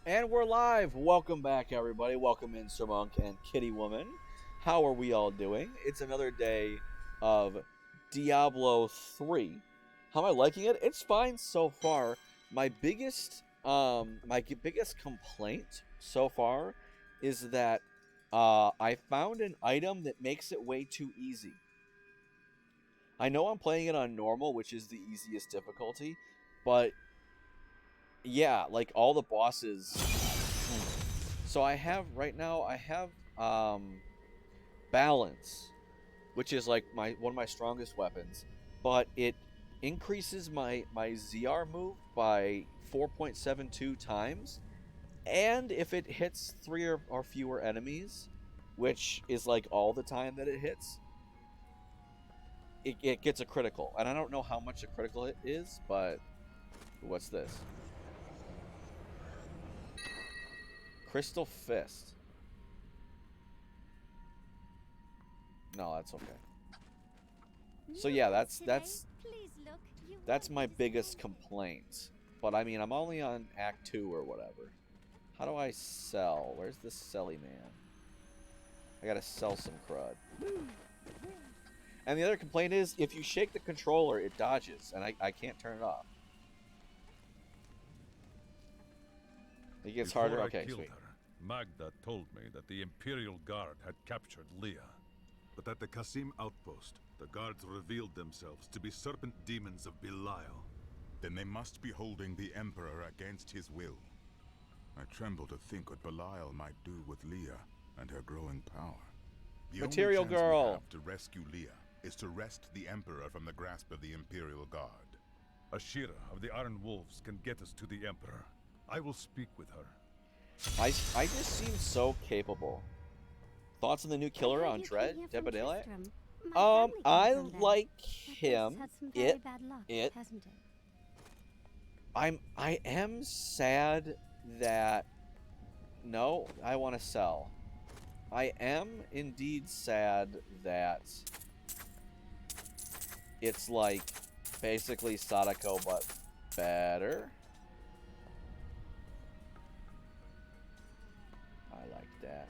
And we're live. Welcome back, everybody. Welcome in, Sir Monk and Kitty Woman. How are we all doing? It's another day of Diablo 3. How am I liking it? It's fine so far. My biggest complaint so far is that I found an item that makes it way too easy. I know I'm playing it on normal, which is the easiest difficulty, but yeah, like all the bosses. So I have balance, which is like my one of my strongest weapons, but it increases my ZR move by 4.72 times, and if it hits three or fewer enemies, which is like all the time that it hits, it gets a critical. And I don't know how much a critical it is, but what's this? Crystal Fist. No, that's okay. So yeah, that's my biggest complaint. But I mean, I'm only on Act 2 or whatever. How do I sell? Where's the selly man? I gotta sell some crud. And the other complaint is, if you shake the controller, it dodges, and I can't turn it off. It gets harder? Before I Okay, killed sweet. her, Magda told me that the Imperial Guard had captured Leah. But at the Qasim outpost, the guards revealed themselves to be serpent demons of Belial. Then they must be holding the Emperor against his will. I tremble to think what Belial might do with Leah and her growing power. The Material only chance girl. we have to rescue Leah is to wrest the Emperor from the grasp of the Imperial Guard. Ashira of the Iron Wolves can get us to the Emperor. I will speak with her. I just seem so capable. Thoughts on the new killer on Dread? Debadele? I like him. I am sad that no, I want to sell. I am indeed sad that it's like basically Sadako but better. I like that.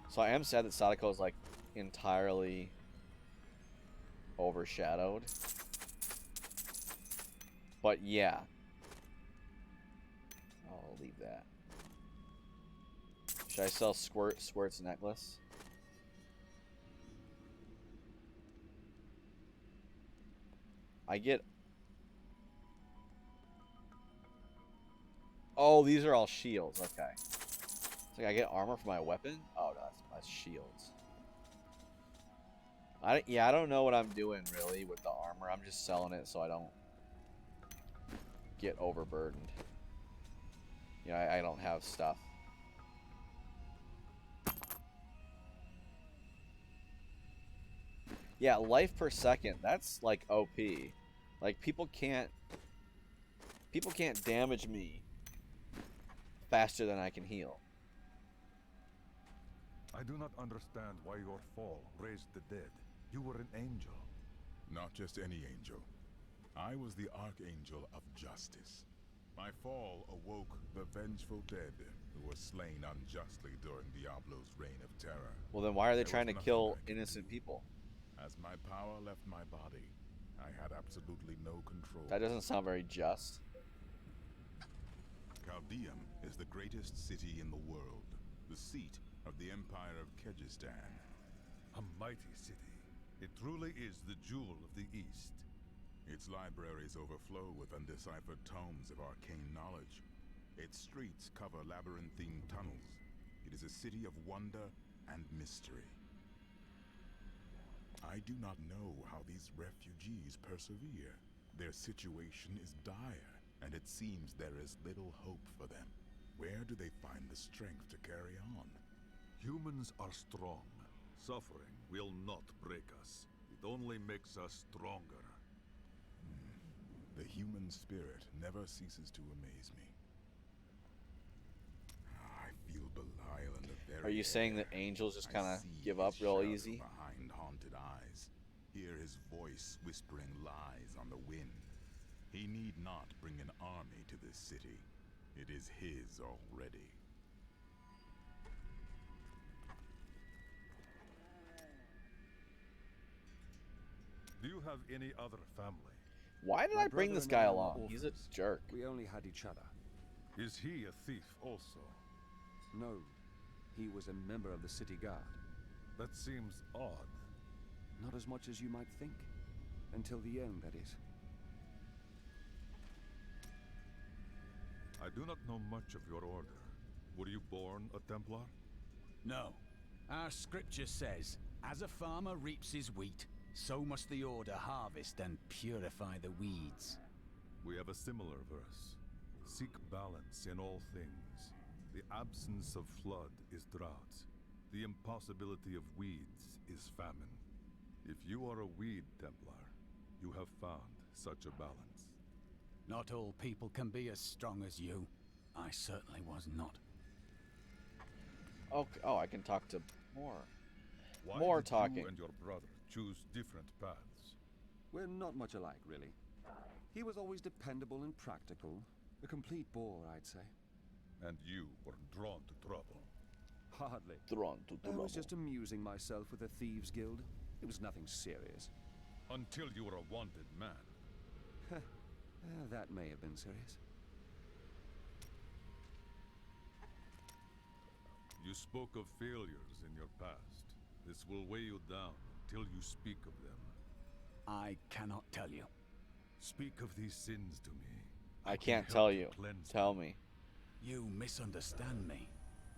So I am sad that Sadako is like entirely overshadowed. But yeah. I'll leave that. Should I sell Squirt's necklace? I get... Oh, these are all shields. Okay. It's like I get armor for my weapon? Oh, no, that's shields. I don't know what I'm doing, really, with the armor. I'm just selling it so I don't get overburdened. You know, I don't have stuff. Yeah, life per second. That's like OP. Like people can't damage me faster than I can heal. I do not understand why your fall raised the dead. You were an angel. Not just any angel. I was the Archangel of Justice. My fall awoke the vengeful dead who were slain unjustly during Diablo's reign of terror. Well, then why are they There trying was to nothing kill I could innocent do. people? As my power left my body, I had absolutely no control. That doesn't sound very just. Chaldeum is the greatest city in the world, the seat of the Empire of Kyrgyzstan. A mighty city. It truly is the jewel of the East. Its libraries overflow with undeciphered tomes of arcane knowledge. Its streets cover labyrinthine tunnels. It is a city of wonder and mystery. I do not know how these refugees persevere. Their situation is dire, and it seems there is little hope for them. Where do they find the strength to carry on? Humans are strong. Suffering will not break us. It only makes us stronger. The human spirit never ceases to amaze me. I feel Belial in the very Are you saying air. that angels just I kind of see give his up real shadow easy? behind haunted eyes. Hear his voice whispering lies on the wind. He need not bring an army to this city. It is his already. Do you have any other family? Why did My I bring brother this and guy I are along? He's a orphans. jerk. We only had each other. Is he a thief also? No, he was a member of the city guard. That seems odd. Not as much as you might think. Until the end, that is. I do not know much of your order. Were you born a Templar? No. Our scripture says, as a farmer reaps his wheat, so must the Order harvest and purify the weeds. We have a similar verse. Seek balance in all things. The absence of flood is drought. The impossibility of weeds is famine. If you are a weed Templar, you have found such a balance. Not all people can be as strong as you. I certainly was not. Okay. Oh, I can talk to more. Why More did talking. you and your brother choose different paths? We're not much alike, really. He was always dependable and practical. A complete bore, I'd say. And you were drawn to trouble. Hardly. Thrown to I was just amusing myself with the Thieves Guild. It was nothing serious. Until you were a wanted man. That may have been serious. You spoke of failures in your past. This will weigh you down until you speak of them. I cannot tell you. Speak of these sins to me. I can can't help tell you. cleanse Tell them. me. You misunderstand me.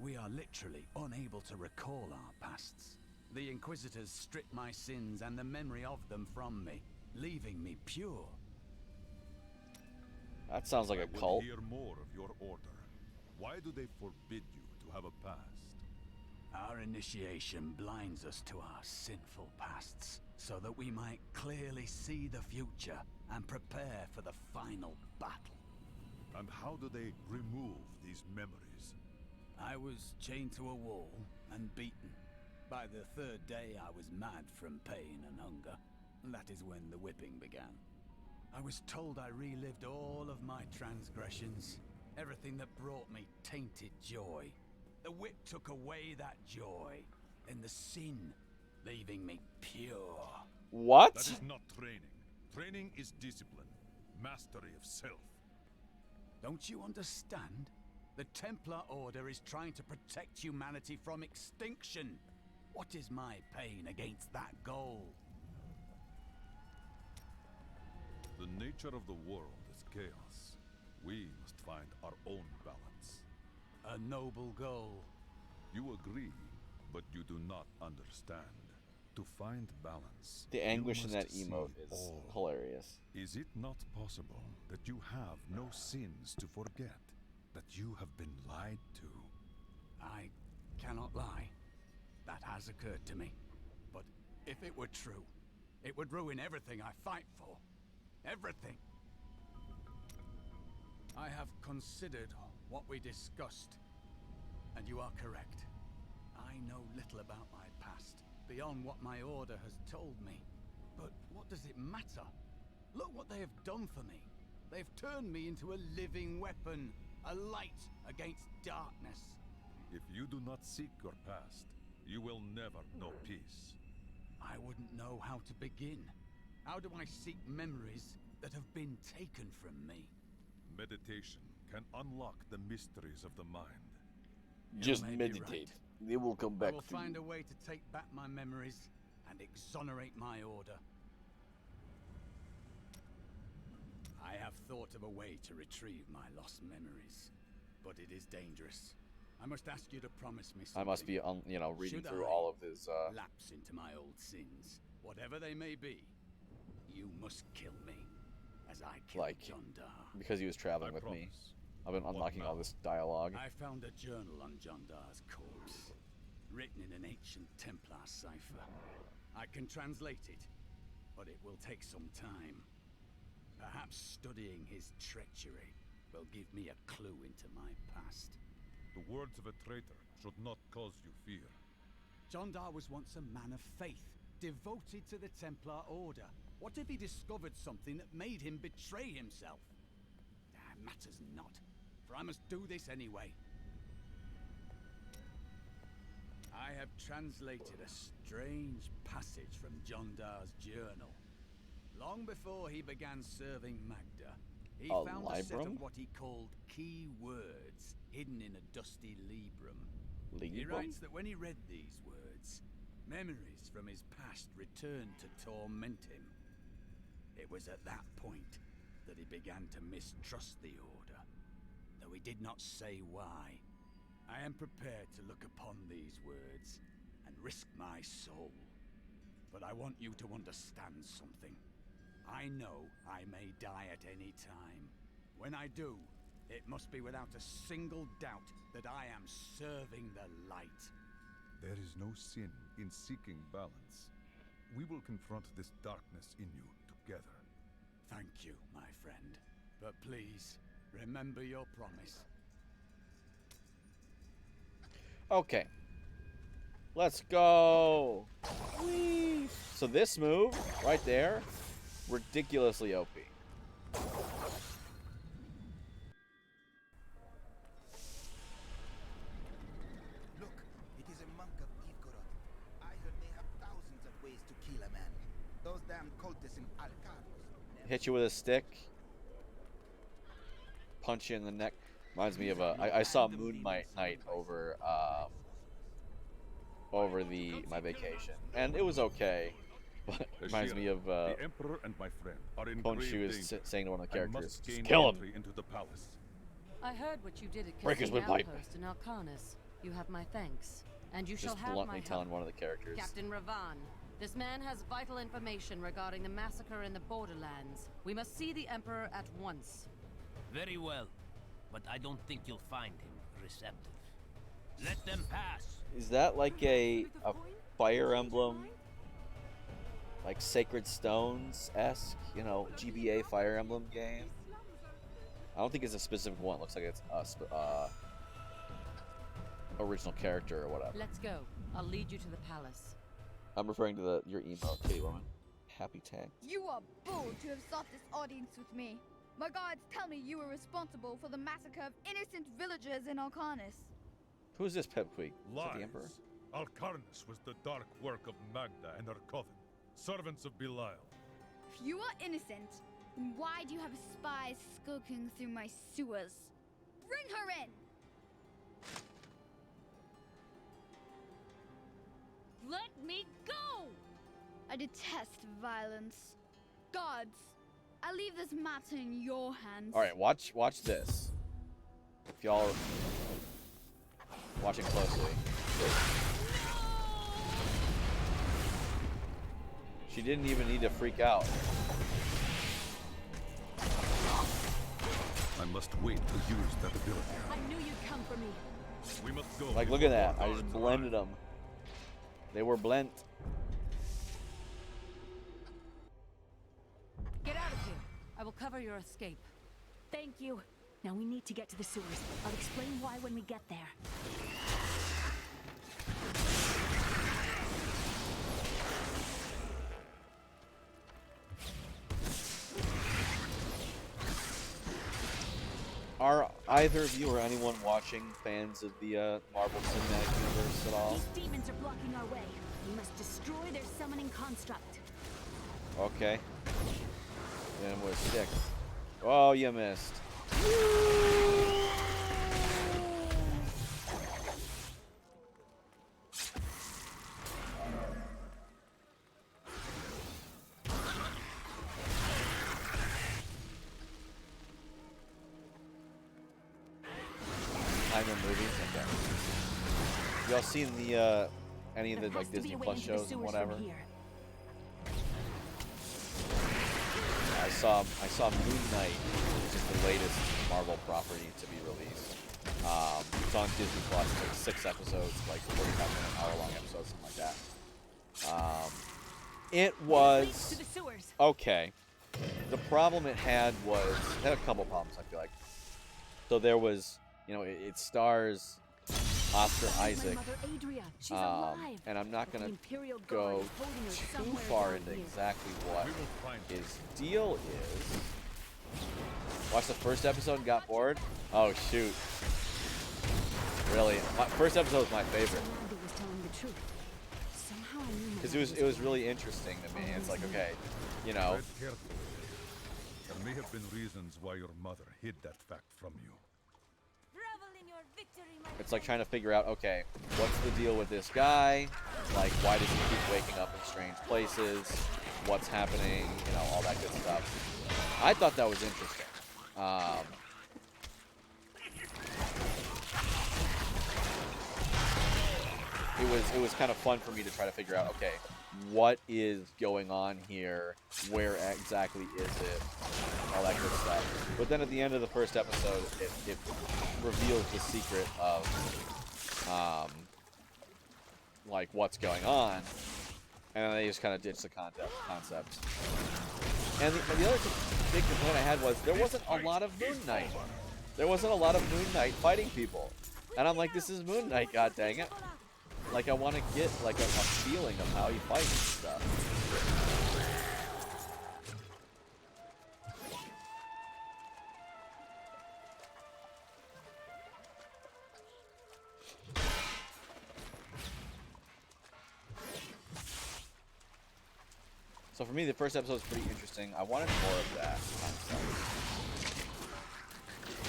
We are literally unable to recall our pasts. The Inquisitors stripped my sins and the memory of them from me, leaving me pure. That sounds like I a will cult. hear more of your order. Why do they forbid you to have a past? Our initiation blinds us to our sinful pasts, so that we might clearly see the future and prepare for the final battle. And how do they remove these memories? I was chained to a wall and beaten. By the third day, I was mad from pain and hunger. That is when the whipping began. I was told I relived all of my transgressions, everything that brought me tainted joy. The whip took away that joy, and the sin, leaving me pure. What? That is not training. Training is discipline, mastery of self. Don't you understand? The Templar Order is trying to protect humanity from extinction. What is my pain against that goal? The nature of the world is chaos. We must find our own balance. A noble goal. You agree, but you do not understand. To find balance, The you anguish in must that see emote is all. hilarious. Is it not possible that you have no sins to forget? That you have been lied to? I cannot lie. That has occurred to me. But if it were true, it would ruin everything I fight for. Everything. I have considered what we discussed, and you are correct. I know little about my past, beyond what my order has told me. But what does it matter? Look what they have done for me. They've turned me into a living weapon, a light against darkness. If you do not seek your past, you will never know peace. I wouldn't know how to begin. How do I seek memories that have been taken from me? Meditation can unlock the mysteries of the mind. Just may be meditate. right. They will come I back will to find you. a way to take back my memories and exonerate my order. I have thought of a way to retrieve my lost memories, but it is dangerous. I must ask you to promise me something. I must be, reading Should through I all of his. lapse into my old sins, whatever they may be, you must kill me, as I killed Like- John Dar. Because he was traveling I with me. promise. I've been What unlocking all now? this dialogue. I found a journal on John Dar's corpse, written in an ancient Templar cipher. I can translate it, but it will take some time. Perhaps studying his treachery will give me a clue into my past. The words of a traitor should not cause you fear. John Dar was once a man of faith, devoted to the Templar Order. What if he discovered something that made him betray himself? Matters not, for I must do this anyway. I have translated a strange passage from Jondar's journal. Long before he began serving Magda, he found a set of what he called key words hidden in a dusty librum. He writes that when he read these words, memories from his past returned to torment him. It was at that point that he began to mistrust the Order, though he did not say why. I am prepared to look upon these words and risk my soul. But I want you to understand something. I know I may die at any time. When I do, it must be without a single doubt that I am serving the light. There is no sin in seeking balance. We will confront this darkness in you together. Thank you, my friend. But please, remember your promise. Okay. Let's go. Whee! So this move right there, ridiculously OP. Look, it is a monk of Ivgorod. I heard they have thousands of ways to kill a man. Those damn cultists in Alcarnos. Hit you with a stick. Punch you in the neck. Reminds me of I saw Moon Knight over my vacation, and it was okay, but reminds me of the Emperor and my friend are in when grave she was danger. saying to one of the I characters, must "Just gain kill him." entry into the palace. I heard what you did at Breakers Kissing with pipe. Outpost in Alcarnus. You have my thanks, and you shall Just have my bluntly help. telling one of the characters. Captain Ravan, this man has vital information regarding the massacre in the Borderlands. We must see the Emperor at once. Very well, but I don't think you'll find him receptive. Let them pass. Is that like a Fire Emblem, like Sacred Stones-esque, you know, GBA Fire Emblem game? I don't think it's a specific one. It looks like it's a original character or whatever. Let's go. I'll lead you to the palace. I'm referring to your email, Kitty Woman. Happy tag. You are bold to have sought this audience with me. My guards tell me you were responsible for the massacre of innocent villagers in Alcarnos. Who's this Pipsqueak? Is that the Emperor? Alcarnos was the dark work of Magda and her coven, servants of Belial. If you are innocent, then why do you have spies skulking through my sewers? Bring her in! Let me go! I detest violence. Guards, I leave this matter in your hands. All right, watch this. If y'all are watching closely. She didn't even need to freak out. I must wait to use that ability. I knew you'd come for me. We must go. Like, look at that. I just blended them. They were blent. Get out of here. I will cover your escape. Thank you. Now we need to get to the sewers. I'll explain why when we get there. Are either of you or anyone watching fans of the Marvel Cinematic Universe at all? These demons are blocking our way. We must destroy their summoning construct. Okay. Then with a stick. Oh, you missed. Timer movies. Okay. Y'all seen the any of the like Disney Plus shows and whatever? I saw Moon Knight, which is the latest Marvel property to be released. It's on Disney Plus. It's like 6 episodes, like 45-minute, hour-long episodes, something like that. It was okay. The problem it had a couple problems. I feel like. So there was, you know, it stars Oscar That is Isaac. my mother, Adria. She's alive. And I'm not But gonna the Imperial Guard go is holding her too somewhere far down into here. exactly what We will find his deal is. Watched the first episode and got bored? Oh shoot. Really? My first episode was my favorite. Amanda was telling the truth. Somehow I knew my Because mother it was alive. really interesting to me. It's like, okay, you know, Tread carefully. There may have been reasons why your mother hid that fact from you. it's like trying to figure out, okay, what's the deal with this guy? Like, why does he keep waking up in strange places? What's happening? You know, all that good stuff. I thought that was interesting. It was kind of fun for me to try to figure out, okay, what is going on here? Where exactly is it? All that good stuff. But then at the end of the first episode, it reveals the secret of, like, what's going on. And then they just kind of ditch the concept. And the other big complaint I had was there wasn't a lot of Moon Knight. There wasn't a lot of Moon Knight fighting people. And I'm like, this is Moon Knight, god dang it. Like, I want to get, like, a feeling of how he fights and stuff. So for me, the first episode was pretty interesting. I wanted more of that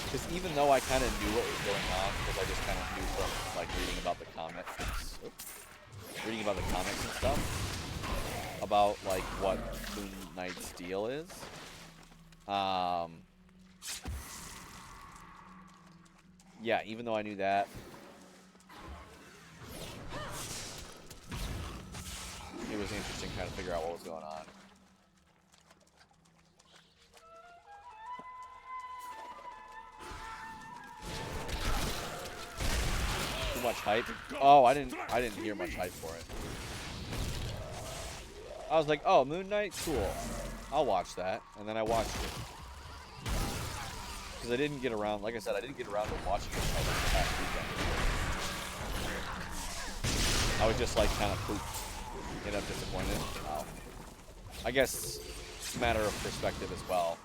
because even though I kind of knew what was going on, because I just kind of knew from like reading about the comics, and stuff about like what Moon Knight's deal is. Yeah, even though I knew that, it was interesting trying to figure out what was going on. Too much hype? Oh, I didn't hear much hype for it. I was like, oh, Moon Knight, cool. I'll watch that, and then I watched it because I didn't get around. Like I said, I didn't get around to watching it until this past weekend. I was just like kind of pooped. End up disappointed. Oh. I guess it's a matter of perspective as well.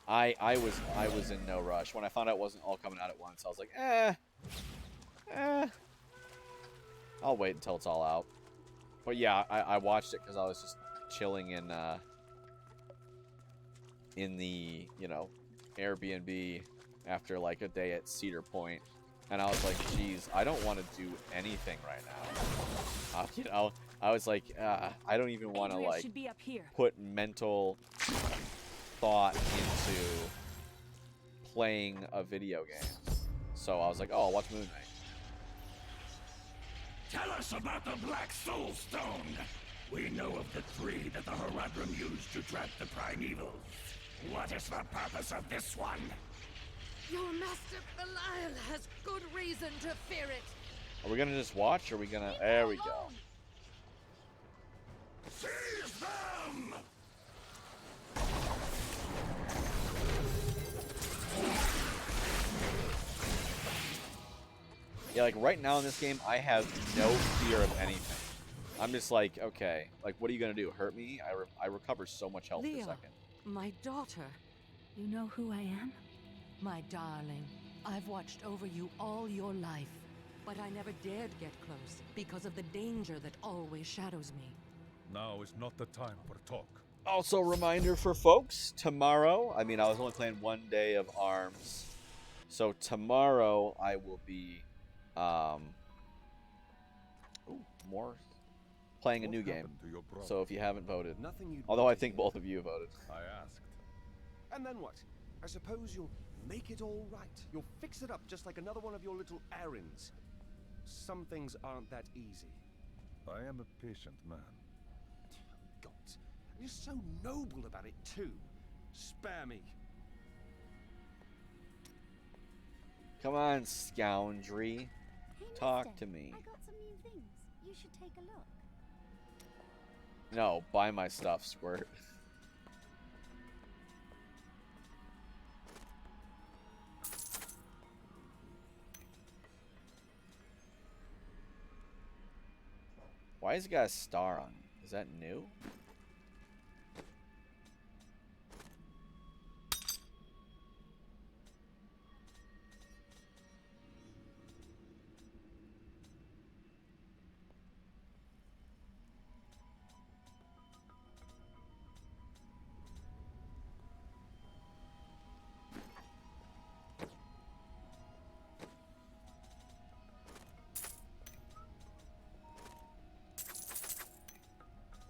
I was in no rush. When I found out it wasn't all coming out at once, I was like, I'll wait until it's all out. But yeah, I watched it because I was just chilling in the, you know, Airbnb after like a day at Cedar Point. And I was like, geez, I don't want to do anything right now. You know, I was like, I don't even want to like should be up here. put mental thought into playing a video game. So I was like, oh, I'll watch Moon Knight. Tell us about the Black Soul Stone. We know of the three that the Horadrim used to trap the Primevals. What is the purpose of this one? Your master Belial has good reason to fear it. Are we gonna just watch? Or are we gonna? There we go. Seize them! Yeah, like right now in this game, I have no fear of anything. I'm just like, okay, like what are you gonna do? Hurt me? I recover so much health per Leo, second. my daughter. You know who I am? My darling, I've watched over you all your life, but I never dared get close because of the danger that always shadows me. Now is not the time for talk. Also, reminder for folks, tomorrow, I mean, I was only playing one day of ARMS, so tomorrow I will be, playing a new game. So if you haven't voted, although I think both of you voted. I asked. And then what? I suppose you'll make it all right. You'll fix it up just like another one of your little errands. Some things aren't that easy. I am a patient man. God, you're so noble about it too. Spare me. Come on, scoundry. Hey, Talk mister, to me. I got some new things. You should take a look. No, buy my stuff, Squirt. Why has he got a star on it? Is that new?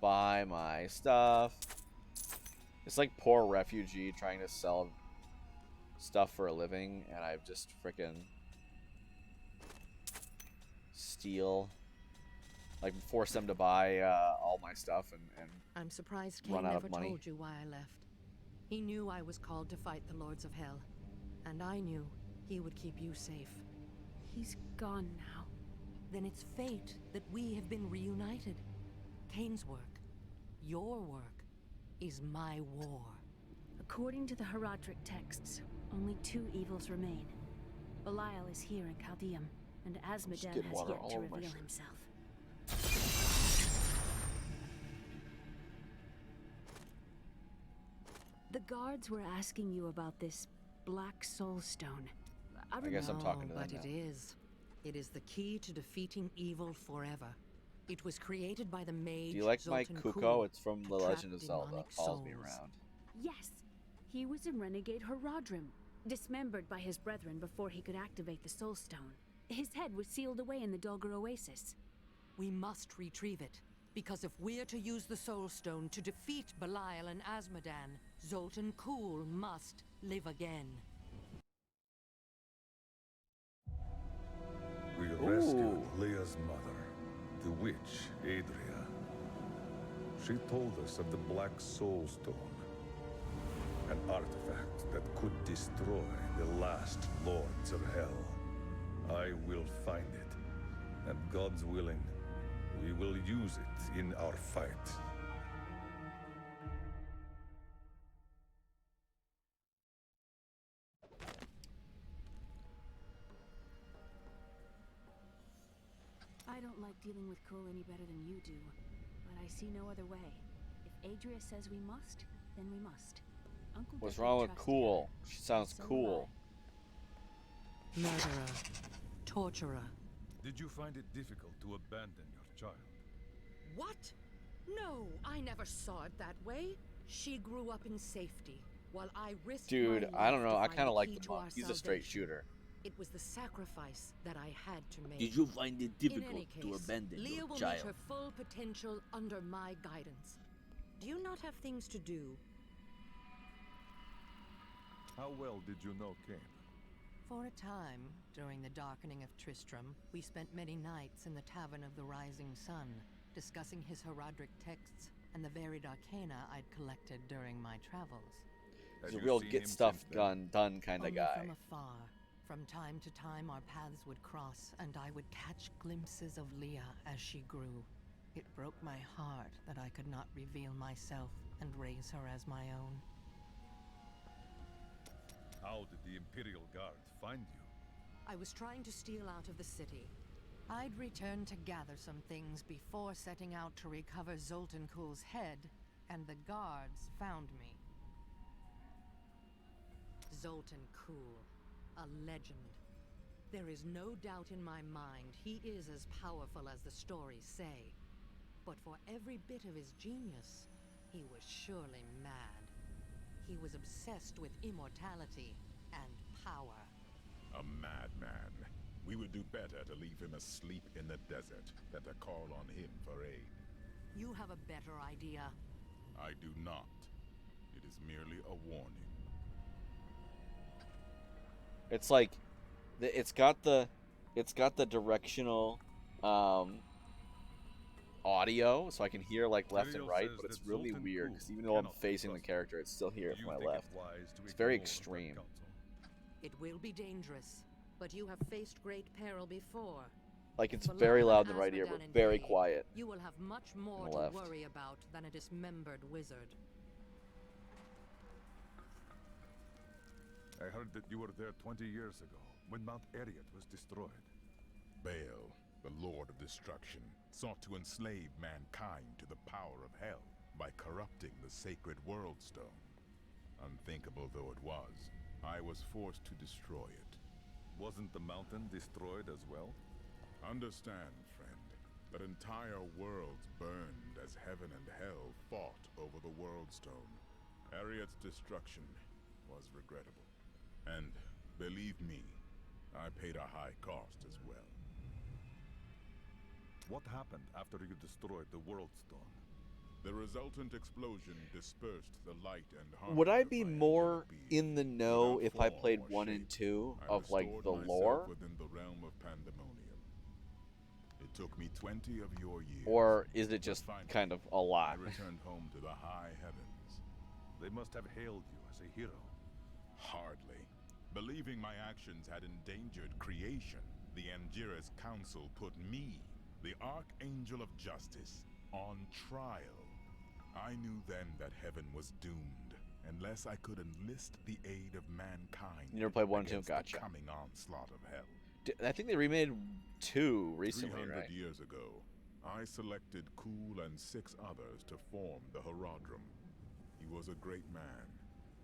Buy my stuff. It's like poor refugee trying to sell stuff for a living, and I've just frickin' steal, like force them to buy all my stuff and I'm surprised run Cain out never of money. told you why I left. He knew I was called to fight the Lords of Hell, and I knew he would keep you safe. He's gone now. Then it's fate that we have been reunited. Cain's work, your work, is my war. According to the Herodric texts, only 2 evils remain. Belial is here in Chaldeum, and Asmodean get has water yet all to over my reveal shirt. himself. The guards were asking you about this Black Soul Stone. I guess I'm talking to them but now. it is. It is the key to defeating evil forever. It was created by the mage Do you like my Zoltan Kuko? Kuhl It's from to The trap Legend of Zelda. demonic Follows me souls. around. Yes, he was in Renegade Herodrim, dismembered by his brethren before he could activate the Soul Stone. His head was sealed away in the Dulgar Oasis. We must retrieve it, because if we're to use the Soul Stone to defeat Belial and Asmodean, Zoltan Kuhl must live again. We rescued Leah's mother, the witch Adria. She told us of the Black Soul Stone, an artifact that could destroy the last lords of hell. I will find it, and God's willing, we will use it in our fight. I don't like dealing with Cole any better than you do, but I see no other way. If Adria says we must, then we must. Uncle What's Deckard wrong with trusts cool? her, She sounds so do cool. Murderer. Torturer. Did you find it difficult to abandon your child? What? No, I never saw it that way. She grew up in safety, while I risked Dude, my I don't life know. to I find kind of the like key the to our monk. He's a straight salvation. shooter. It was the sacrifice that I had to make. Did you find it In difficult any to case, abandon Leah your will child? meet her full potential under my guidance. Do you not have things to do? How well did you know Cain? For a time, during the darkening of Tristram, we spent many nights in the Tavern of the Rising Sun, discussing his Herodric texts and the varied arcana I'd collected during my travels. He's a real get stuff done kind of Only guy. from afar. From time to time, our paths would cross, and I would catch glimpses of Leah as she grew. It broke my heart that I could not reveal myself and raise her as my own. How did the Imperial Guard find you? I was trying to steal out of the city. I'd returned to gather some things before setting out to recover Zoltan Kuhl's head, and the guards found me. Zoltan Kuhl, a legend. There is no doubt in my mind he is as powerful as the stories say. But for every bit of his genius, he was surely mad. He was obsessed with immortality and power. A madman. We would do better to leave him asleep in the desert than to call on him for aid. You have a better idea. I do not. It is merely a warning. It's like, it's got the directional audio, so I can hear like left and right, but it's really weird because even though I'm facing the character, it's still here from my left. It's very extreme. It will be dangerous, but you have faced great peril before. Like it's Belial very loud and in the right ear, but Asmodean very invade, quiet. You will have much more the to left. worry about than a dismembered wizard. I heard that you were there 20 years ago, when Mount Eriot was destroyed. Baal, the Lord of Destruction, sought to enslave mankind to the power of hell by corrupting the sacred World Stone. Unthinkable though it was, I was forced to destroy it. Wasn't the mountain destroyed as well? Understand, friend, that entire worlds burned as heaven and hell fought over the World Stone. Harriet's destruction was regrettable. And, believe me, I paid a high cost as well. What happened after you destroyed the World Stone? The resultant explosion dispersed the light and harmony. Would I of be my more angelic being. in the know Without if I form played or 1 and shape, 2 I of like restored the myself lore? within the realm of pandemonium. It took me 20 of your years. Or is it just Finally, kind of a lot? I returned home to the high heavens. They must have hailed you as a hero. Hardly. Believing my actions had endangered creation, the Angiras Council put me, the Archangel of Justice, on trial. I knew then that heaven was doomed, unless I could enlist the aid of mankind. You never played 1 and 2? against the Gotcha. coming onslaught of hell. I think they remade 2 recently, 300 right? years ago, I selected Kul and 6 others to form the Horadrim. He was a great man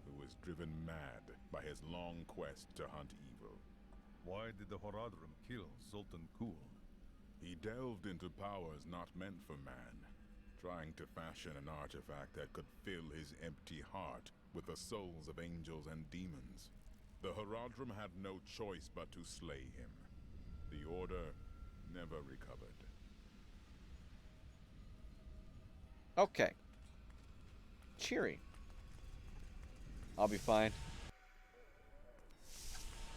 who was driven mad by his long quest to hunt evil. Why did the Horadrim kill Sultan Kul? He delved into powers not meant for man, trying to fashion an artifact that could fill his empty heart with the souls of angels and demons. The Horadrim had no choice but to slay him. The Order never recovered. Okay. Cheery. I'll be fine.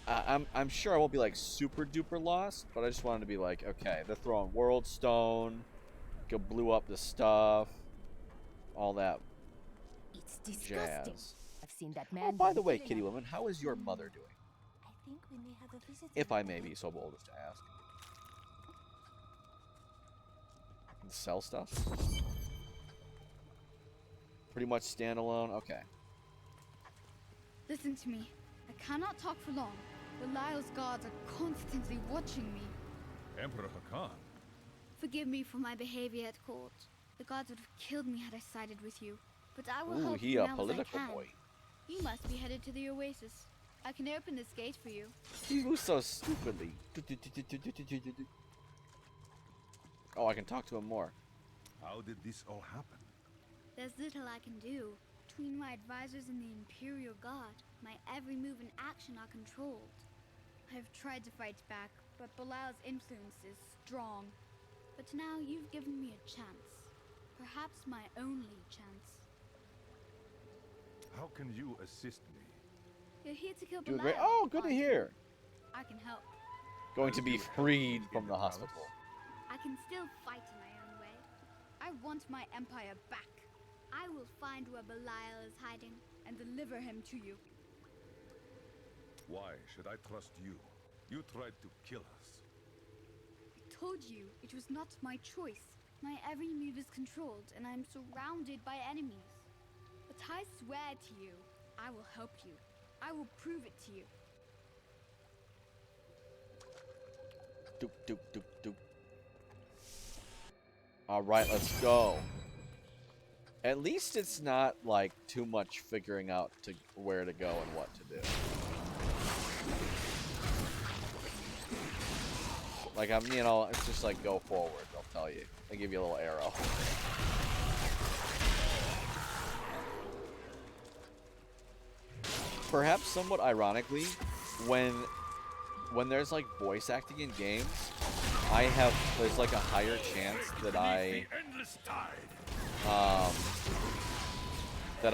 I'm sure I won't be like super duper lost, but I just wanted to be like, okay, they're throwing World Stone, go blew up the stuff, all that It's disgusting. jazz. I've seen that man. Oh, by the way, killing Kitty us. Woman, how is your mother doing? I think we may have a visitor. If I may be so bold as to ask. Sell stuff? Pretty much standalone? Okay. Listen to me. I cannot talk for long. Belial's guards are constantly watching me. Emperor Hakan? Forgive me for my behavior at court. The gods would have killed me had I sided with you. But I will Ooh, help he you a now political as I can. boy. You must be headed to the oasis. I can open this gate for you. He moves so stupidly. Oh, I can talk to him more. How did this all happen? There's little I can do. Between my advisors and the Imperial Guard, my every move and action are controlled. I've tried to fight back, but Belial's influence is strong. But now you've given me a chance. Perhaps my only chance. How can you assist me? You're here to kill Doing Belial. great. Oh, good to aren't you? hear. I can help. Going to be freed from the hospital. I can still fight in my own way. I want my empire back I will find where Belial is hiding. and deliver him to you. Why should I trust you? You tried to kill us. I told you it was not my choice. My every move is controlled, and I'm surrounded by enemies. But I swear to you, I will help you. I will prove it to you. Doop, doop, doop, doop. Alright, let's go. At least it's not like too much figuring out to where to go and what to do. Like I'm, you know, it's just like go forward. They'll tell you. They give you a little arrow. Perhaps somewhat ironically, when there's like voice acting in games, there's like a higher chance that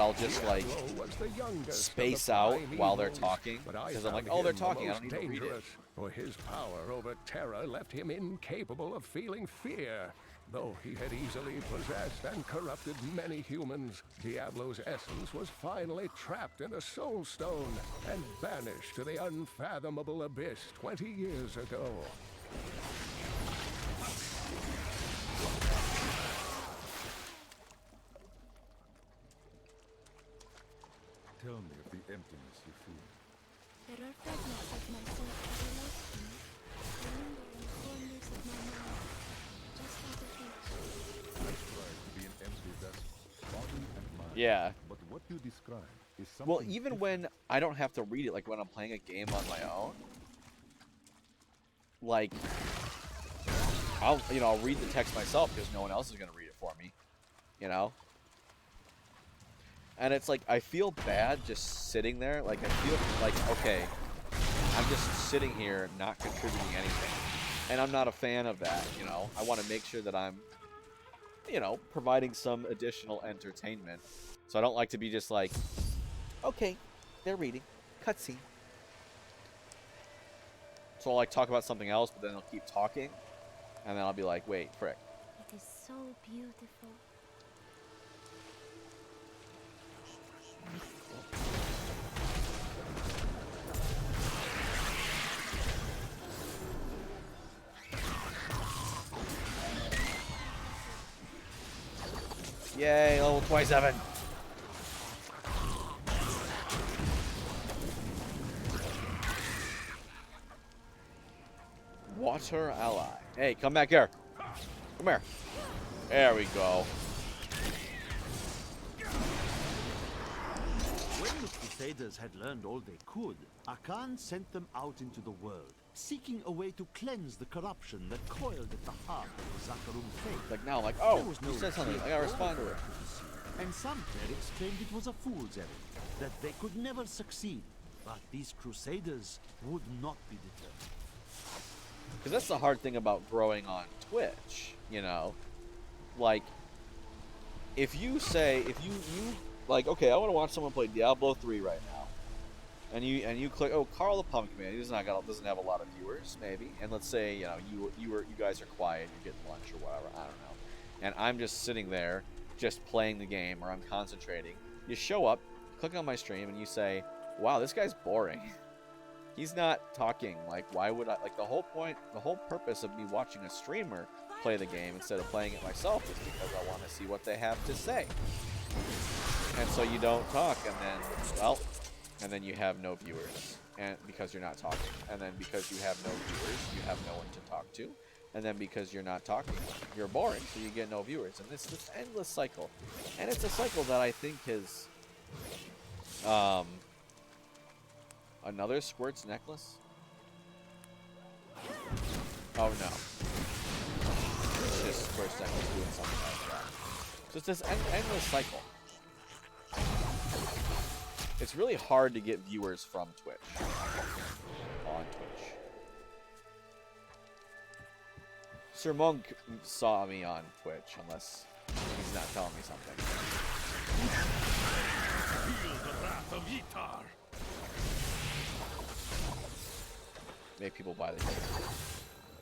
I'll just like space out while they're talking because I'm like, oh, they're talking, I don't need to read it. For his power over terror left him incapable of feeling fear. Though he had easily possessed and corrupted many humans, Diablo's essence was finally trapped in a soul stone and banished to the unfathomable abyss 20 years ago. Tell me of the emptiness you feel. There are fragments of myself everlasting, linger in corners of my mind, To be an empty vessel, body and mind. Yeah. But what you describe is something. Well, even when I don't have to read it, like when I'm playing a game on my own, like I'll read the text myself because no one else is gonna read it for me, you know. And it's like I feel bad just sitting there. Like I feel like okay, I'm just sitting here not contributing anything, and I'm not a fan of that. You know, I want to make sure that I'm, providing some additional entertainment. So I don't like to be just like, okay, they're reading, cutscene. So I'll like talk about something else, but then they'll keep talking, and then I'll be like, wait, frick. It is so beautiful. Yay, level 27. Water ally. Hey, come back here. Come here. There we go. When the Crusaders had learned all they could, Akan sent them out into the world, seeking a way to cleanse the corruption that coiled at the heart of the Zakarum faith. Like now, I'm like, oh, There was no you said something. clear I gotta respond to order it. to see, and some clerics claimed it was a fool's errand, that they could never succeed. But these Crusaders would not be deterred. Because that's the hard thing about growing on Twitch, you know? Like, if you like, okay, I want to watch someone play Diablo 3 right now, and you click, oh, Carl the Punk Man, he doesn't have a lot of viewers, maybe, and let's say, you guys are quiet, you're getting lunch or whatever, I don't know, and I'm just sitting there, just playing the game, or I'm concentrating. You show up, click on my stream, and you say, wow, this guy's boring. He's not talking. Like, why would I? Like, the whole purpose of me watching a streamer play the game instead of playing it myself is because I want to see what they have to say. And so you don't talk, and then you have no viewers, and because you're not talking, and then because you have no viewers, you have no one to talk to, and then because you're not talking, you're boring, so you get no viewers, and it's this endless cycle, and it's a cycle that I think has, another Squirt's necklace? Oh no. It's just Squirt's necklace doing something like that. So it's this endless cycle. It's really hard to get viewers from Twitch. On Twitch. Sir Monk saw me on Twitch, unless he's not telling me something. Feel the wrath of Yitar. Make people buy the game.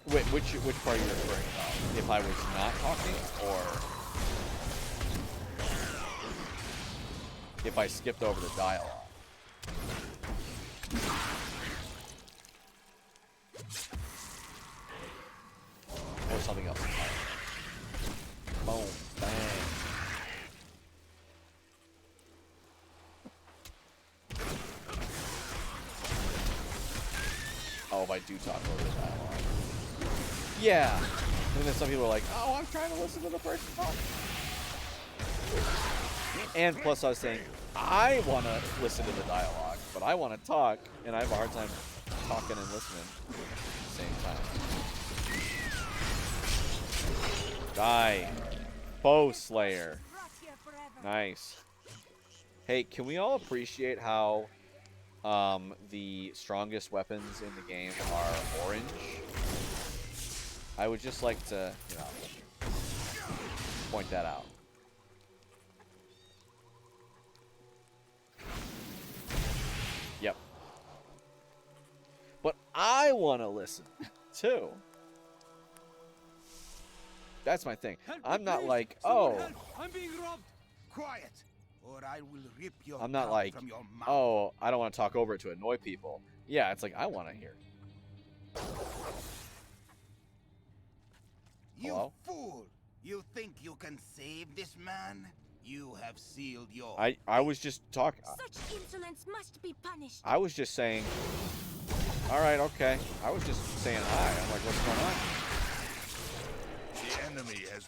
Wait, which part are you referring to? If I was not talking, or if I skipped over the dialogue? Or something else. Boom, bang. Oh, if I do talk over the dialogue. Yeah. And then some people are like, oh, I'm trying to listen to the person talk. And plus I was saying, I want to listen to the dialogue, but I want to talk, and I have a hard time talking and listening at the same time. Die. Foe Slayer. Nice. Hey, can we all appreciate how the strongest weapons in the game are orange? I would just like to, point that out. Yep. But I want to listen, too. That's my thing. I'm not like, oh. I'm being robbed. Quiet, or I will rip your I'm not tongue like, from your mouth. oh, I don't want to talk over it to annoy people. Yeah, it's like, I want to hear. You Hello? fool! You think you can save this man? You have sealed your... I was just talking. Such insolence must be punished. I was just saying, all right, okay. I was just saying hi. I'm like, what's going on? The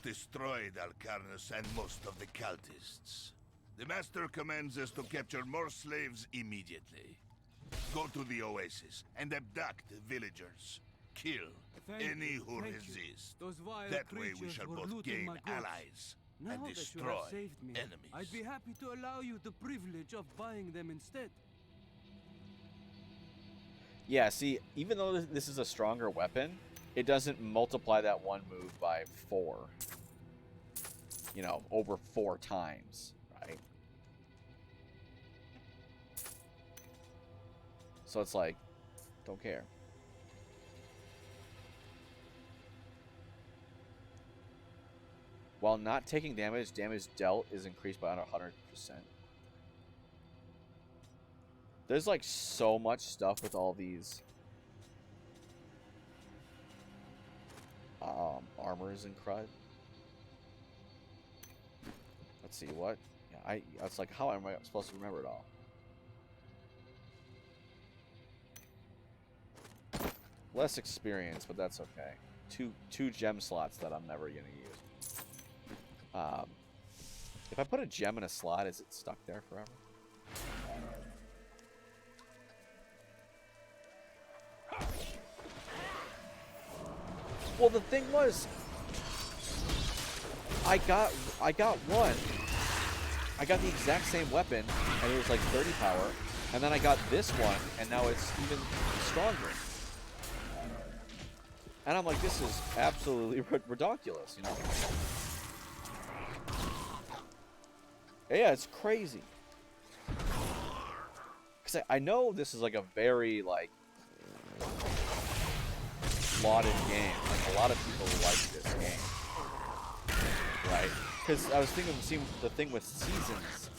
destroyed Alcarnus and most of the cultists. The Master commands us to capture more slaves immediately. Go to the oasis and abduct villagers. Kill any who resist. That way we shall both gain allies and destroy enemies. I'd be happy to allow you the privilege of buying them instead. Yeah, see, even though this is a stronger weapon, it doesn't multiply that one move by 4. You know, over 4 times, right? So it's like, don't care. While not taking damage, damage dealt is increased by 100%. There's like so much stuff with all these armors and crud. Let's see what. Yeah, it's like, how am I supposed to remember it all? Less experience, but that's okay. Two gem slots that I'm never gonna use. If I put a gem in a slot, is it stuck there forever? Well, the thing was, I got one. I got the exact same weapon, and it was like 30 power, and then I got this one, and now it's even stronger. And I'm like, this is absolutely ridiculous, you know? Yeah, it's crazy. Because I know this is like a very, like, lauded game. Like, a lot of people like this game. Right? Because I was thinking the thing with seasons.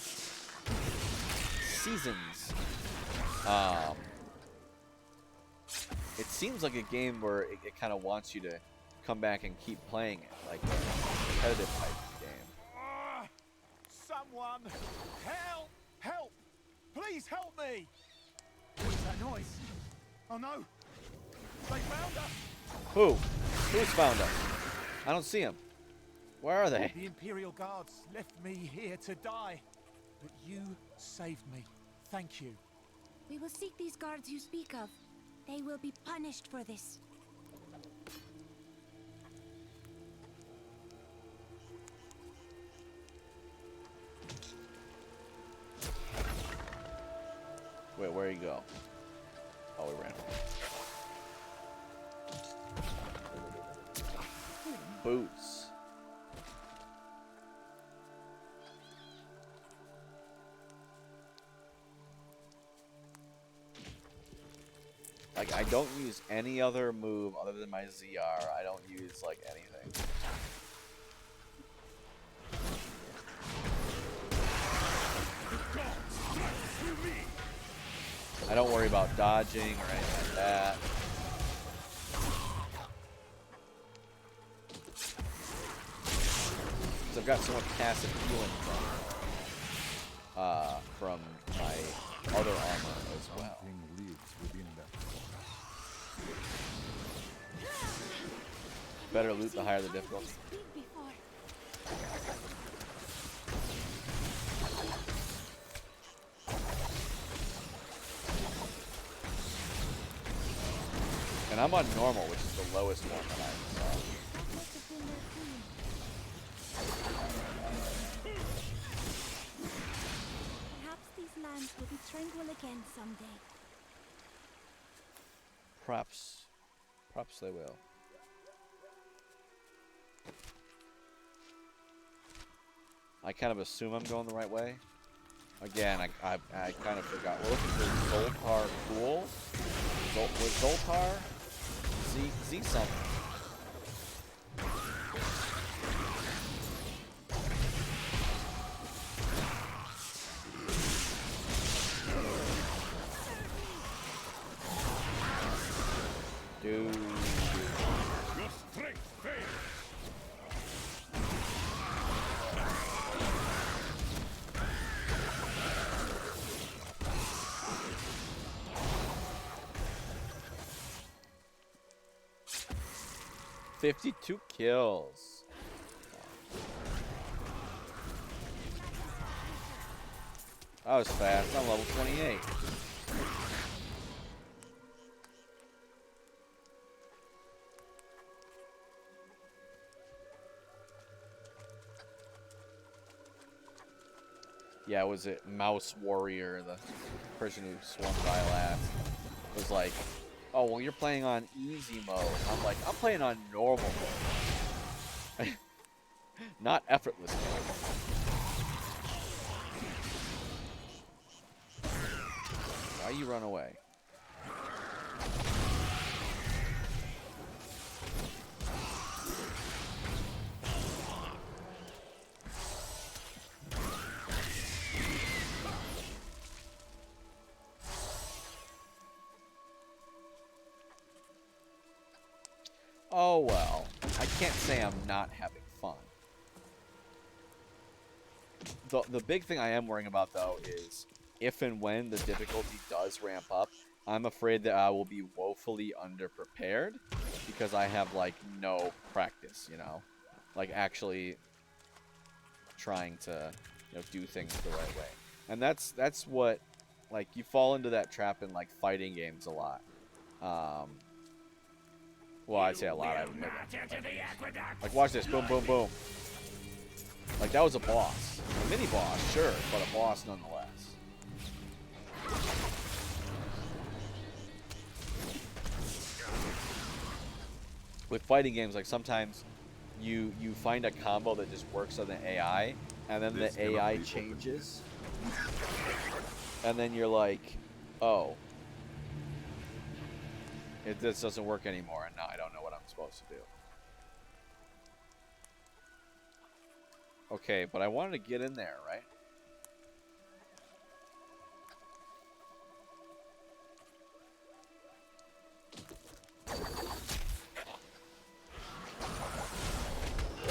It seems like a game where it kind of wants you to come back and keep playing it, like a competitive type game. Someone, help! Help! Please help me! What is that noise? Oh no! They found us! Who? Who's found us? I don't see them. Where are they? The Imperial Guards left me here to die, but you saved me. Thank you. We will seek these guards you speak of. They will be punished for this. Wait, where'd he go? Oh, he ran. Boots. Like, I don't use any other move other than my ZR. I don't use, like, anything. I don't worry about dodging or anything like that. Because I've got so much passive healing from my other armor as well. Better loot the higher the difficulty. And I'm on normal, which is the lowest one that I saw. Perhaps these lands will be tranquil again someday. Perhaps they will. I kind of assume I'm going the right way. Again, I kind of forgot. We're looking for Zoltar Cool. Was Zoltar? Z something. Dude. Your strength fails. $52 kills. I was fast. I'm level 28. Yeah, was it Mouse Warrior, the person who swung by last, was like, oh, well, you're playing on easy mode. I'm like, I'm playing on normal mode. Not effortless mode. Why you run away? Oh well, I can't say I'm not having fun. The big thing I am worrying about though is if and when the difficulty does ramp up, I'm afraid that I will be woefully underprepared because I have like no practice, you know, like actually trying to, you know, do things the right way. And that's what, like, you fall into that trap in like fighting games a lot. Well, I'd say a lot. Like, watch this. Boom, boom, boom. Like, that was a boss. A mini boss, sure, but a boss nonetheless. With fighting games, like, sometimes you find a combo that just works on the AI, and then the AI changes. And then you're like, oh. This doesn't work anymore, and now I don't know what I'm supposed to do. Okay, but I wanted to get in there, right?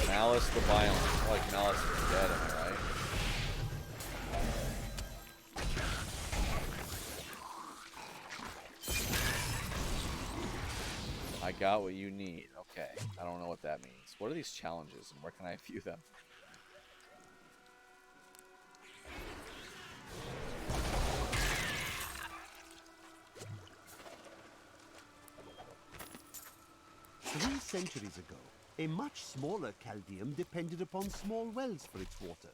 Malice the Violent. Like Malice is dead, am I right? I got what you need. Okay. I don't know what that means. What are these challenges and where can I view them? Three centuries ago, a much smaller Chaldeum depended upon small wells for its water.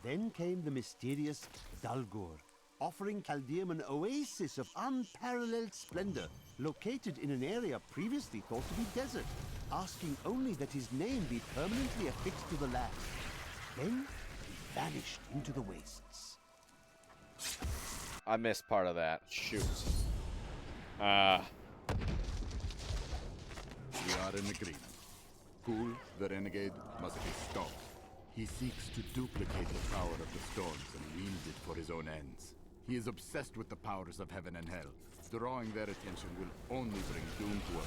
Then came the mysterious Dalgur, offering Chaldeum an oasis of unparalleled splendor, located in an area previously thought to be desert, asking only that his name be permanently affixed to the land. Then he vanished into the wastes. I missed part of that. Shoot. We are in agreement. Ghoul, the renegade, must be stopped. He seeks to duplicate the power of the storms and wields it for his own ends. He is obsessed with the powers of heaven and hell. Drawing their attention will only bring doom to us.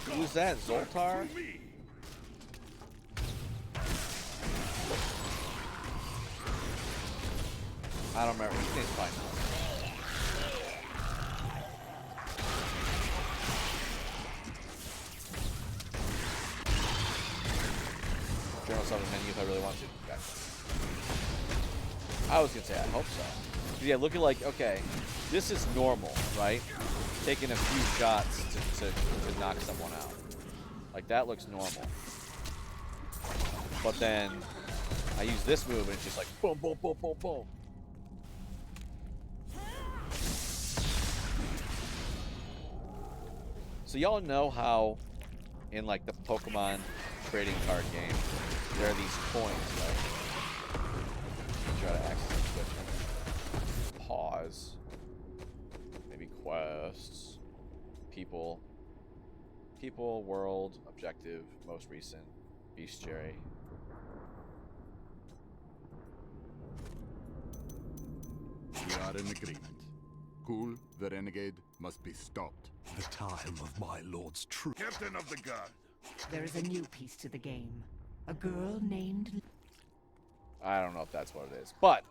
Who's that, Zoltar? I don't remember. His name's fine. Journal summon menu if I really want to. Okay. I was gonna say I hope so. Yeah, looking like, okay, this is normal, right? Taking a few shots to knock someone out. Like, that looks normal. But then I use this move and it's just like boom, boom, boom, boom, boom. So y'all know how in like the Pokemon trading card game there are these coins, right? Try to access it. Pause. Maybe quests. People, world, objective, most recent, bestiary. We are in agreement. Ghoul, the renegade, must be stopped. The time of my lord's truth. Captain of the guard. There is a new piece to the game. A girl named... I don't know if that's what it is, but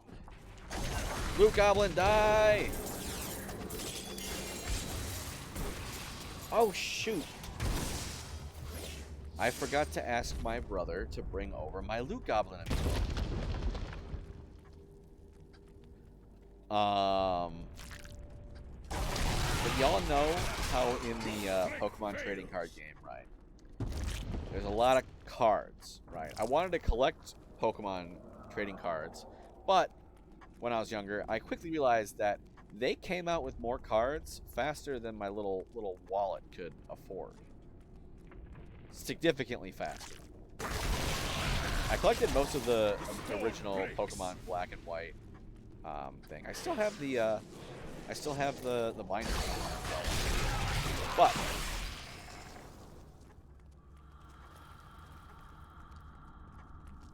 Blue Goblin, die! Oh shoot! I forgot to ask my brother to bring over my Loot Goblin amiibo. But y'all know how in the Pokemon trading card game, right? There's a lot of cards, right? I wanted to collect Pokemon trading cards, but when I was younger, I quickly realized that they came out with more cards faster than my little wallet could afford. Significantly faster. I collected most of the original Pokemon Black and White thing. I still have the binder, but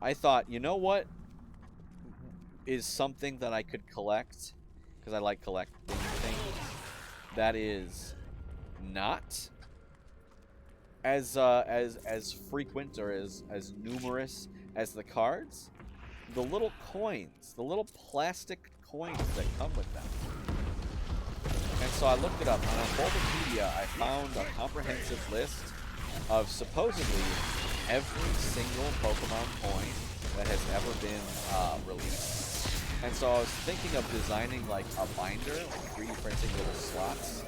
I thought, you know what is something that I could collect, because I like collecting things, that is not as frequent or as numerous as the cards? The little coins, the little plastic coins that come with them. And so I looked it up, and on Bulbapedia I found a comprehensive list of supposedly every single Pokemon coin that has ever been released. And so I was thinking of designing like a binder, like 3D printing little slots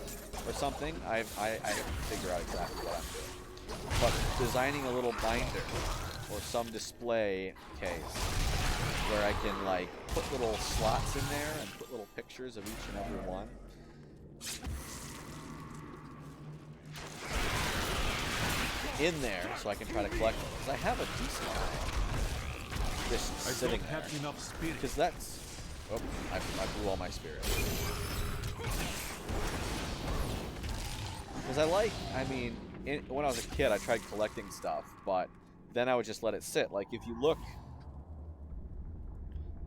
or something. I have to figure out exactly what I'm doing. But designing a little binder or some display case where I can like put little slots in there and put little pictures of each and every one. In there, so I can try to collect them, because I have a decent amount just sitting there. Because that's... Oh, I blew all my spirit. Because I mean, when I was a kid, I tried collecting stuff, but then I would just let it sit. Like, if you look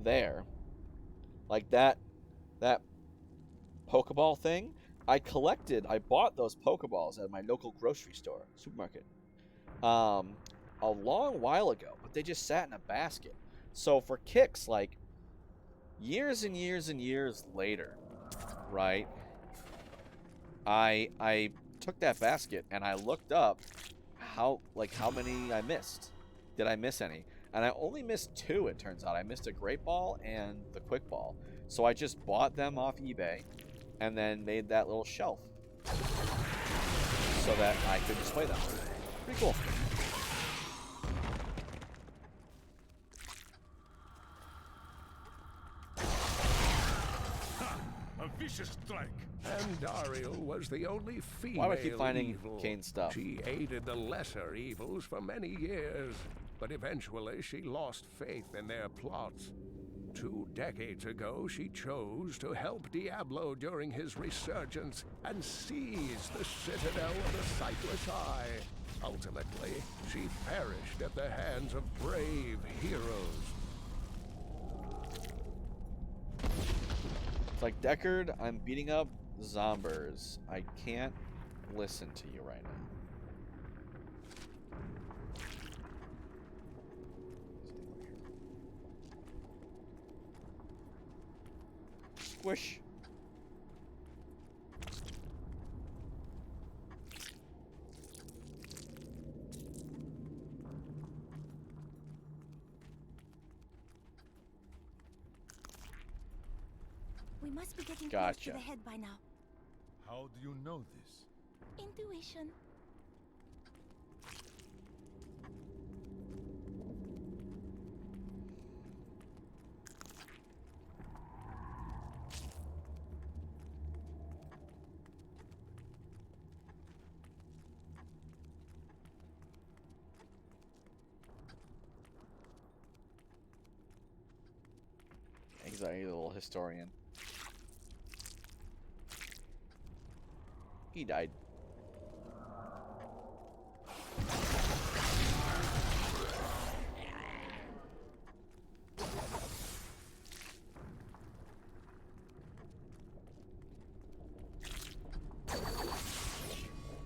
there, like that Pokeball thing, I bought those Pokeballs at my local grocery store, supermarket, a long while ago, but they just sat in a basket. So for kicks, like, years and years and years later, right, I took that basket and I looked up how many I missed. Did I miss any? And I only missed 2, it turns out. I missed a Great Ball and the Quick Ball. So I just bought them off eBay and then made that little shelf so that I could display them. Pretty cool. A vicious strike. And Dariel was the only female Why would I keep finding evil. Kane's stuff? She aided the lesser evils for many years, but eventually she lost faith in their plots. 2 decades ago, she chose to help Diablo during his resurgence and seize the citadel of the Sightless Eye. Ultimately, she perished at the hands of brave heroes. It's like, Deckard, I'm beating up zombers. I can't listen to you right now. Squish. We must be getting close Gotcha. to the head by now. How do you know this? Intuition. He's a little historian. He died.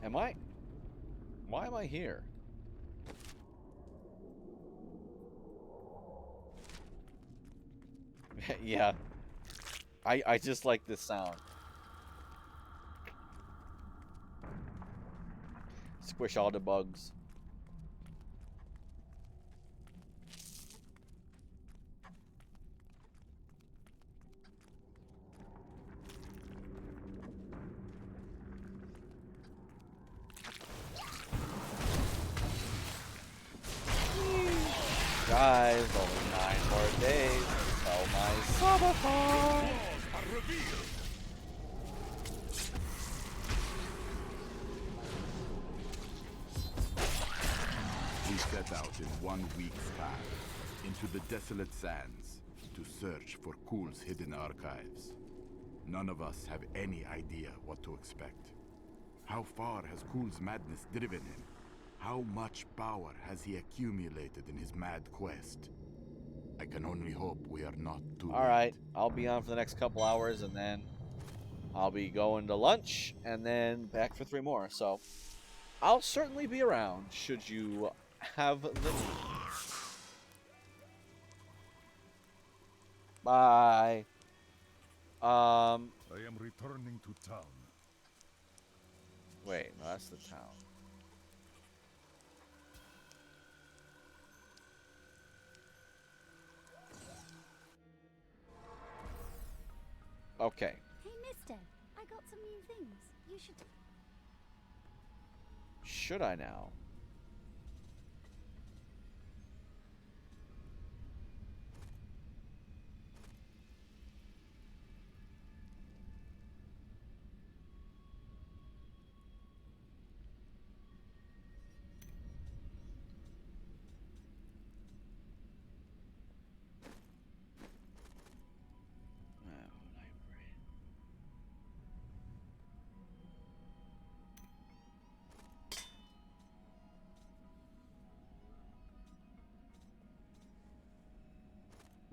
Am I? Why am I here? Yeah. I just like this sound. Squish all the bugs. Guys, only 9 more days until my subathon. We set out in 1 week's time into the desolate sands to search for Kul's hidden archives. None of us have any idea what to expect. How far has Kul's madness driven him? How much power has he accumulated in his mad quest? I can only hope we are not too late. Alright, I'll be on for the next couple hours, and then I'll be going to lunch, and then back for 3 more. So, I'll certainly be around, should you have the need. Bye. I am returning to town. Wait, no, that's the town. Okay. Hey, mister, I got some new things. You should... Should I now?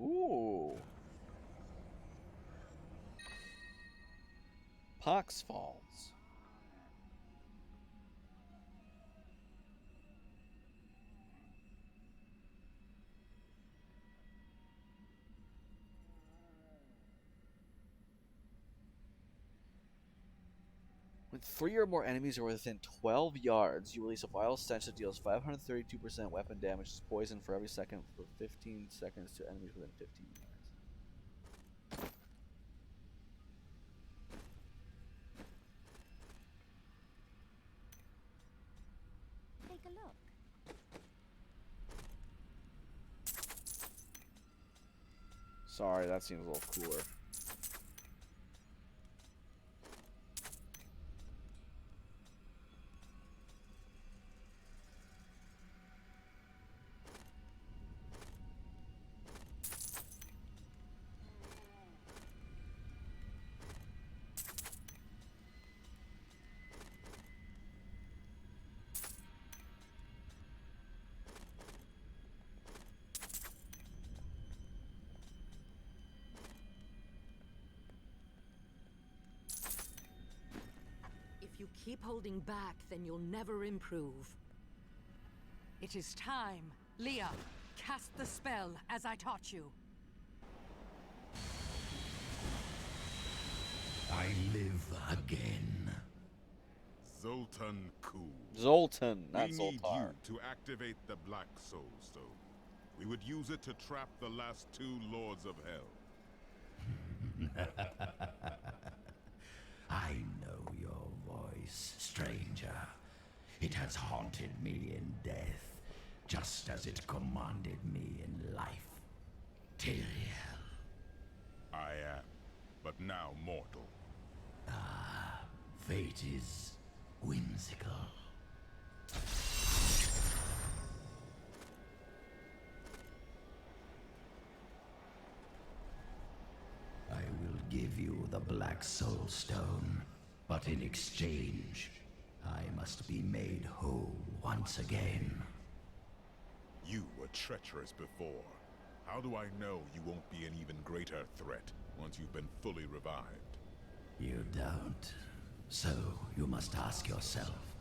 Ooh. Pox Falls. When 3 or more enemies are within 12 yards, you release a vile stench that deals 532% weapon damage as poison for every second for 15 seconds to enemies within 15 yards. Take a look. Sorry, that seems a little cooler. If you keep holding back, then you'll never improve. It is time. Leah, cast the spell as I taught you. I live again. Zoltan Kul. Zoltan, not we Zoltar. need you to activate the Black Soul Stone. We would use it to trap the last 2 Lords of Hell. I know your voice, stranger. It has haunted me in death, just as it commanded me in life. Tyrael. I am, but now mortal. Ah, fate is whimsical. I will give you the Black Soul Stone, but in exchange, I must be made whole once again. You were treacherous before. How do I know you won't be an even greater threat once you've been fully revived? You don't. So you must ask yourself,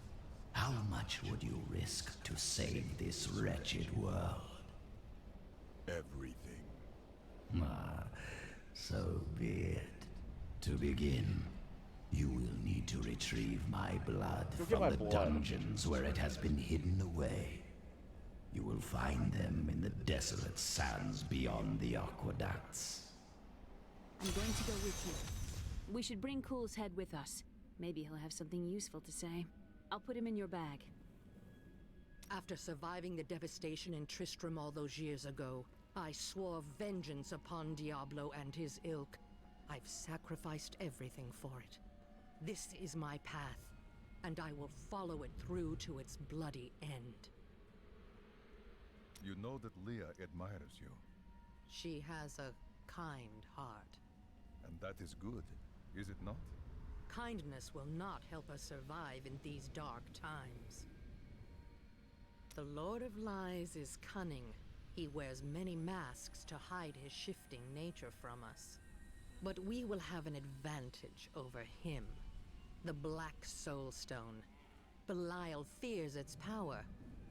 how much would you risk to save this wretched world? Everything. Ah, so be it. To begin, you will need to retrieve my blood from the dungeons where it has been hidden away. You will find them in the desolate sands beyond the aqueducts. I'm going to go with you. We should bring Kul's head with us. Maybe he'll have something useful to say. I'll put him in your bag. After surviving the devastation in Tristram all those years ago, I swore vengeance upon Diablo and his ilk. I've sacrificed everything for it. This is my path, and I will follow it through to its bloody end. You know that Leah admires you. She has a kind heart. And that is good, is it not? Kindness will not help us survive in these dark times. The Lord of Lies is cunning. He wears many masks to hide his shifting nature from us. But we will have an advantage over him. The Black Soulstone. Belial fears its power,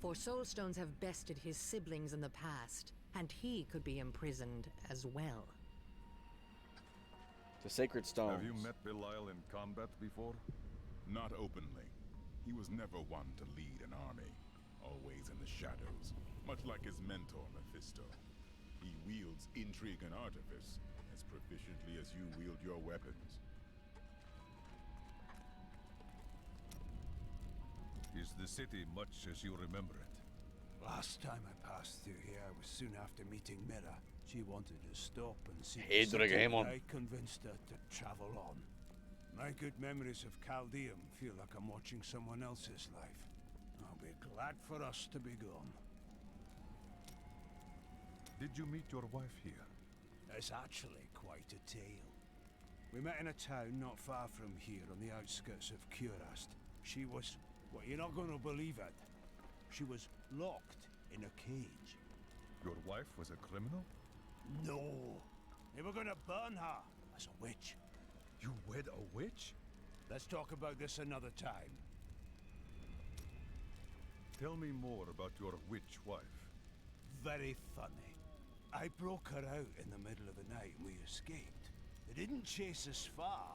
for Soulstones have bested his siblings in the past, and he could be imprisoned as well. The Sacred Stones. Have you met Belial in combat before? Not openly. He was never one to lead an army, always in the shadows, much like his mentor, Mephisto. He wields intrigue and artifice as proficiently as you wield your weapons. Is the city much as you remember it? Last time I passed through here, I was soon after meeting Mira. She wanted to stop and see Hey, the city, Dragamon. but I convinced her to travel on. My good memories of Chaldeum feel like I'm watching someone else's life. I'll be glad for us to be gone. Did you meet your wife here? It's actually quite a tale. We met in a town not far from here on the outskirts of Curast. She was... well, you're not going to believe it. She was locked in a cage. Your wife was a criminal? No. They were going to burn her as a witch. You wed a witch? Let's talk about this another time. Tell me more about your witch wife. Very funny. I broke her out in the middle of the night and we escaped. They didn't chase us far.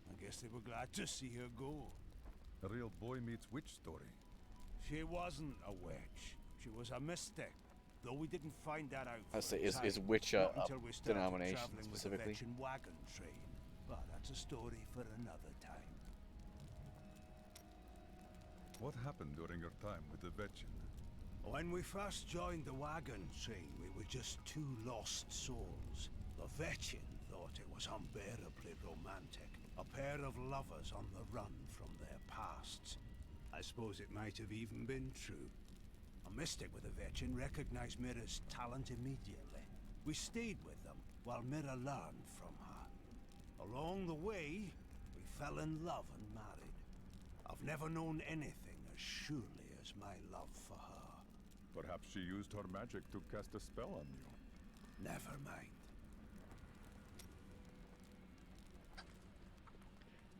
I guess they were glad to see her go. A real boy meets witch story. She wasn't a witch. She was a mystic. Though we didn't find that out for I say, a is time. witch Not a until we started denomination traveling with the specifically? Vetchin wagon train. But that's a story for another time. What happened during your time with the Vetchin? When we first joined the wagon train, we were just two lost souls. The Vetchin thought it was unbearably romantic. A pair of lovers on the run from their pasts. I suppose it might have even been true. A mystic with the Vetchin recognized Mira's talent immediately. We stayed with them while Mira learned from her. Along the way, we fell in love and married. I've never known anything as surely as my love for her. Perhaps she used her magic to cast a spell on you. Never mind.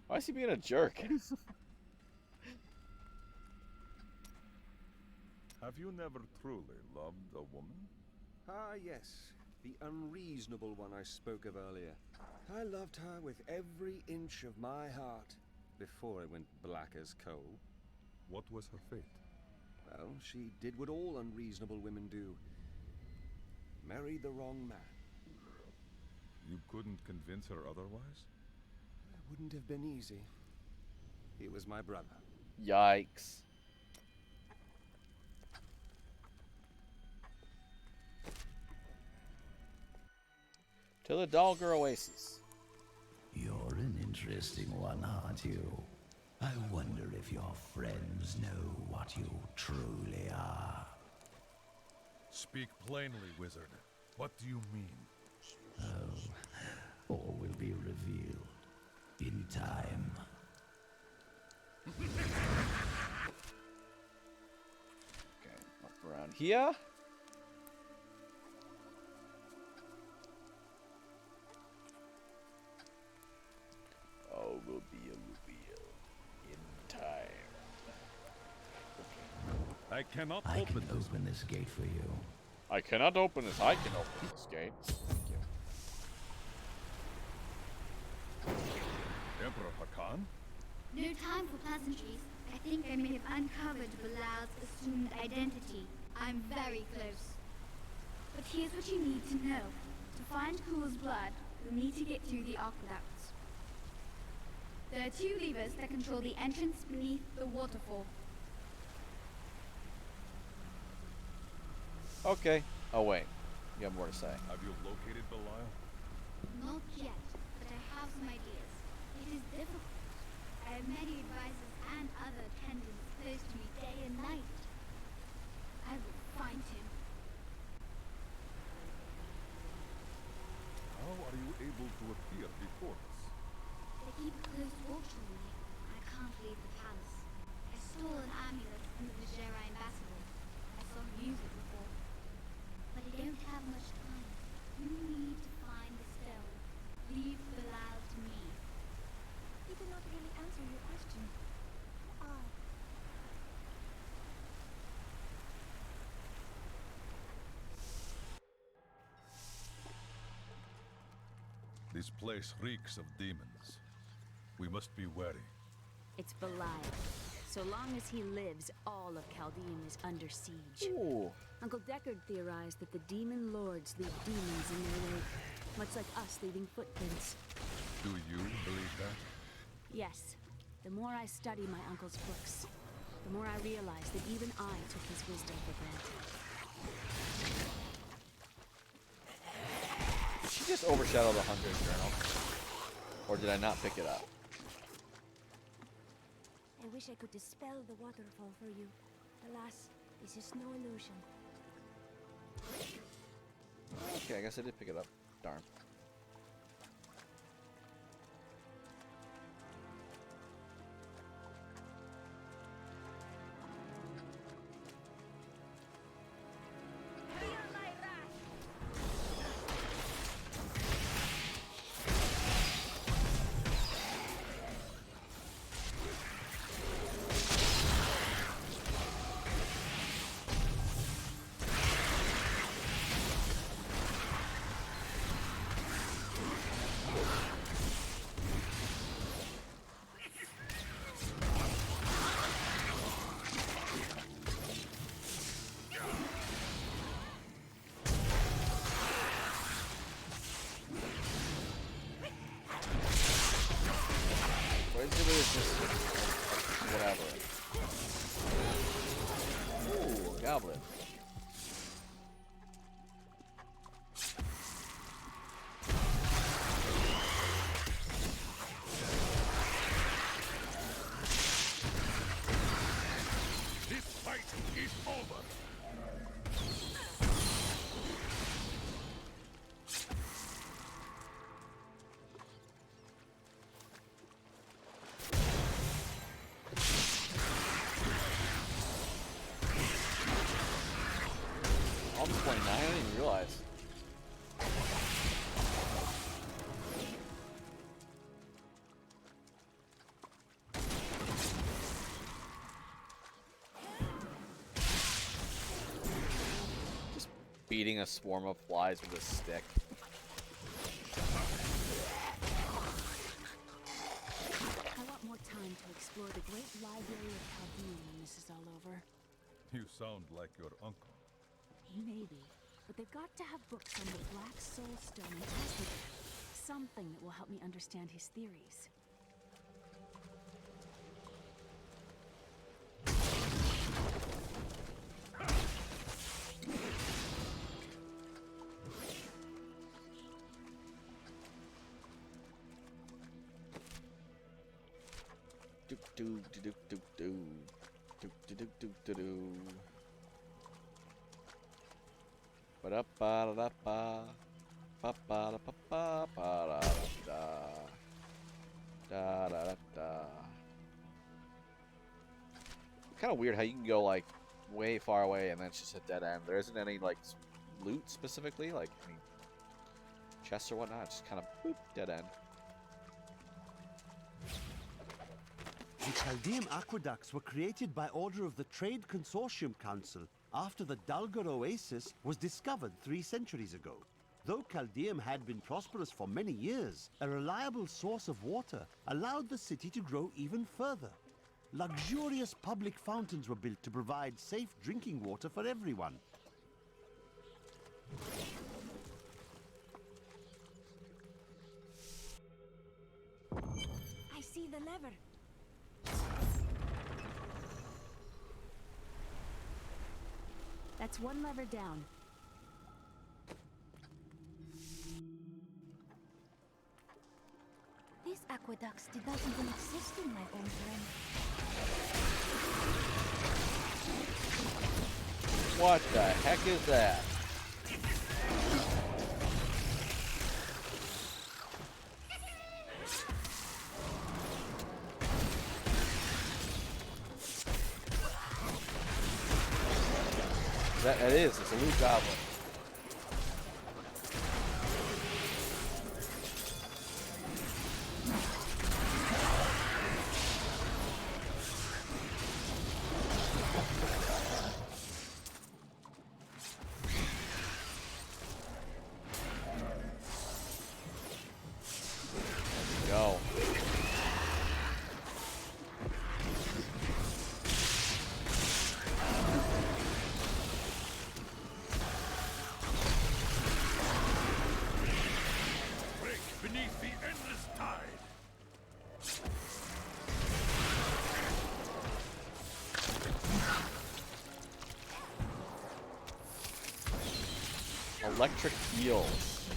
Why is he being a jerk? Have you never truly loved a woman? Ah, yes. The unreasonable one I spoke of earlier. I loved her with every inch of my heart before I went black as coal. What was her fate? Well, she did what all unreasonable women do. Married the wrong man. You couldn't convince her otherwise? It wouldn't have been easy. He was my brother. Yikes. To the Dalgar Oasis. You're an interesting one, aren't you? I wonder if your friends know what you truly are. Speak plainly, wizard. What do you mean? Oh, all will be revealed in time. Okay, up around here. All will be revealed in time. I cannot I can open this gate for you. I cannot open this. I can open this gate. Thank you. Emperor Hakan? No time for pleasantries. I think I may have uncovered Belial's assumed identity. I'm very close. But here's what you need to know. To find Cool's blood, you'll need to get through the aqueducts. There are two levers that control the entrance beneath the waterfall. Okay. Oh, wait. You have more to say. Have you located Belial? Not yet, but I have some ideas. It is difficult. I have many advisors and other attendants close to me day and night. I will find him. How are you able to appear before us? They keep a close watch on me. I can't leave the palace. I stole an amulet from the Vigerai ambassador. I saw him use it before. But I don't have much time. You need to find the stone. Leave Bilal to me. You did not really answer your question. Who are? This place reeks of demons. We must be wary. It's Belial. So long as he lives, all of Chaldean is under siege. Ooh. Uncle Deckard theorized that the demon lords leave demons in their wake, much like us leaving footprints. Do you believe that? Yes. The more I study my uncle's books, the more I realize that even I took his wisdom for granted. Did she just overshadow the Hunter's Journal? Or did I not pick it up? I wish I could dispel the waterfall for you. Alas, this is no illusion. Okay, I guess I did pick it up. Darn. Basically, it's just whatever. Ooh, goblin. This fight is over. Almost 29, I didn't even realize. Just beating a swarm of flies with a stick. I want more time to explore the great library of Chaldean when this is all over. You sound like your uncle. He may be, but they've got to have books on the Black Soul Stone and tested it. Something that will help me understand his theories. Do do do do do do do do do do do. Ba da ba da ba ba ba da ba ba da da da da. Kind of weird how you can go like way far away and then it's just a dead end. There isn't any like loot specifically, like any chests or whatnot. It's just kind of boop, dead end. The Chaldean aqueducts were created by order of the Trade Consortium Council after the Dalgar Oasis was discovered 3 centuries ago. Though Chaldeum had been prosperous for many years, a reliable source of water allowed the city to grow even further. Luxurious public fountains were built to provide safe drinking water for everyone. I see the lever. That's one lever down. These aqueducts did not even exist in my own time. What the heck is that? That is. It's a loot goblin. Go. Beneath the endless tide. Electric eels.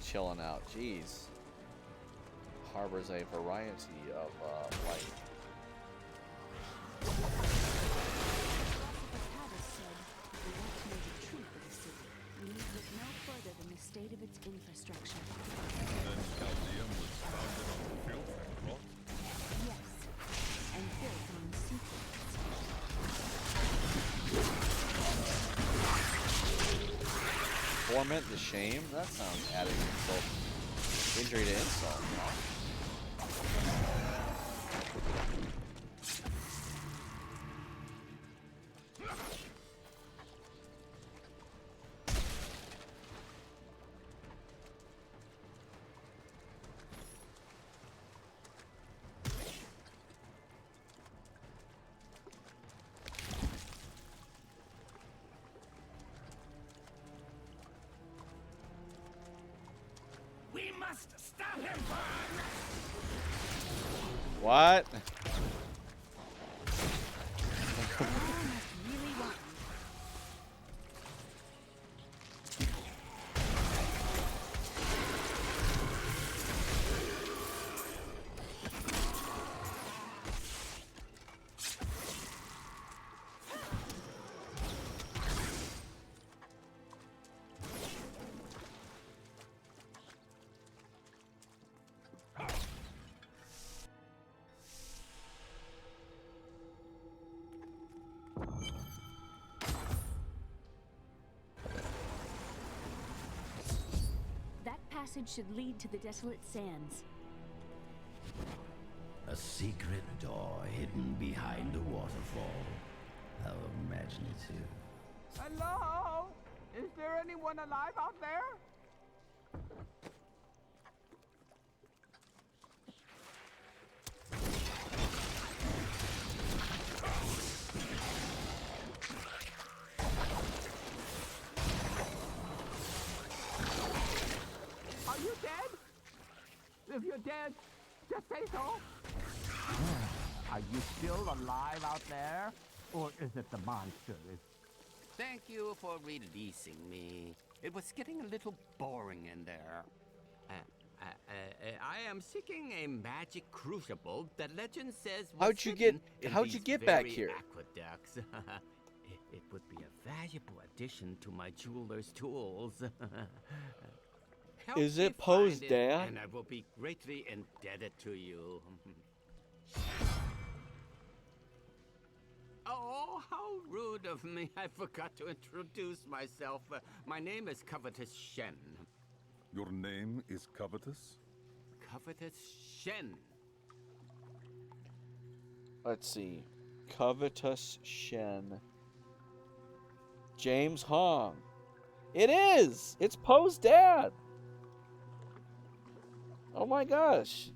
Chilling out. Jeez. Harbors a variety of light. State of its infrastructure. Then Chaldeum was founded on filth and rot? Yes, and built on secrets. Torment the shame? That sounds adding insult. Injury to insult, no? We must stop him! What? That passage should lead to the Desolate Sands. A secret door hidden behind a waterfall. How imaginative. Hello? Is there anyone alive out there? Are you dead? If you're dead, just say so. Are you still alive out there? Or is it the monster? Thank you for releasing me. It was getting a little boring in there. I am seeking a magic crucible that legend says was How'd you hidden get- in how'd you these get back very here? Aqueducts. It would be a valuable addition to my jeweler's tools. Help Is me it Poe's find it, dad? And I will be greatly indebted to you. Oh, how rude of me. I forgot to introduce myself. My name is Covetous Shen. Your name is Covetous? Covetous Shen. Let's see. Covetous Shen. James Hong. It is! It's Poe's dad! Oh my gosh.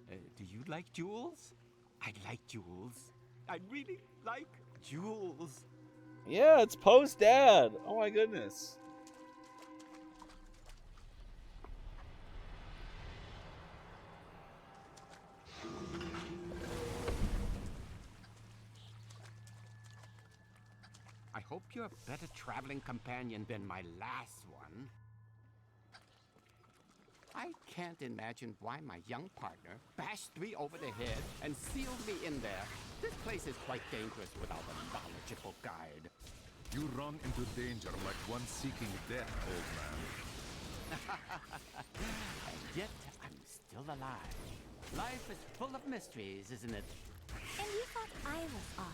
Do you like jewels? I like jewels. I really like jewels. Yeah, it's Poe's dad. Oh my goodness. hope you're a better traveling companion than my last one. I can't imagine why my young partner bashed me over the head and sealed me in there. This place is quite dangerous without a knowledgeable guide. You run into danger like one seeking death, old man. And yet, I'm still alive. Life is full of mysteries, isn't it? And you thought I was odd.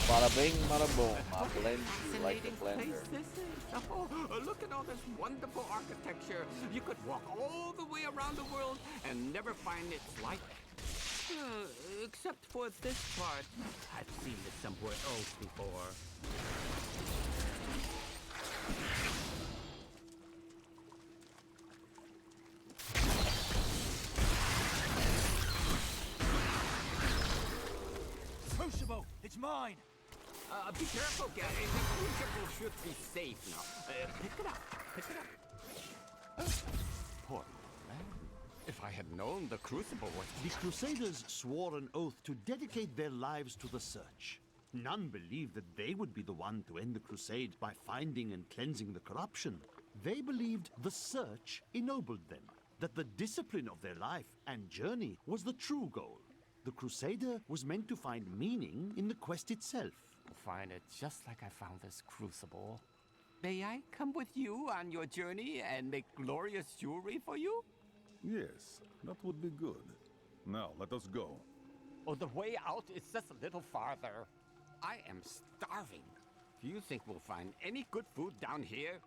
Bada bing, bada boom. I blend you like a blender. Oh, look at all this wonderful architecture. You could walk all the way around the world and never find its like. Except for this part. I've seen it somewhere else before. Crucible! It's mine! Be careful, guys. The crucible should be safe now. Pick it up. Pick it up. Poor man. If I had known the crucible was... The Crusaders swore an oath to dedicate their lives to the search. None believed that they would be the one to end the crusade by finding and cleansing the corruption. They believed the search ennobled them, that the discipline of their life and journey was the true goal. The Crusader was meant to find meaning in the quest itself. Find it just like I found this crucible. May I come with you on your journey and make glorious jewelry for you? Yes, that would be good. Now, let us go. Oh, the way out is just a little farther. I am starving. Do you think we'll find any good food down here?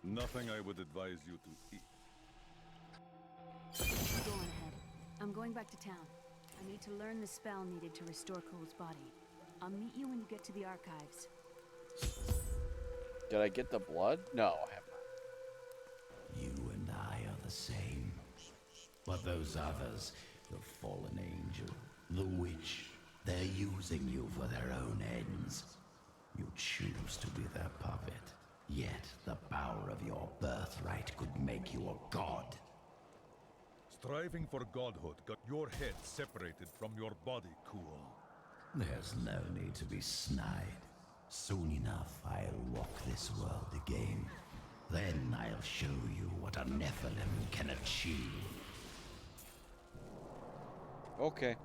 Nothing I would advise you to eat. Go on ahead. I'm going back to town. I need to learn the spell needed to restore Cole's body. I'll meet you when you get to the archives. Did I get the blood? No, I have not. You and I are the same. But those others, the fallen angel, the witch, they're using you for their own ends. You choose to be their puppet. Yet the power of your birthright could make you a god. Striving for godhood got your head separated from your body, Cool. There's no need to be snide. Soon enough, I'll walk this world again. Then I'll show you what a Nephilim can achieve. Okay.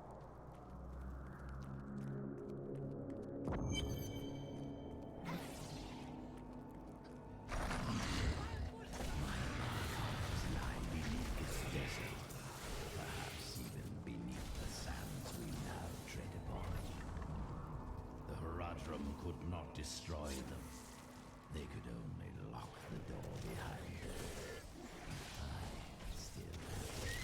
Could not destroy them. They could only lock the door behind them. I still have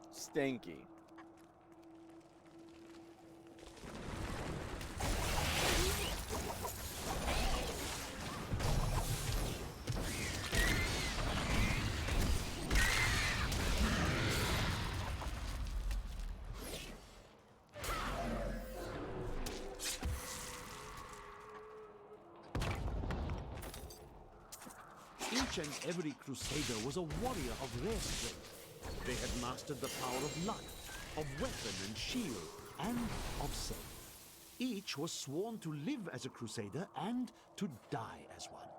you. Stinky. Each and every Crusader was a warrior of rare strength. They had mastered the power of luck, of weapon and shield, and of self. Each was sworn to live as a Crusader and to die as one.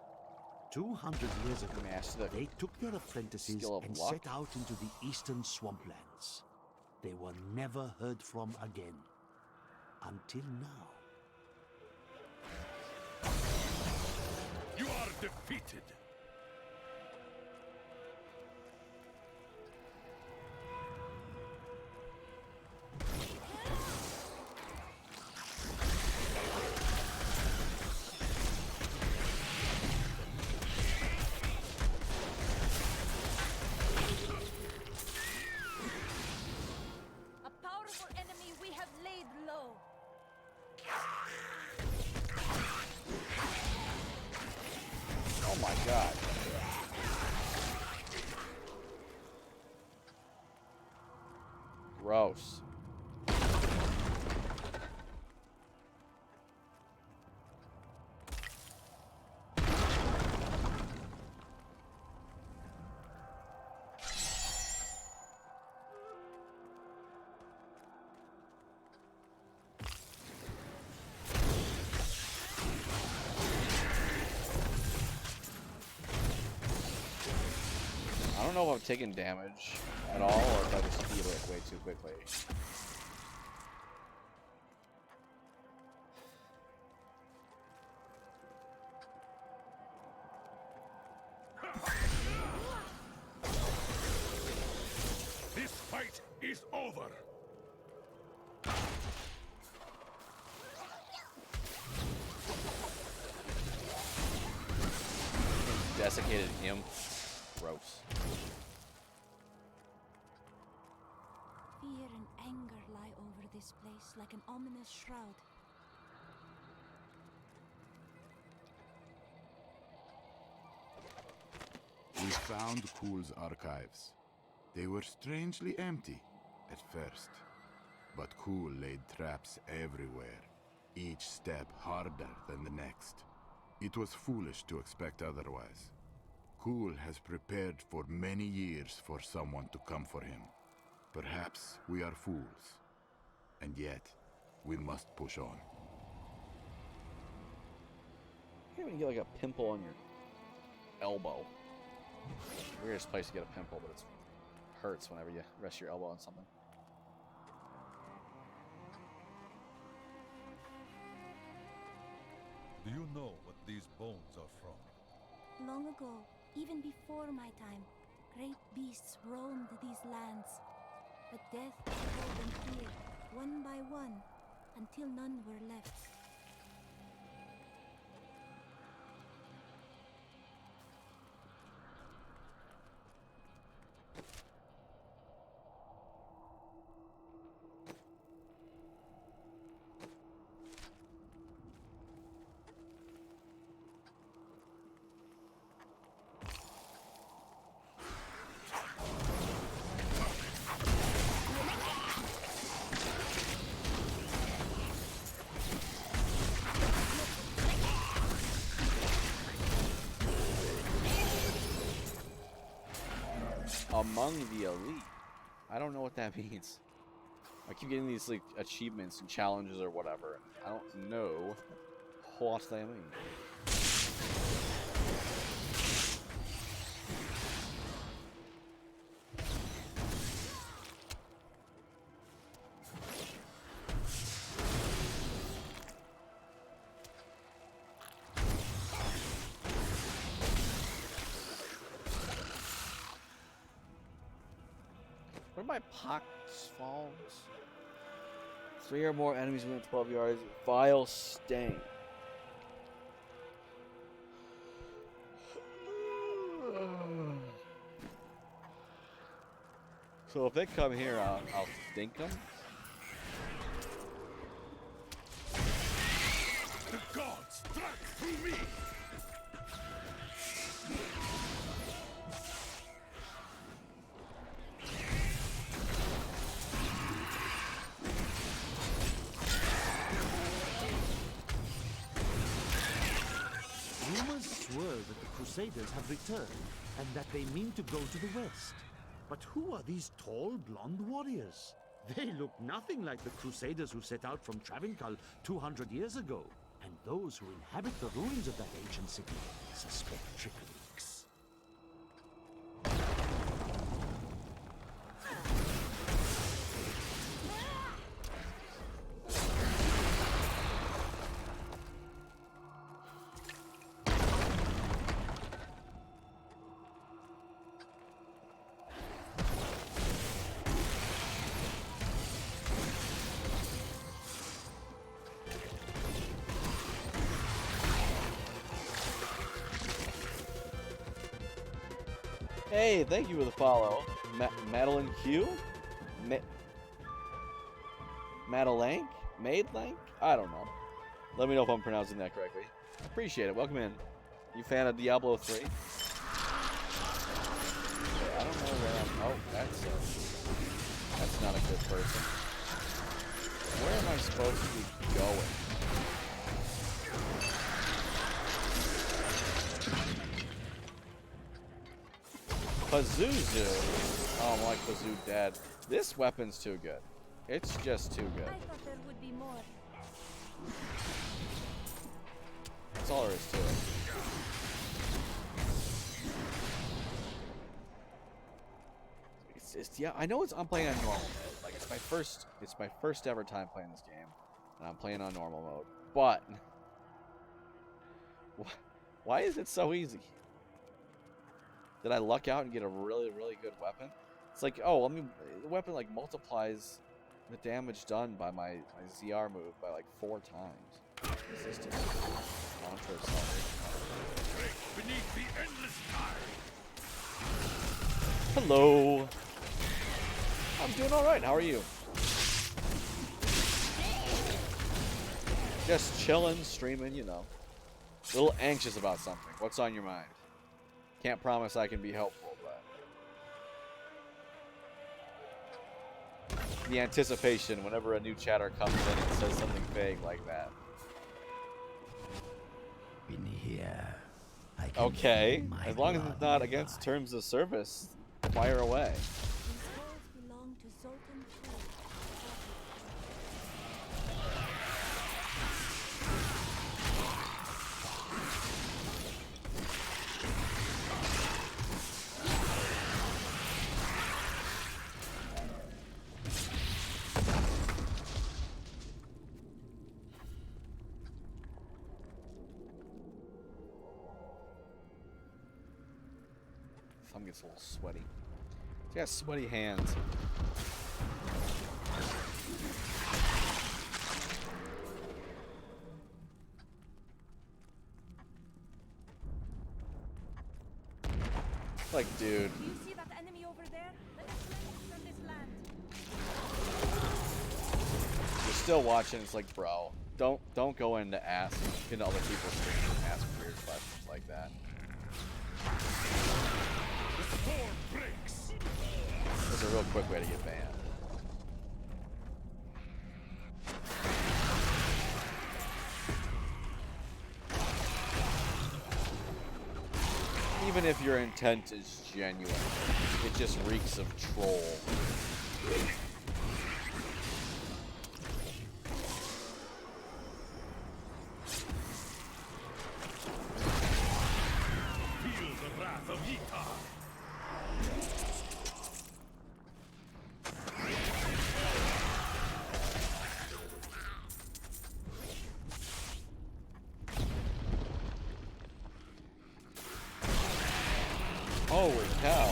200 years ago, they took their apprentices and set out into the eastern swamplands. They were never heard from again. Until now. You are defeated! Oh my god. Gross. I don't know if I'm taking damage at all, or if I just heal it way too quickly. This fight is over. Desiccated him. Gross. Fear and anger lie over this place like an ominous shroud. We found Kuhl's archives. They were strangely empty at first, but Kuhl laid traps everywhere, each step harder than the next. It was foolish to expect otherwise. Kuhl has prepared for many years for someone to come for him. Perhaps we are fools, and yet we must push on. You can't even get like a pimple on your elbow. Weirdest place to get a pimple, but it hurts whenever you rest your elbow on something. Do you know what these bones are from? Long ago, even before my time, great beasts roamed these lands. But death held them here, one by one, until none were left. Among the elite. I don't know what that means. I keep getting these like achievements and challenges or whatever. I don't know what they mean. What are my pox falls? 3 or more enemies within 12 yards. Vile stain. So if they come here, I'll stink them. The gods struck through me! Rumors swirl that the Crusaders have returned and that they mean to go to the west. But who are these tall, blonde warriors? They look nothing like the Crusaders who set out from Travincal 200 years ago. And those who inhabit the ruins of that ancient city suspect trickery. Hey, thank you for the follow. Madeline Q? Madelank? Madelank? I don't know. Let me know if I'm pronouncing that correctly. Appreciate it. Welcome in. You fan of Diablo 3? Okay, I don't know where I'm... Oh, that's not a good person. Pazuzu. Oh, I'm like Pazoo dead. This weapon's too good. It's just too good. I thought there would be more. That's all there is to it. It's just, yeah, I know I'm playing on normal mode. Like it's my first ever time playing this game, and I'm playing on normal mode. But why is it so easy? Did I luck out and get a really, really good weapon? It's like, oh, the weapon like multiplies the damage done by my ZR move by like 4 times. Resistance. Launcher acceleration. Beneath the endless tide. Hello. I'm doing all right. How are you? Just chilling, streaming, you know. A little anxious about something. What's on your mind? Can't promise I can be helpful, but the anticipation whenever a new chatter comes in and says something vague like that. In here, I can Okay, feel my as long as blood it's not against terms of service, fire away. These scrolls belong to Zoltan Tree. Thumb gets a little sweaty. He's got sweaty hands. Like, dude. Do you see that enemy over there? Let us land from this land. You're still watching. It's like, bro, don't go into other people's streams and ask weird questions like that. That's a real quick way to get banned. Even if your intent is genuine, it just reeks of troll. Feel the wrath of Ytar. Holy cow.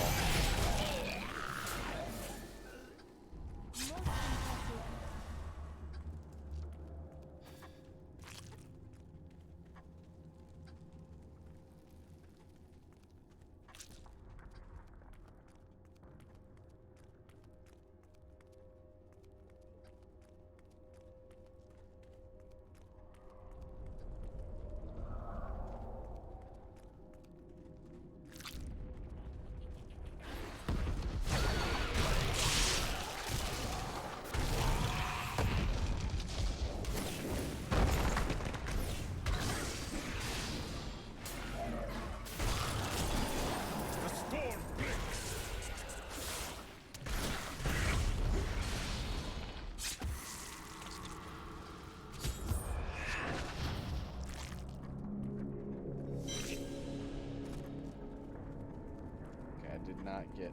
Did not get.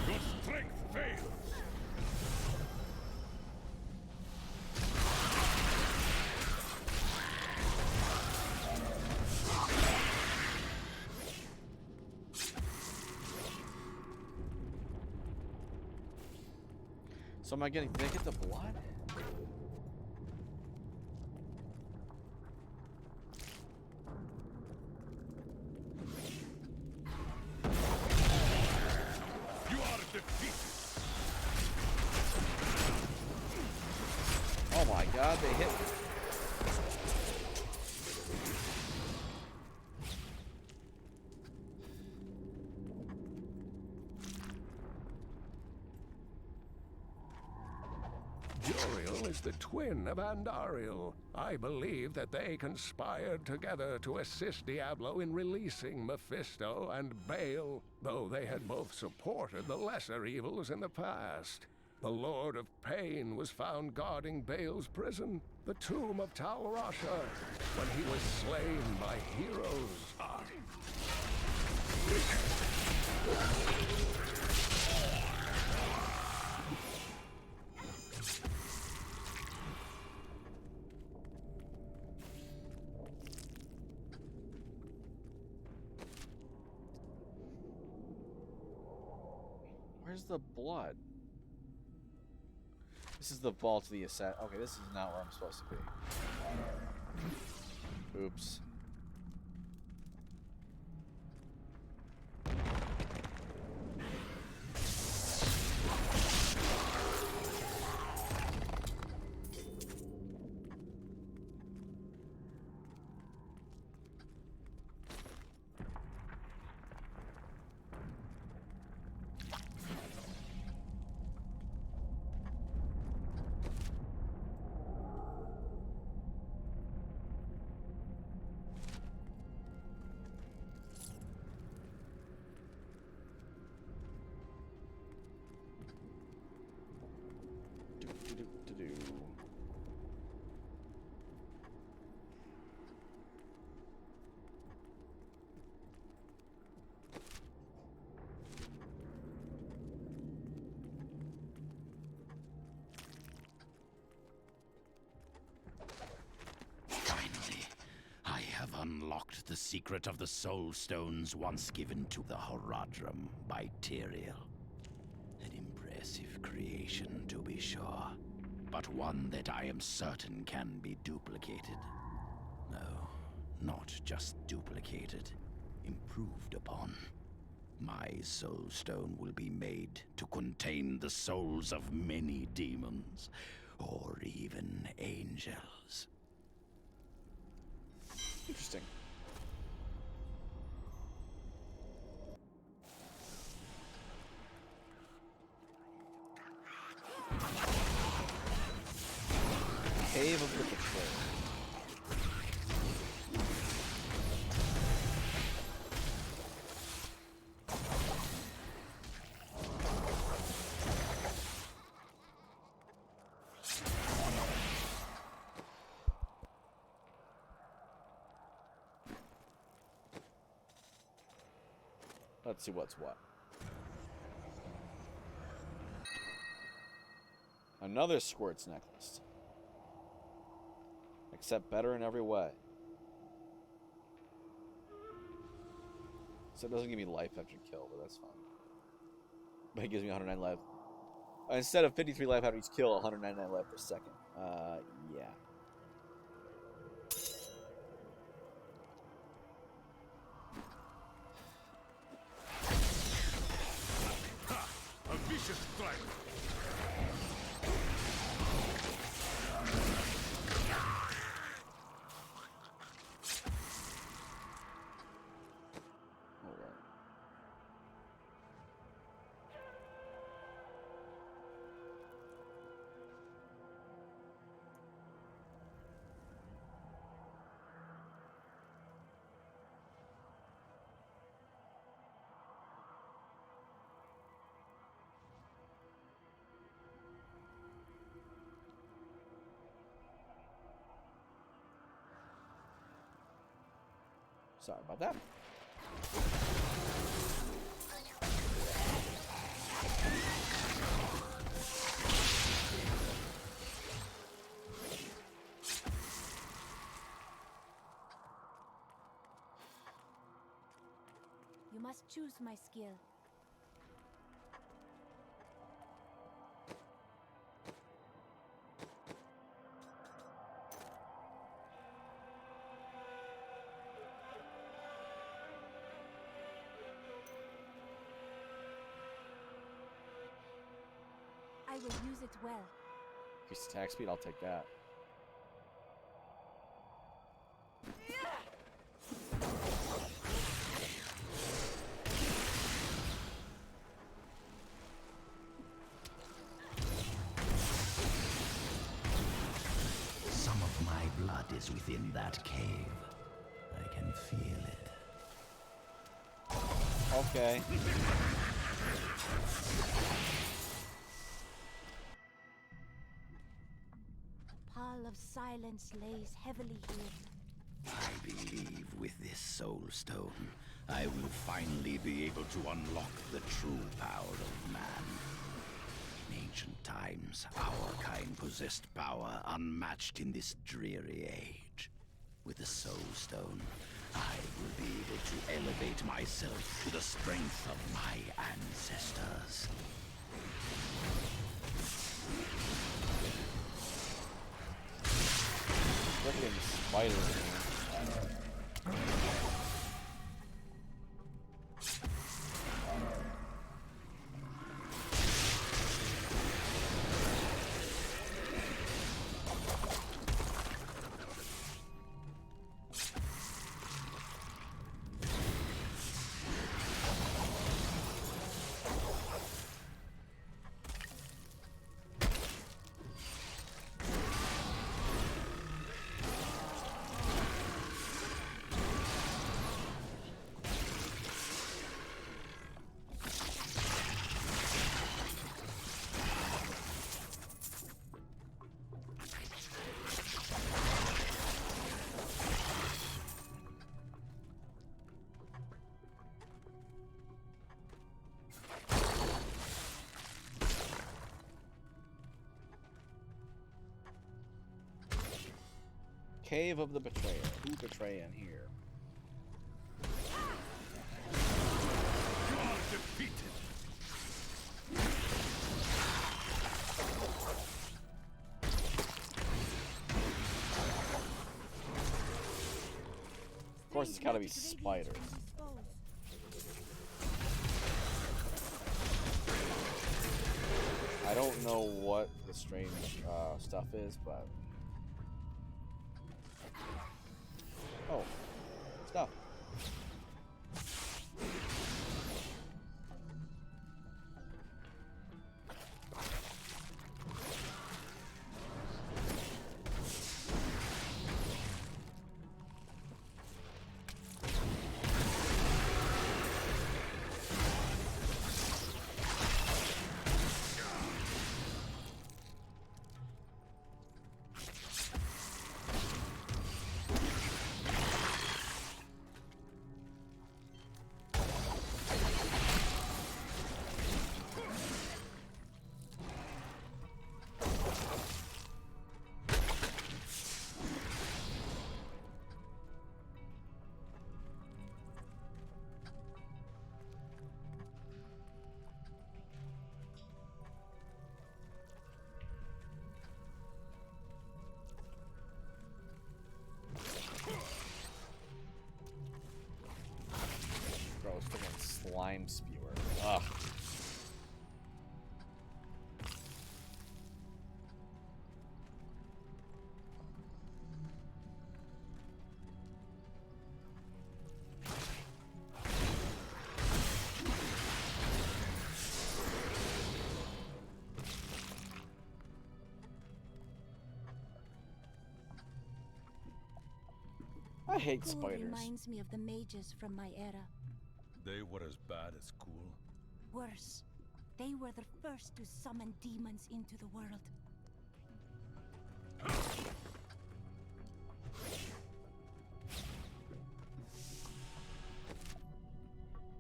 Your strength fails. So am I getting? Did I get the blood? You are defeated. Oh my god, they hit me. Juriel is the twin of Andariel. I believe that they conspired together to assist Diablo in releasing Mephisto and Baal, though they had both supported the lesser evils in the past. The Lord of Pain was found guarding Baal's prison, the tomb of Tal Rasha, when he was slain by heroes. Where's the blood? This is the vault of the assassin. Okay, this is not where I'm supposed to be. Oops. Unlocked the secret of the soul stones once given to the Horadrim by Tyrael. An impressive creation, to be sure, but one that I am certain can be duplicated. No, not just duplicated, improved upon. My soul stone will be made to contain the souls of many demons, or even angels. Interesting. Cave of the Betrayer. Let's see what's what. Another Squirt's necklace. Except better in every way. So it doesn't give me life after kill, but that's fine. But it gives me 109 life. Instead of 53 life after each kill, 199 life per second. Yeah. A vicious strike. Sorry about that. You must choose my skill. I will use it well. Increased attack speed, I'll take that. lies within that cave. I can feel it. Okay. A pall of silence lays heavily here. I believe with this soul stone, I will finally be able to unlock the true power of man. In ancient times, our kind possessed power unmatched in this dreary age. With the soul stone, I will be able to elevate myself to the strength of my ancestors. Look at these spiders, man. Cave of the Betrayer. Who betray in here? You are defeated. Of course, it's gotta be spiders. I don't know what the strange stuff is, but... Oh, stuff. Gross, freaking slime spewer. Ugh. I hate Cool spiders. reminds me of the mages from my era. They were as bad as cool. Worse, they were the first to summon demons into the world.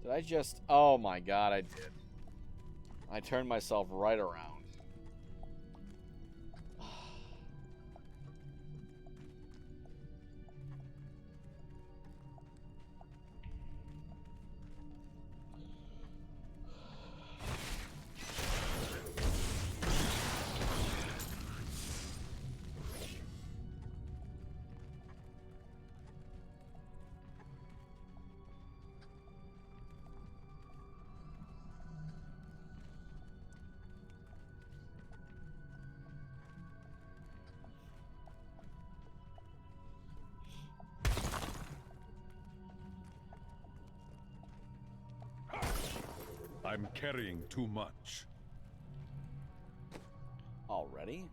Did I just... Oh my god, I did. I turned myself right around. I'm carrying too much. Already?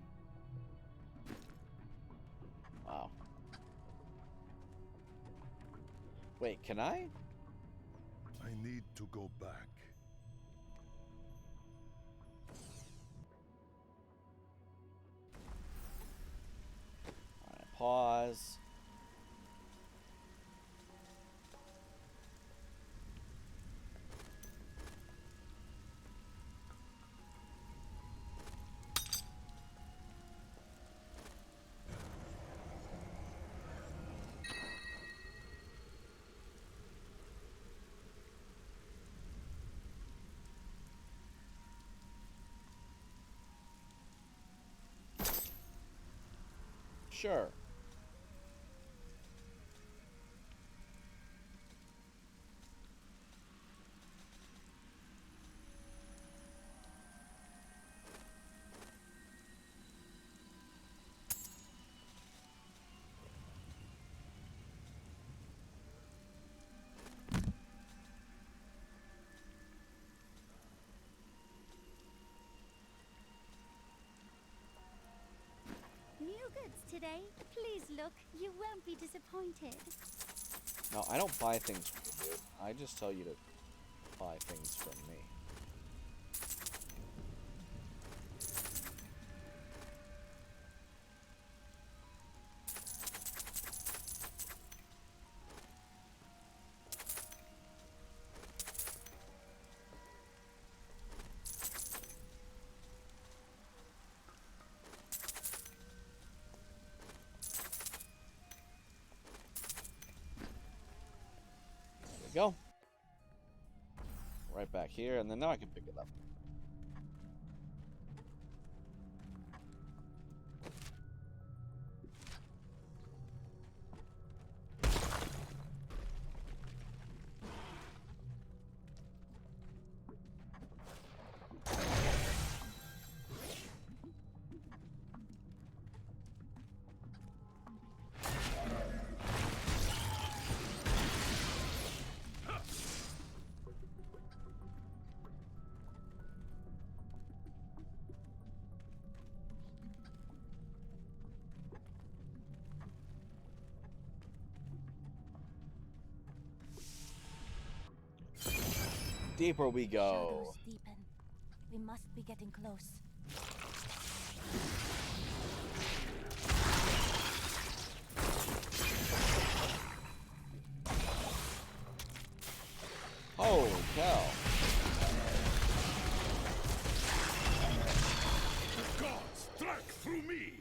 Wow. Wait, can I? I need to go back. Alright, pause. Sure. New goods today. Please look. You won't be disappointed. No, I don't buy things from you, dude. I just tell you to buy things from me. Go. Right back here, and then now I can pick it up. Deeper we go. Shadows deepen. We must be getting close. Holy cow. The gods strike through me!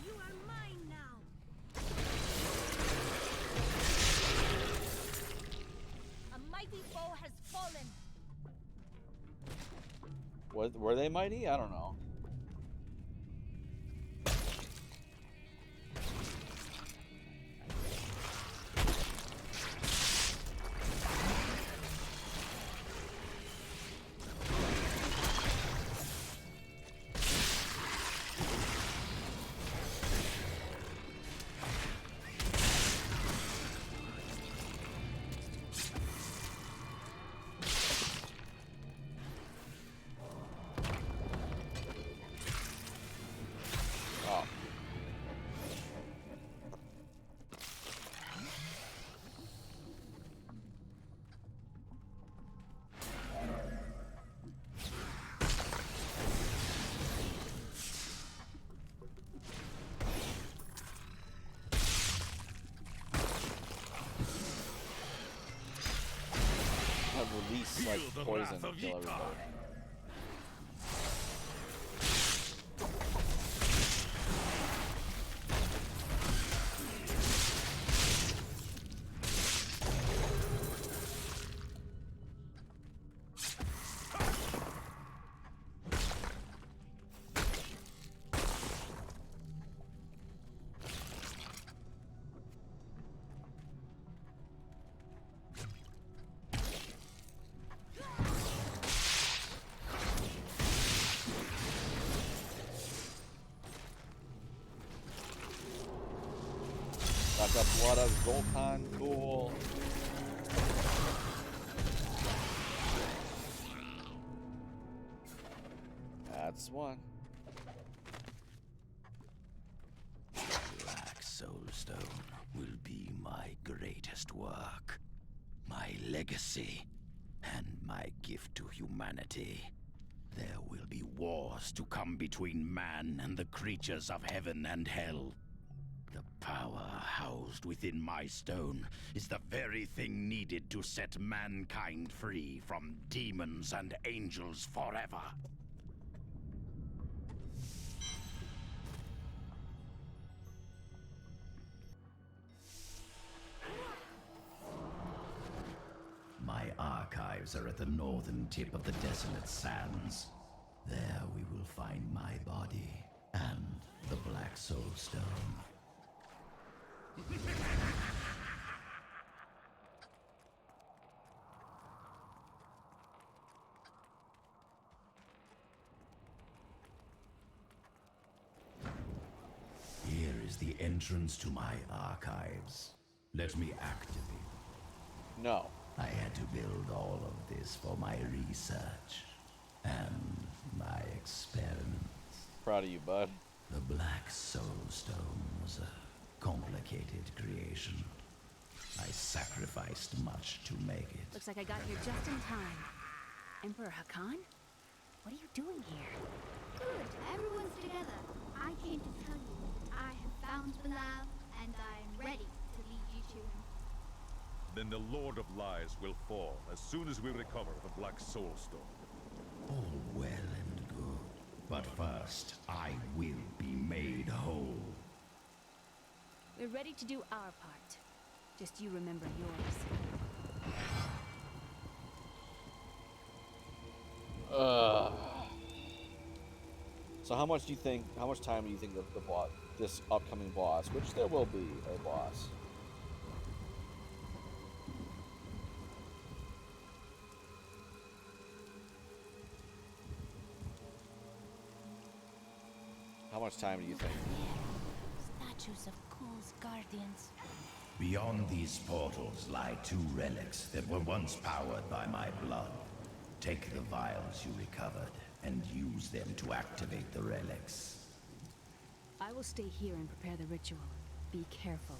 You are mine now. A mighty foe has fallen. Were they mighty? I don't know. Oh. I'll release like Feel the poison wrath to of kill Ytar. everybody. the blood of Zoltan. Cool. That's one. Black Soulstone will be my greatest work, my legacy, and my gift to humanity. There will be wars to come between man and the creatures of heaven and hell. The power housed within my stone is the very thing needed to set mankind free from demons and angels forever. My archives are at the northern tip of the desolate sands. There we will find my body and the Black Soulstone. Here is the entrance to my archives. Let me activate. No. I had to build all of this for my research and my experiments. Proud of you, bud. The Black Soulstone was a complicated creation. I sacrificed much to make it. Looks like I got here just in time. Emperor Hakan? What are you doing here? Good, everyone's together. I came to tell you that I have found Bilal, and I am ready to lead you to him. Then the Lord of Lies will fall as soon as we recover the Black Soulstone. All well and good. But first, I will be made whole. We're ready to do our part. Just you remember yours. So how much time do you think the boss, this upcoming boss, which there will be a boss, how much time do you think? Statues of Kul's guardians. Beyond these portals lie two relics that were once powered by my blood. Take the vials you recovered and use them to activate the relics. I will stay here and prepare the ritual. Be careful.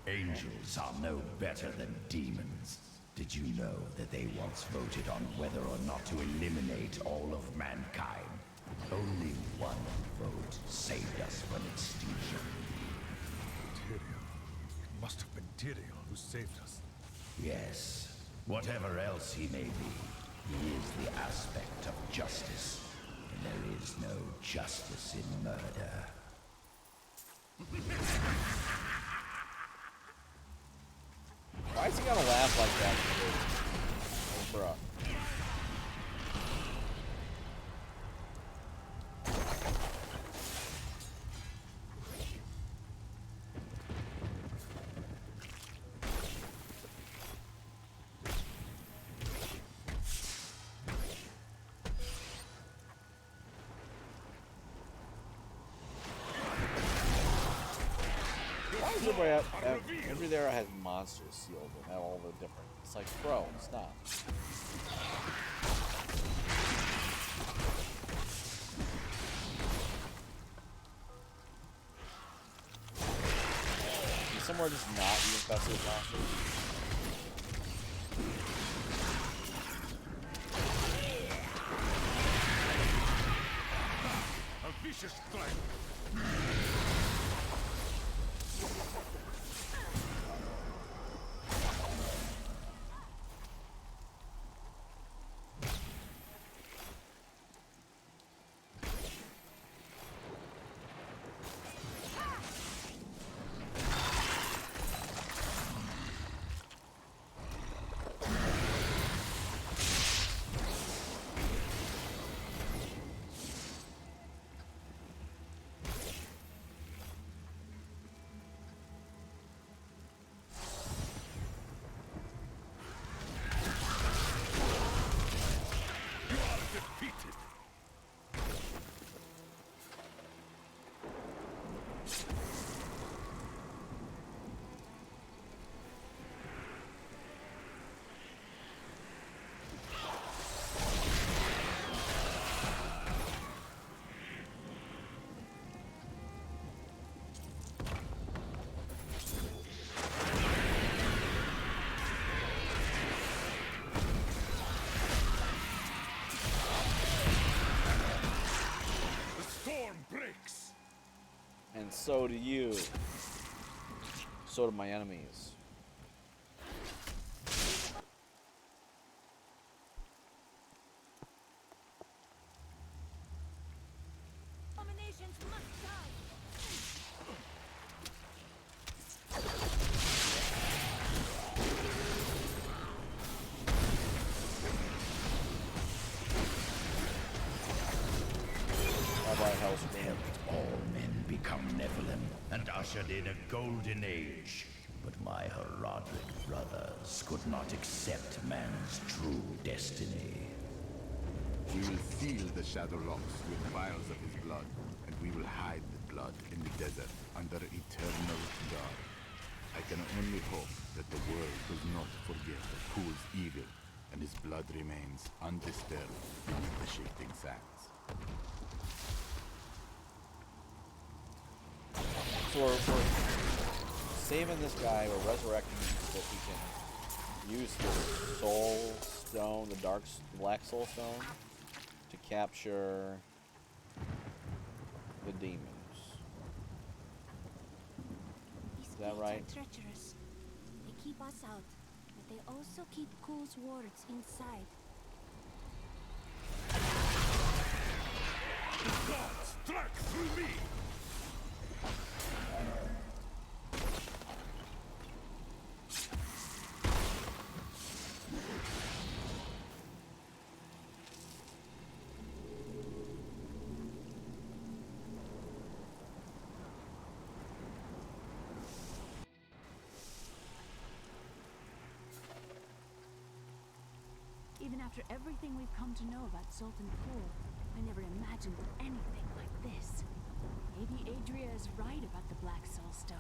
Angels are no better than demons. Did you know that they once voted on whether or not to eliminate all of mankind? Only one vote saved us from extinction. Tyrael. It must have been Tyrael who saved us. Yes. Whatever else he may be, he is the aspect of justice. And there is no justice in murder. Why is he gonna laugh like that? Oh, bruh. Every there has monsters sealed and all the different. It's like, bro, stop. Is somewhere just not be infested with monsters? A vicious strike. so do you. So do my enemies. Abominations must die! Helped all men become Nephilim and ushered in a golden age. But my Herodic brothers could not accept man's true destiny. We will seal the Shadow Locks with vials of his blood, and we will hide the blood in the desert under eternal guard. I can only hope that the world does not forget the Pool's evil, and his blood remains undisturbed beneath the shifting sands. So we're saving this guy, we're resurrecting him so that he can use the soul stone, the black soul stone, to capture the demons. These Is that gates right? are treacherous. They keep us out, but they also keep Cool's wards inside. The gods struck through me! Even after everything we've come to know about Sultan Pool, I never imagined anything like this. Maybe Adria is right about the Black Soul Stone.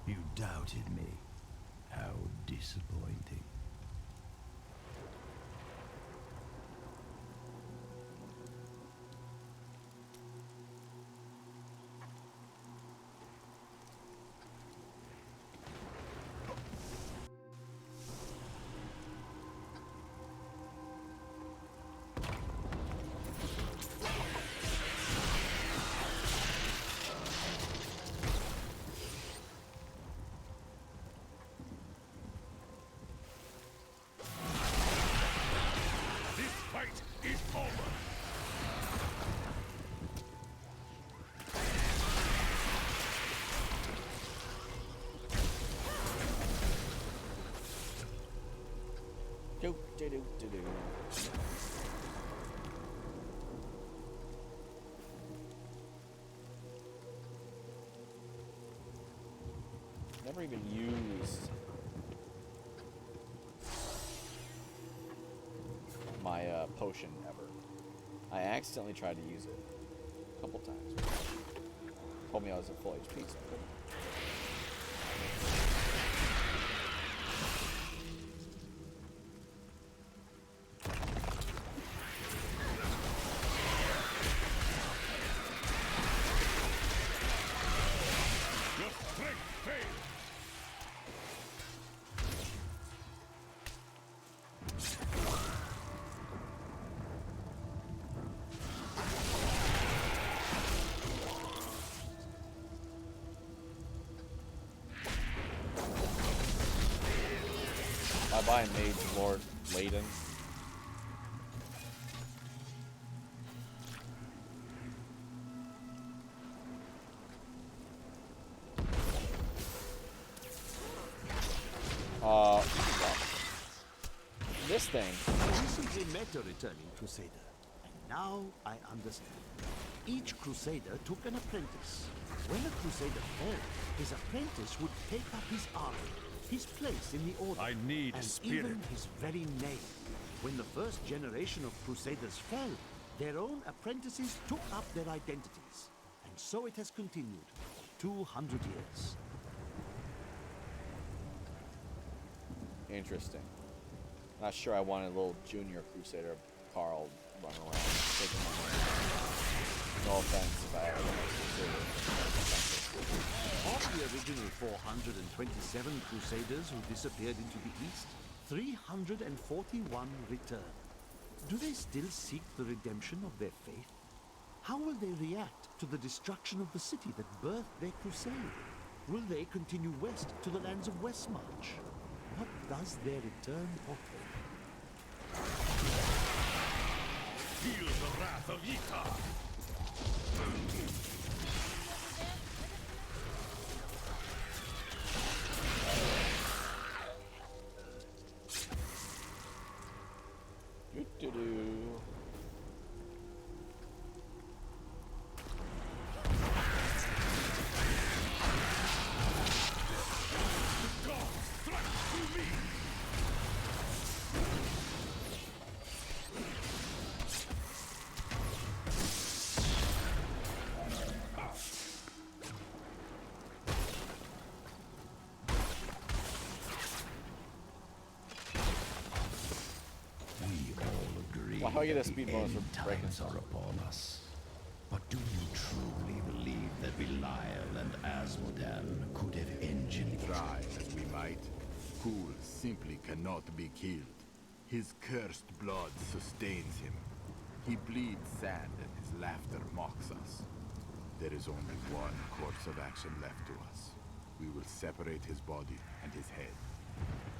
You doubted me. How disappointing. Do. Never even used my potion ever. I accidentally tried to use it a couple times. Told me I was at full HP, so I couldn't. Bye-bye, Mage Lord Layden. This thing. I recently met a returning Crusader, and now I understand. Each Crusader took an apprentice. When a Crusader fell, his apprentice would take up his armor, his place in the order. I need and spirit. even his very name. When the first generation of Crusaders fell, their own apprentices took up their identities. And so it has continued. 200 years. Interesting. Not sure I wanted a little junior Crusader Carl running around taking my name. No offense if I ever Crusader. Of the original 427 Crusaders who disappeared into the East, 341 returned. Do they still seek the redemption of their faith? How will they react to the destruction of the city that birthed their crusade? Will they continue west to the lands of Westmarch? What does their return portend? Feel the wrath of Yta! Do-do-do. Well, how do I get a speed bonus for breaking are upon us. But do you truly believe that Belial and Asmodan could have engineered? Try as we might, Kul simply cannot be killed. His cursed blood sustains him. He bleeds sand and his laughter mocks us. There is only one course of action left to us. We will separate his body and his head,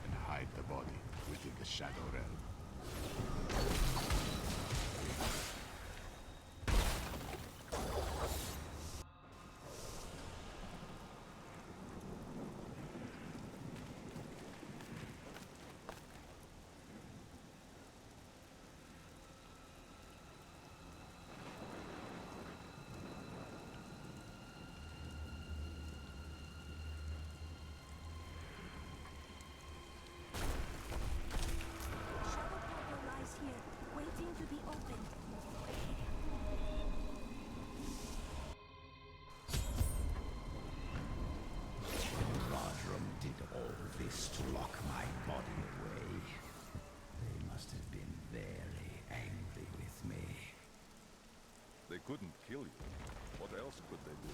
and hide the body within the Shadow Realm. To lock my body away. They must have been very angry with me. They couldn't kill you. What else could they do?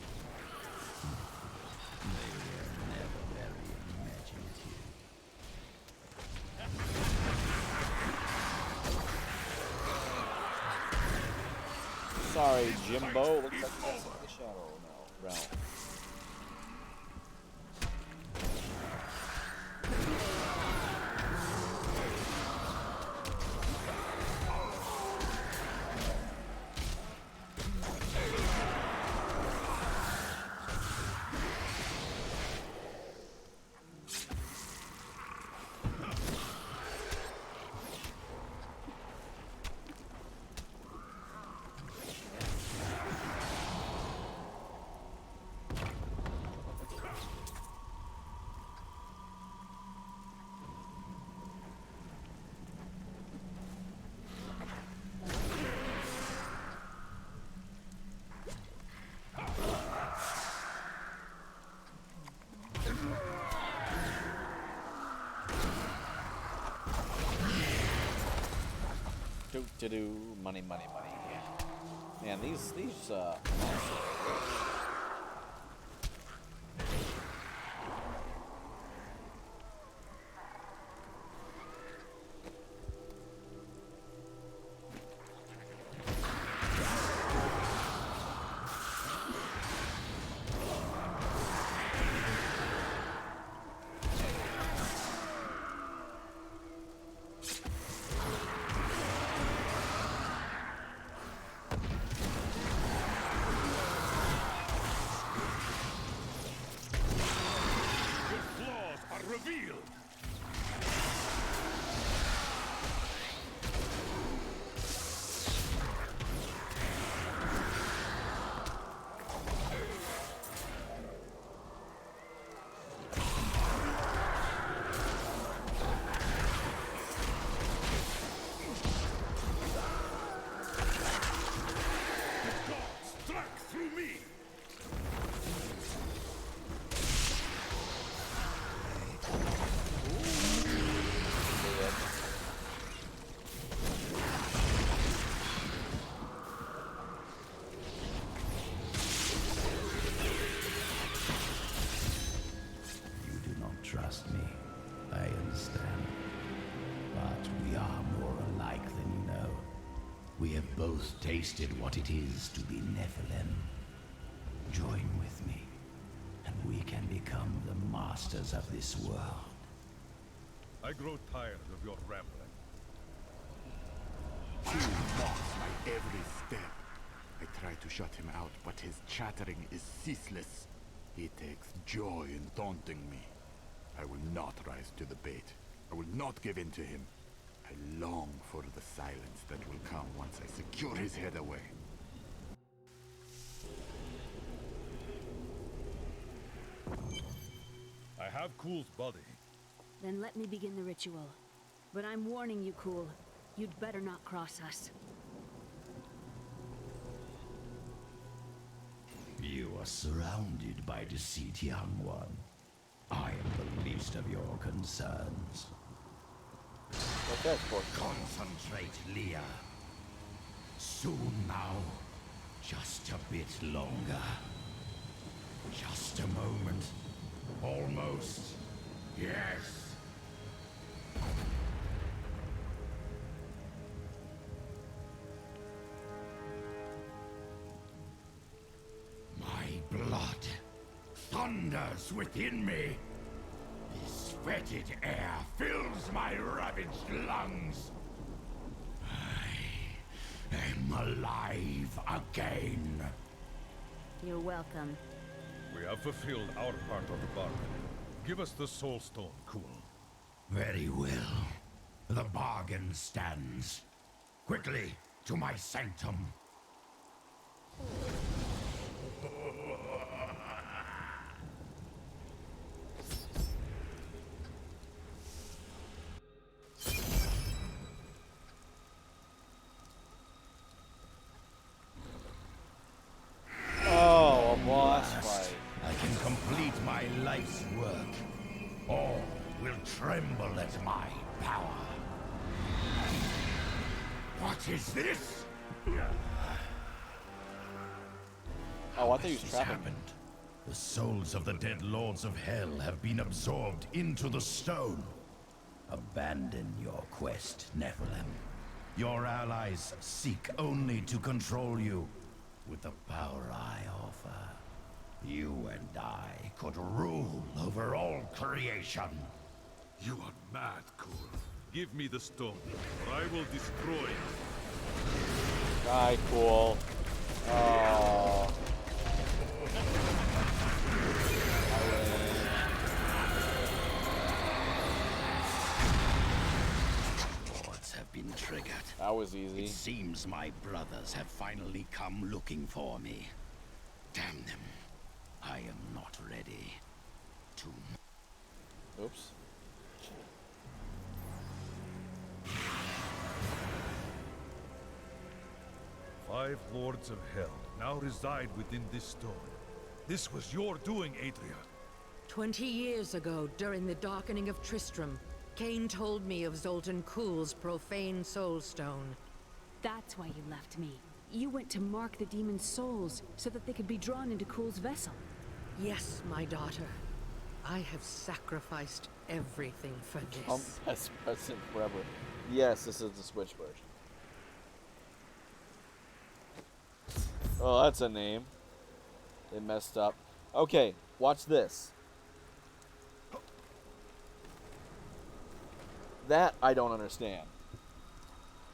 They were never very imaginative. Sorry, Jimbo. Looks like that's in the Shadow realm. Do money. Man, these trust me. I understand. But we are more alike than you know. We have both tasted what it is to be Nephilim. Join with me, and we can become the masters of this world. I grow tired of your rambling. He mocks my every step. I try to shut him out, but his chattering is ceaseless. He takes joy in taunting me. I will not rise to the bait. I will not give in to him. I long for the silence that will come once I secure his head away. I have Cool's body. Then let me begin the ritual. But I'm warning you, Cool. You'd better not cross us. You are surrounded by deceit, young one. I am the least of your concerns. Okay, concentrate, Leah. Soon now. Just a bit longer. Just a moment. Almost. Yes. My blood thunders within me. This fetid air fills my ravaged lungs. I am alive again. You're welcome. We have fulfilled our part of the bargain. Give us the Soul Stone, Cool. Very well. The bargain stands. Quickly, to my sanctum. Oh, a boss fight. I can complete my life's work. All will tremble at my power. What is this? Oh, I thought he was This trapping. happened. The souls of the dead lords of hell have been absorbed into the stone. Abandon your quest, Nephilim. Your allies seek only to control you. With the power I offer, you and I could rule over all creation. You are mad, Cool. Give me the stone, or I will destroy it. Die, Cool. Oh. Lords have been triggered. That was easy. It seems my brothers have finally come looking for me. Damn them. I am not ready to... Oops. Five lords of hell now reside within this stone. This was your doing, Adria. 20 years ago, during the darkening of Tristram, Cain told me of Zoltan Kuhl's profane soul stone. That's why you left me. You went to mark the demon's souls so that they could be drawn into Kuhl's vessel. Yes, my daughter. I have sacrificed everything for this. Best present forever. Yes, this is the Switch version. Oh, that's a name. They messed up. Okay, watch this. That I don't understand.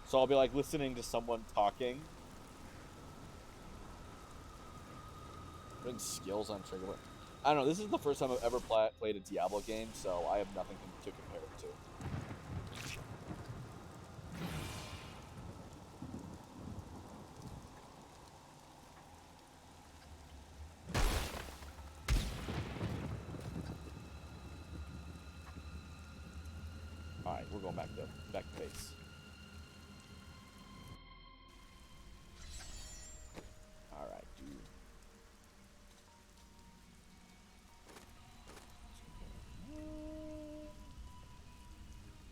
So I'll be like listening to someone talking. Putting skills on trigger. I don't know. This is the first time I've ever played a Diablo game, so I have nothing to compare it to. Alright, we're going back to base. Alright, dude.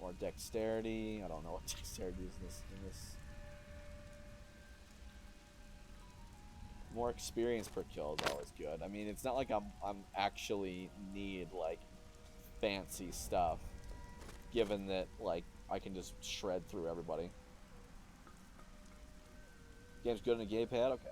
More dexterity. I don't know what dexterity is in this. More experience per kill is always good. I mean, it's not like I'm actually need like fancy stuff, given that like I can just shred through everybody. Game's good on a gamepad? Okay.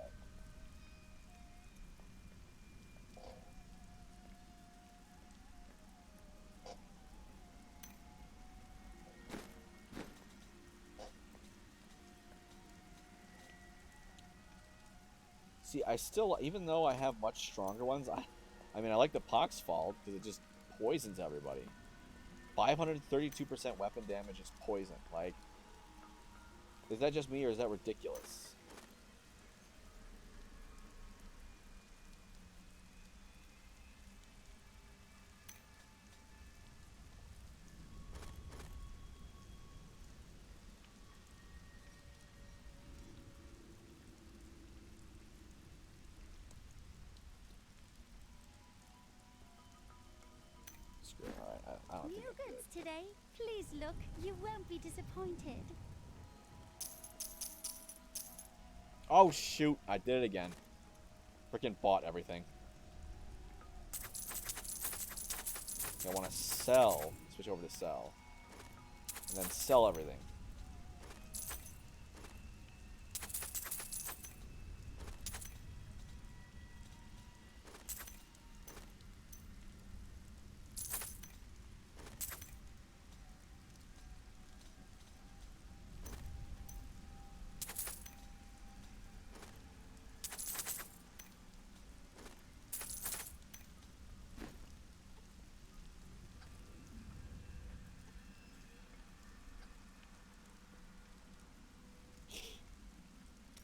See, I still, even though I have much stronger ones, I mean, I like the Poxfall because it just poisons everybody. 532% weapon damage is poison. Like, is that just me or is that ridiculous? Alright, I don't New think goods today. Please look. You won't be disappointed. Oh shoot, I did it again. Freaking bought everything. I want to sell. Switch over to sell. And then sell everything.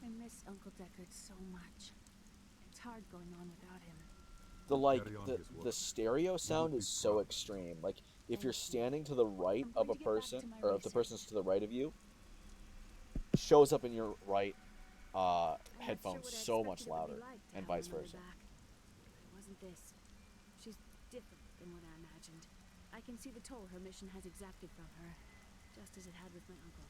I miss Uncle Deckard so much. It's hard going on without him. The stereo sound is so extreme. Like if you're standing to the right of a person, or if the person's to the right of you, it shows up in your right headphones so much louder, and vice versa. It wasn't this. She's different than what I imagined. I can see the toll her mission has exacted from her, just as it had with my uncle.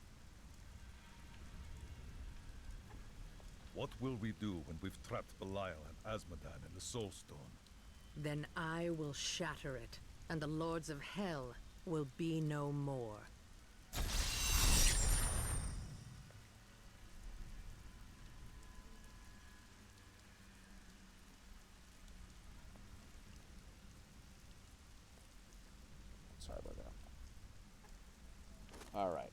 What will we do when we've trapped Belial and Azmodan in the Soul Stone? Then I will shatter it, and the lords of hell will be no more. Sorry about that. Alright.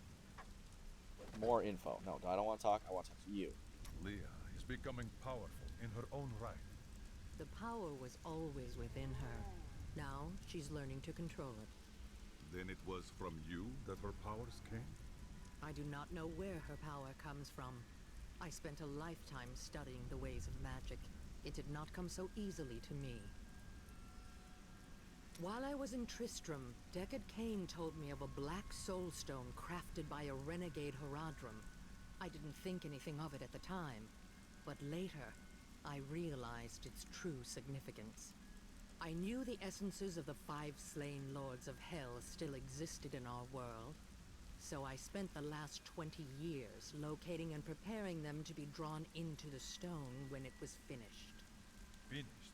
More info. No, I don't want to talk. I want to talk to you. Leah is becoming powerful in her own right. The power was always within her. Now she's learning to control it. Then it was from you that her powers came? I do not know where her power comes from. I spent a lifetime studying the ways of magic. It did not come so easily to me. While I was in Tristram, Deckard Cain told me of a black soul stone crafted by a renegade Horadrim. I didn't think anything of it at the time, but later, I realized its true significance. I knew the essences of the 5 slain lords of hell still existed in our world, so I spent the last 20 years locating and preparing them to be drawn into the stone when it was finished. Finished?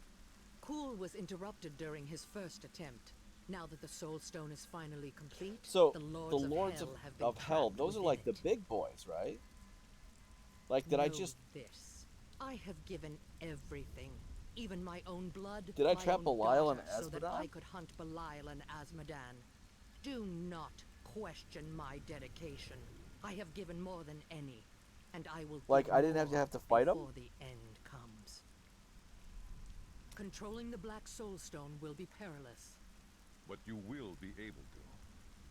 Kuhl was interrupted during his first attempt. Now that the soul stone is finally complete, So the the lords lords of hell have been of hell, trapped those are within like it. the big boys, right? Like, did I Know just... this. I have given everything. Even my own blood. Did I my trap own Belial and daughter, so that I Azmodan? could hunt Belial and Azmodan. Do not question my dedication. I have given more than any, and I will Like, give I didn't more have to fight 'em? before the end comes. Controlling the Black Soul Stone will be perilous. But you will be able to.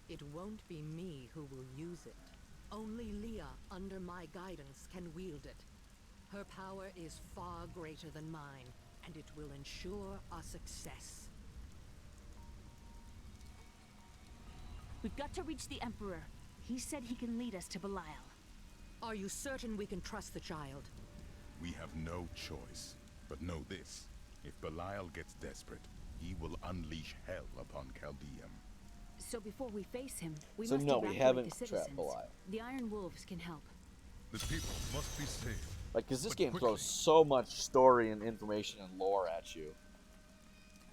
It won't be me who will use it. Only Leah, under my guidance, can wield it. Her power is far greater than mine, and it will ensure our success. We've got to reach the Emperor. He said he can lead us to Belial. Are you certain we can trust the child? We have no choice. But know this. If Belial gets desperate, he will unleash hell upon Chaldeum. So before we face him, we So must no, we evacuate haven't the trapped citizens. Belial. The Iron Wolves can help. The people must be saved. Like, because this But game quickly. throws so much story and information and lore at you.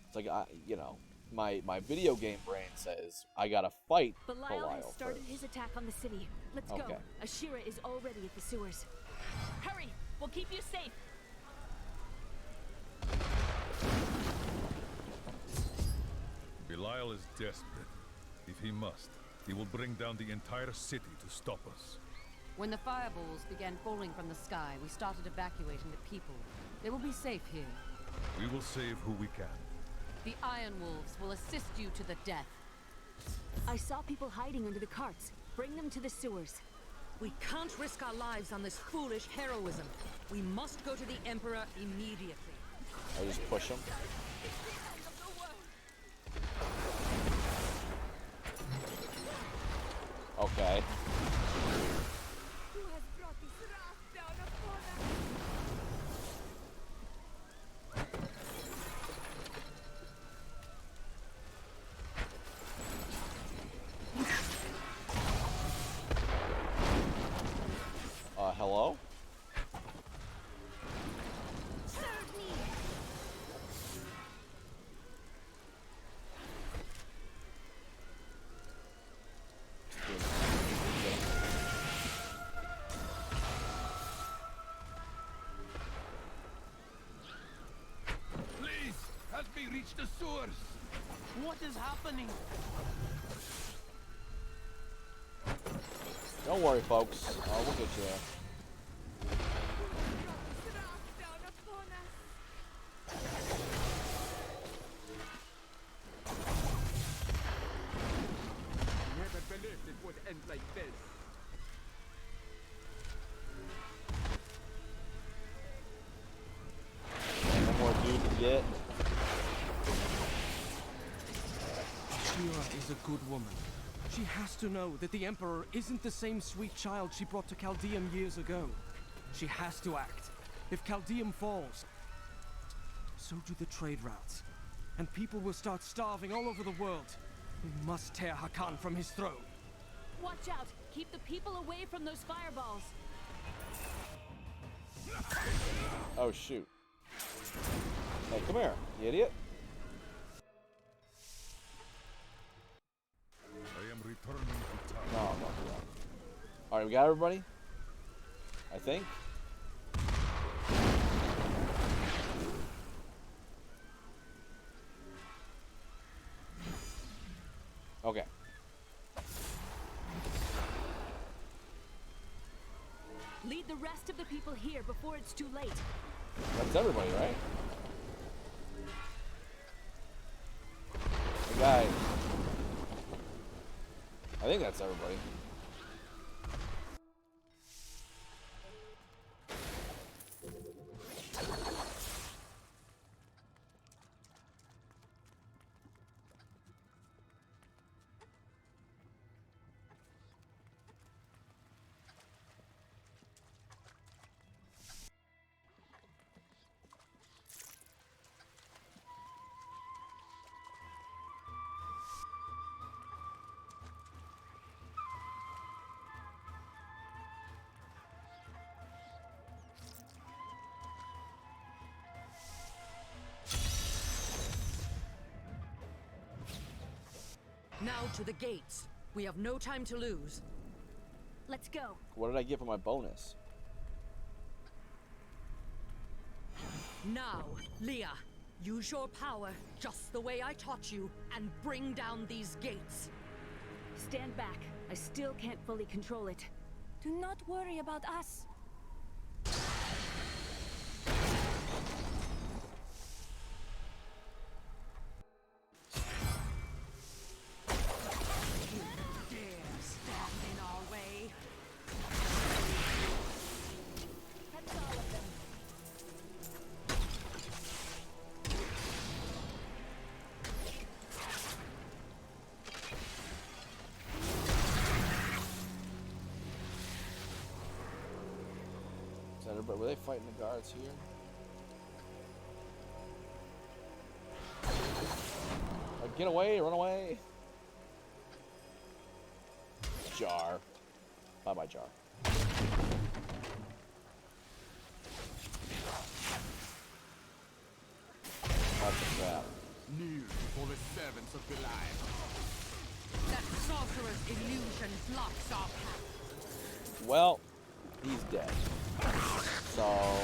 It's like, you know, my video game brain says, I gotta fight Belial has Belial started first. his attack on the city. Let's go. Okay. Ashira is already at the sewers. Hurry! We'll keep you safe. Belial is desperate. If he must, he will bring down the entire city to stop us. When the fireballs began falling from the sky, we started evacuating the people. They will be safe here. We will save who we can. The Iron Wolves will assist you to the death. I saw people hiding under the carts. Bring them to the sewers. We can't risk our lives on this foolish heroism. We must go to the Emperor immediately. I just push him. Okay. Who has brought this wrath down upon us? Hello? Serve me! Please, help me reach the sewers. What is happening? Don't worry, folks. We'll get you there. Down upon us. Never believed it would end like this. No more dude to get. Shira is a good woman. She has to know that the Emperor isn't the same sweet child she brought to Chaldeum years ago. She has to act. If Chaldeum falls, so do the trade routes. And people will start starving all over the world. We must tear Hakan from his throne. Watch out! Keep the people away from those fireballs. Oh, shoot. Hey, come here, you idiot. I am returning to town. No, no, no. Alright, we got everybody? I think. Okay. Lead the rest of the people here before it's too late. That's everybody, right? Hey, guys. I think that's everybody. Now to the gates. We have no time to lose. Let's go. What did I get for my bonus? Now, Leah, use your power just the way I taught you and bring down these gates. Stand back. I still can't fully control it. Do not worry about us. Dare stand in our way. That's all of them. Is that everybody? Were they fighting the guards here? Get away, run away. Jar. Bye-bye, Jar. That's a trap. Kneel before the servants of Belial. That sorcerer's illusion blocks our path. Well, He's dead. So...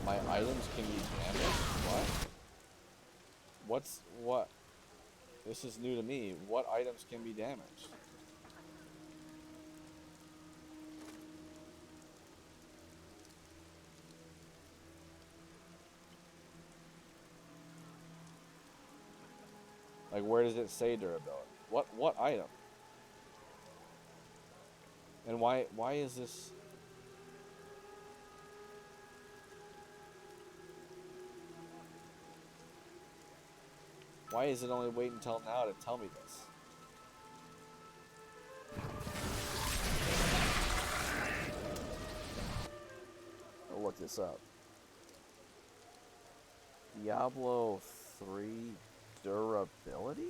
my items can be damaged? What? What? This is new to me. What items can be damaged? Like, where does it say durability? What item? And why is this? Why is it only wait until now to tell me this? I'll look this up. Diablo 3 durability?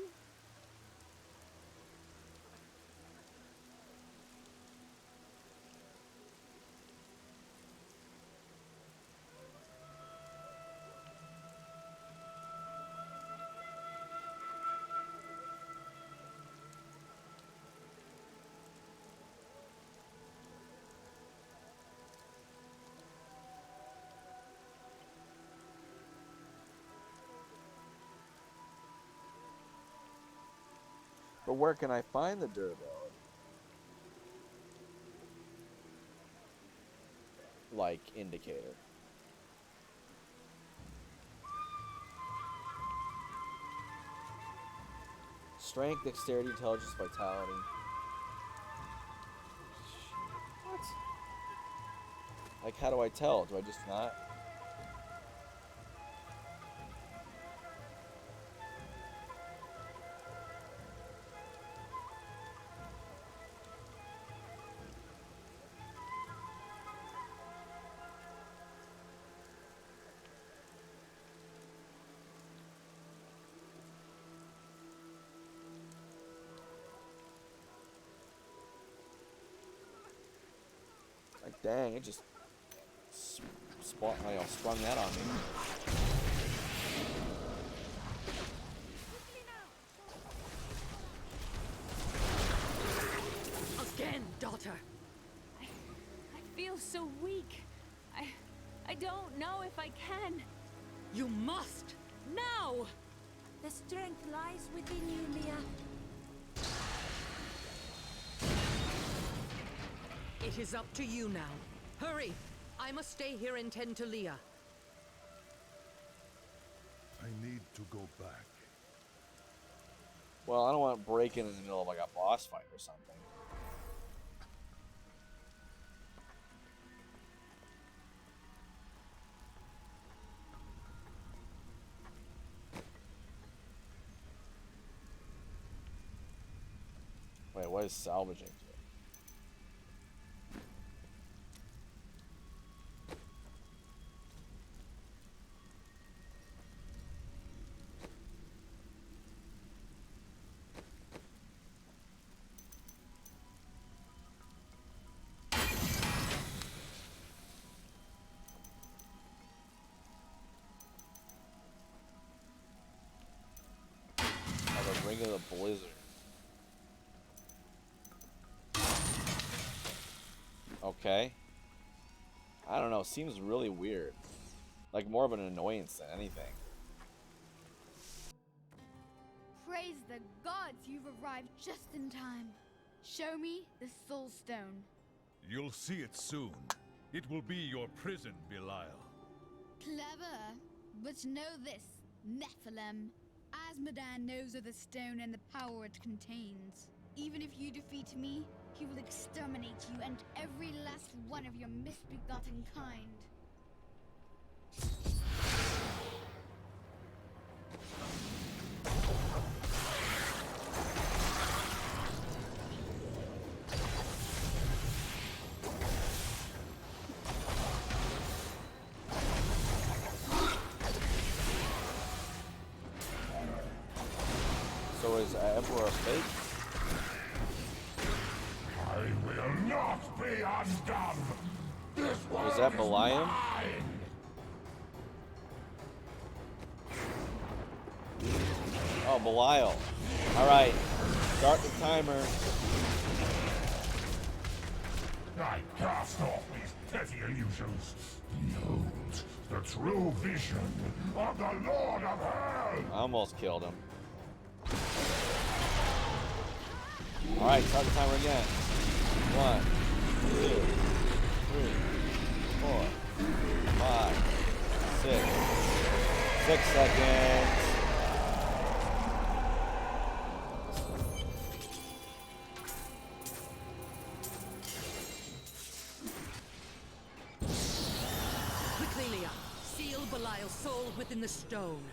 But where can I find the durability? Like, indicator. Strength, dexterity, intelligence, vitality. What? Like, how do I tell? Do I just not? Like, dang, it just sprung that on me. Again, daughter. I feel so weak. I don't know if I can. You must! Now! The strength lies within you, Mia. It is up to you now. Hurry! I must stay here and tend to Leah. I need to go back. Well, I don't want to break in the middle of like a boss fight or something. Wait, what is salvaging? The Ring of the Blizzard. Okay. I don't know, seems really weird. Like more of an annoyance than anything. Praise the gods, you've arrived just in time. Show me the Soul Stone. You'll see it soon. It will be your prison, Belial. Clever. But know this, Nephilim. Asmodan knows of the stone and the power it contains. Even if you defeat me, he will exterminate you and every last one of your misbegotten kind. So is Emperor fake? I will not be undone. This Was that Belial? Oh, Belial. Alright. Start the timer. I cast off these petty illusions. Behold the true vision of the Lord of Hell. I almost killed him. Alright, start the timer again. 1, 2, 3, 4, 5, 6. 6 seconds. Quickly, Leah. Seal Belial's soul within the stone.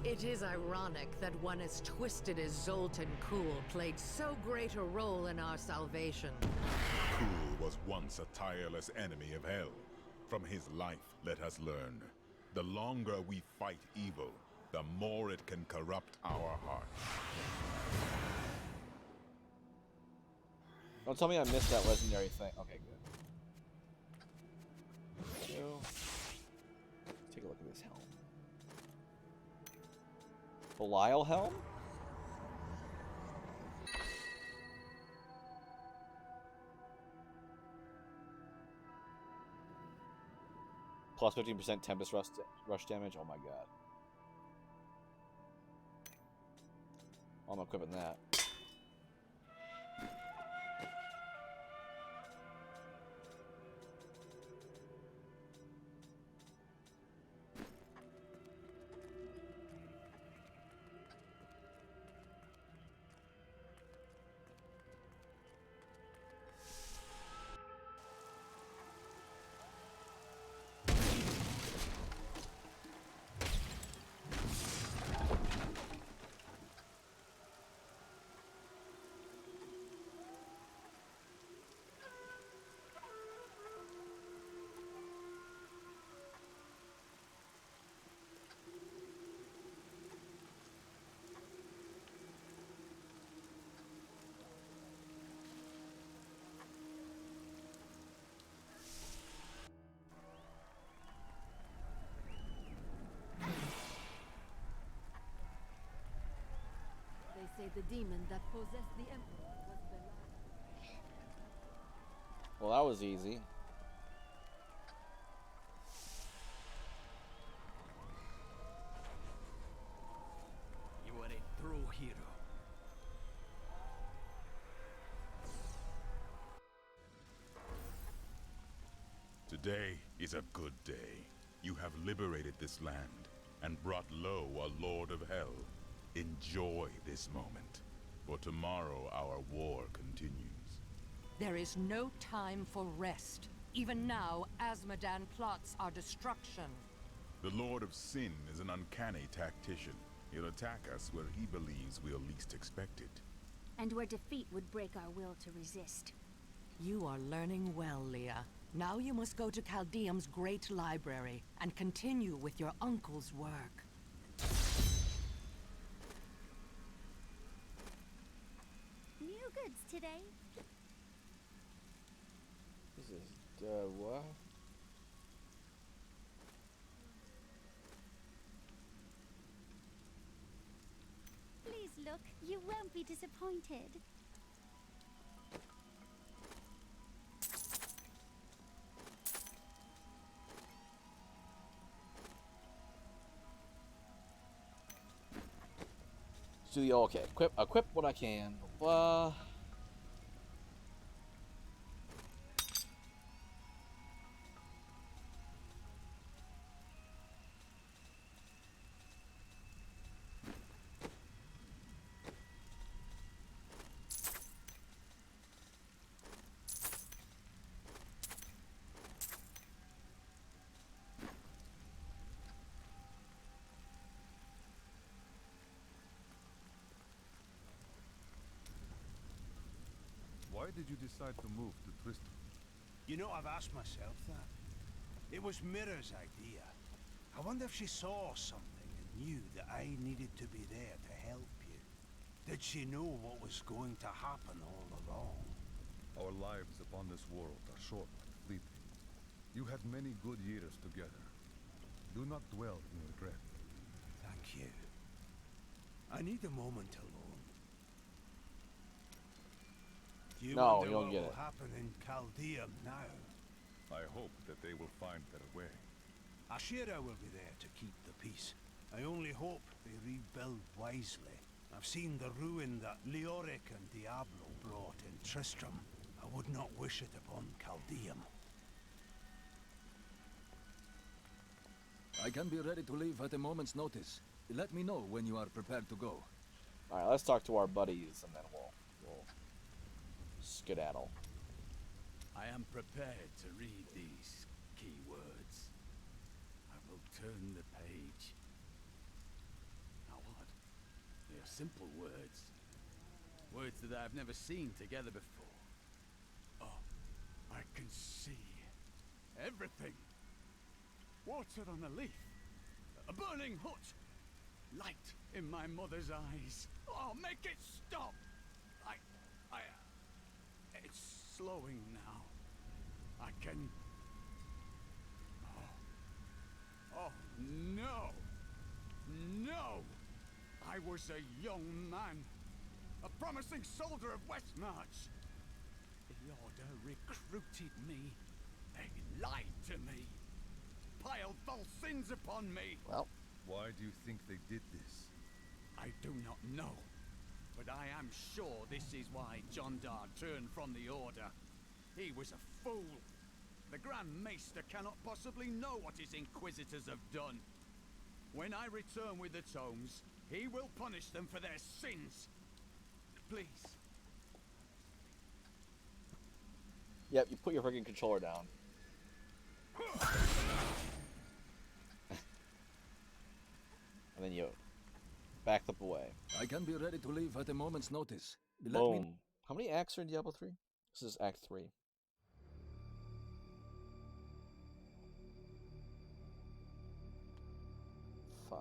It is ironic that one as twisted as Zoltan Kuhl played so great a role in our salvation. Kuhl was once a tireless enemy of hell. From his life, let us learn. The longer we fight evil, the more it can corrupt our hearts. Don't tell me I missed that legendary thing. Okay, good. Let's take a look at this helm. Belial helm? Plus 15% Tempest rush damage. Oh my god. I'm equipping that. They say the demon that possessed the Emperor was Belial. Well, that was easy. You are a true hero. Today is a good day. You have liberated this land and brought low a Lord of Hell. Enjoy this moment, for tomorrow our war continues. There is no time for rest. Even now, Azmodan plots our destruction. The Lord of Sin is an uncanny tactician. He'll attack us where he believes we'll least expect it. And where defeat would break our will to resist. You are learning well, Leah. Now you must go to Caldeum's great library and continue with your uncle's work. New goods today. This is, what? Please look, you won't be disappointed. Let's do the okay. Equip what I can. Why did you decide to move to Tristan? You know, I've asked myself that. It was Mira's idea. I wonder if she saw something and knew that I needed to be there to help you. Did she know what was going to happen all along? Our lives upon this world are short and fleeting. You had many good years together. Do not dwell in regret. Thank you. I need a moment alone. Do you No, wonder you don't what get will it. happen in Chaldeum now? I hope that they will find their way. Ashira will be there to keep the peace. I only hope they rebuild wisely. I've seen the ruin that Leoric and Diablo brought in Tristram. I would not wish it upon Chaldeum. I can be ready to leave at a moment's notice. Let me know when you are prepared to go. Alright, let's talk to our buddies and then we'll skedaddle. I am prepared to read these key words. I will turn the page. Now what? They are simple words. Words that I've never seen together before. Oh, I can see everything. Water on a leaf. A burning hut. Light in my mother's eyes. Oh, make it stop! It's slowing now. I can... Oh, no! No! I was a young man. A promising soldier of Westmarch. The Order recruited me. They lied to me. Piled false sins upon me. Well, why do you think they did this? I do not know. But I am sure this is why Jondar turned from the Order. He was a fool. The Grand Maester cannot possibly know what his Inquisitors have done. When I return with the tomes, he will punish them for their sins. Please. Yep, you put your freaking controller down. And then you back up away. I can be ready to leave at a moment's notice. Boom. How many acts are in Diablo 3? This is Act 3. 5.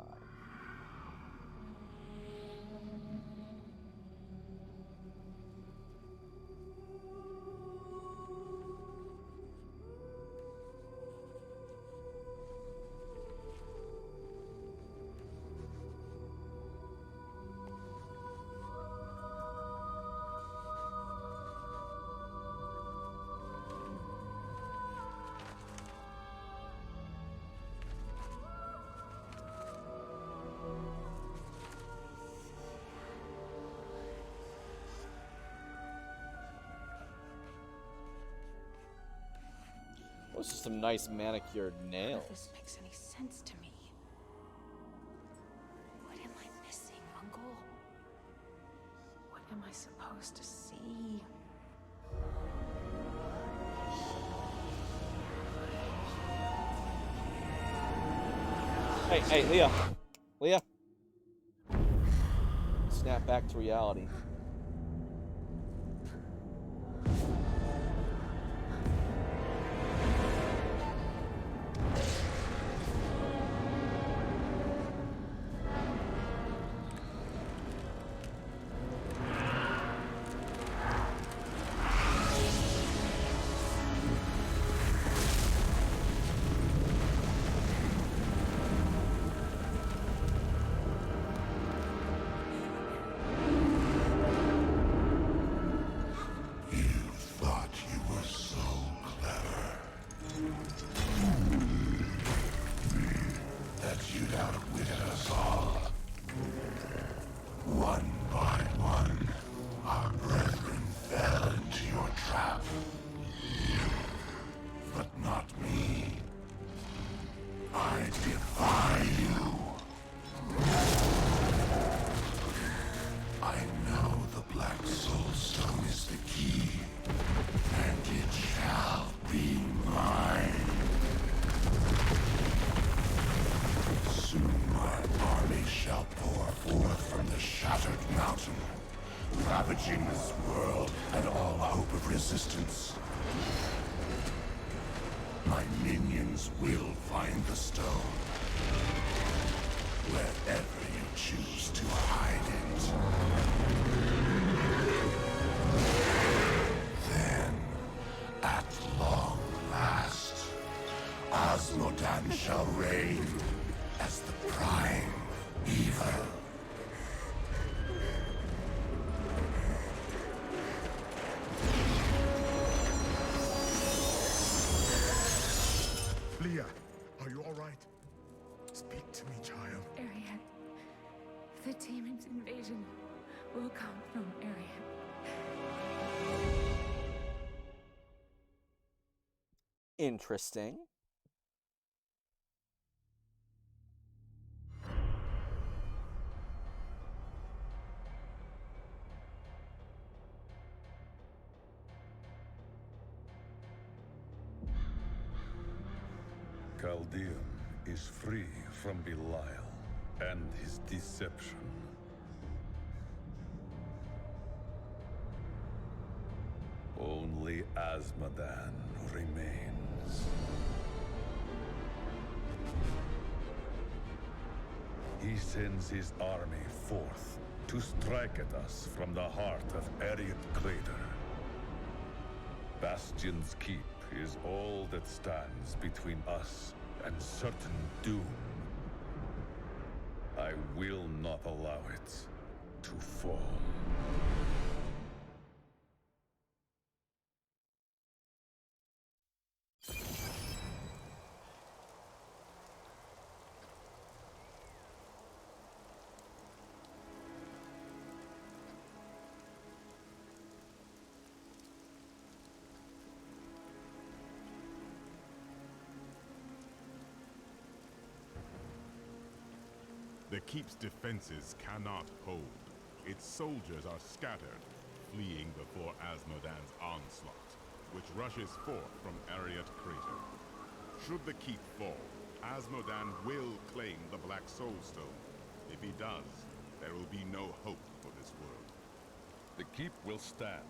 Those are some nice manicured nails. None of this makes any sense to me. What am I missing, Uncle? What am I supposed to see? Hey, Leah. Leah. Snap back to reality. Ravaging this world and all hope of resistance. My minions will find the stone. Wherever you choose to hide it. demon's invasion will come from Arian. Interesting. Chaldeum is free from Belial and his deception. Only Azmodan remains. He sends his army forth to strike at us from the heart of Ariat Crater. Bastion's Keep is all that stands between us and certain doom. I will not allow it to fall. The Keep's defenses cannot hold. Its soldiers are scattered, fleeing before Azmodan's onslaught, which rushes forth from Ariat Crater. Should the Keep fall, Azmodan will claim the Black Soul Stone. If he does, there will be no hope for this world. The Keep will stand.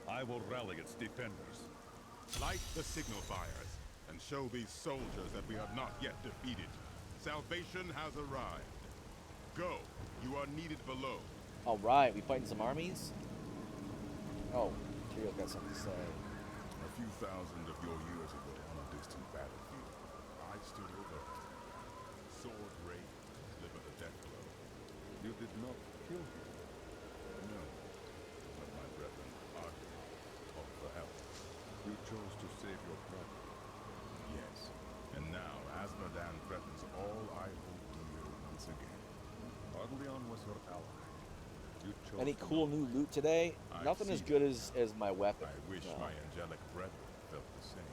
I will rally its defenders. Light the signal fires, and show these soldiers that we are not yet defeated. Salvation has arrived. Go. You are needed below. All right, we fighting some armies. Oh, Tyrion's got something to say. A few thousand of your years ago on a distant battlefield, I stood over her. Sword raised, delivered a death blow. You did not kill him. No. But my brethren argued, called for help. You chose to save your brother. Yes. And now Azmodan threatens all I hold dear once again. Arleon was your ally. You chose Any cool new loot today? Nothing as good as my weapon. I wish my angelic brethren felt the same.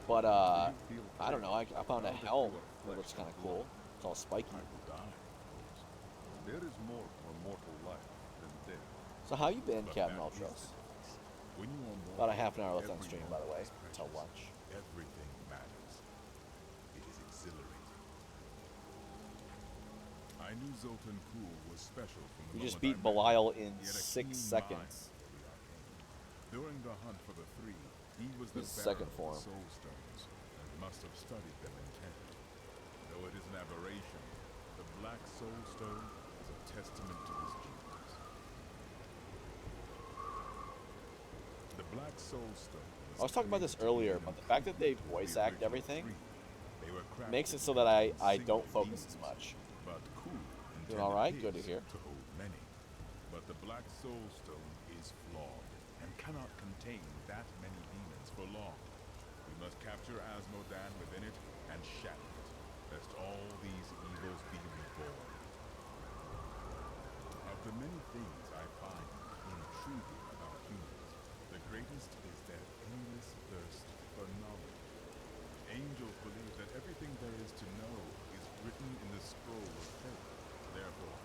But I don't know. I found a helm that looks kind of cool. It's all spiky. There is more for mortal life than death. So how you been, Captain Ultros? When you are About a half an hour left on stream, by the way, until lunch. Everything matters. It is exhilarating. I knew Zoltan Kuhl was special from the You just moment beat I met Belial him. in He had a 6 keen seconds. mind for the arcane. During the hunt for the three, he was the His bearer second of form. the soul stones, and must have studied them intently. Though it is an aberration, the Black Soul Stone is a testament to his genius. The Black Soul Stone. I was talking about this earlier, but the fact that they voice act everything makes it so that I don't focus as much. But Kuhl Doing all right? Good to hear. to hold many. But the Black Soul Stone is flawed and cannot contain that many demons for long. We must capture Azmodan within it and shatter it, lest all these evils be reborn. Of the many things I find intriguing about humans, the greatest is their endless thirst for knowledge. Angels believe that everything there is to know is written in the scroll of fate. Therefore,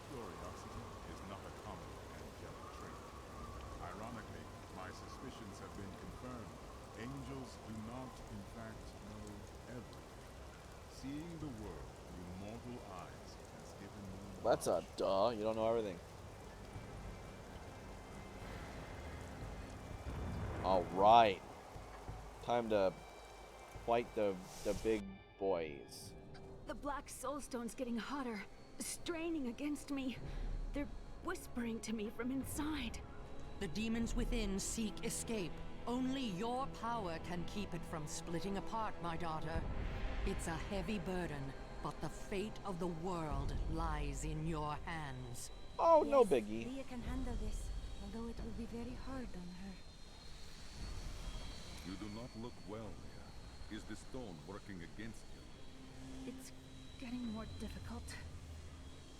curiosity is not a common angelic trait. Ironically, my suspicions have been confirmed. Angels do not, in fact, know everything. Seeing the world through mortal eyes has given them That's a duh. You don't know everything. All right. Time to fight the big boys. The Black Soulstone's getting hotter, straining against me. They're whispering to me from inside. The demons within seek escape. Only your power can keep it from splitting apart, my daughter. It's a heavy burden, but the fate of the world lies in your hands. Oh, no Yes, biggie. Leah can handle this, although it will be very hard on her. You do not look well, Leah. Is the stone working against you? It's getting more difficult.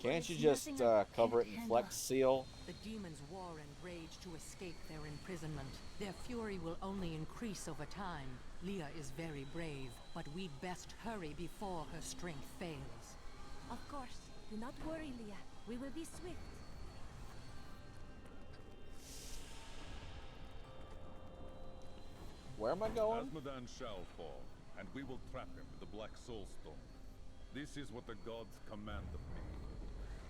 Can't you just cover it in Flex Seal? The demons war and rage to escape their imprisonment. Their fury will only increase over time. Leah is very brave, but we'd best hurry before her strength fails. Of course. Do not worry, Leah. We will be swift. Where am I going? Asmodan shall fall, and we will trap him with the Black Soulstone. This is what the gods command of me.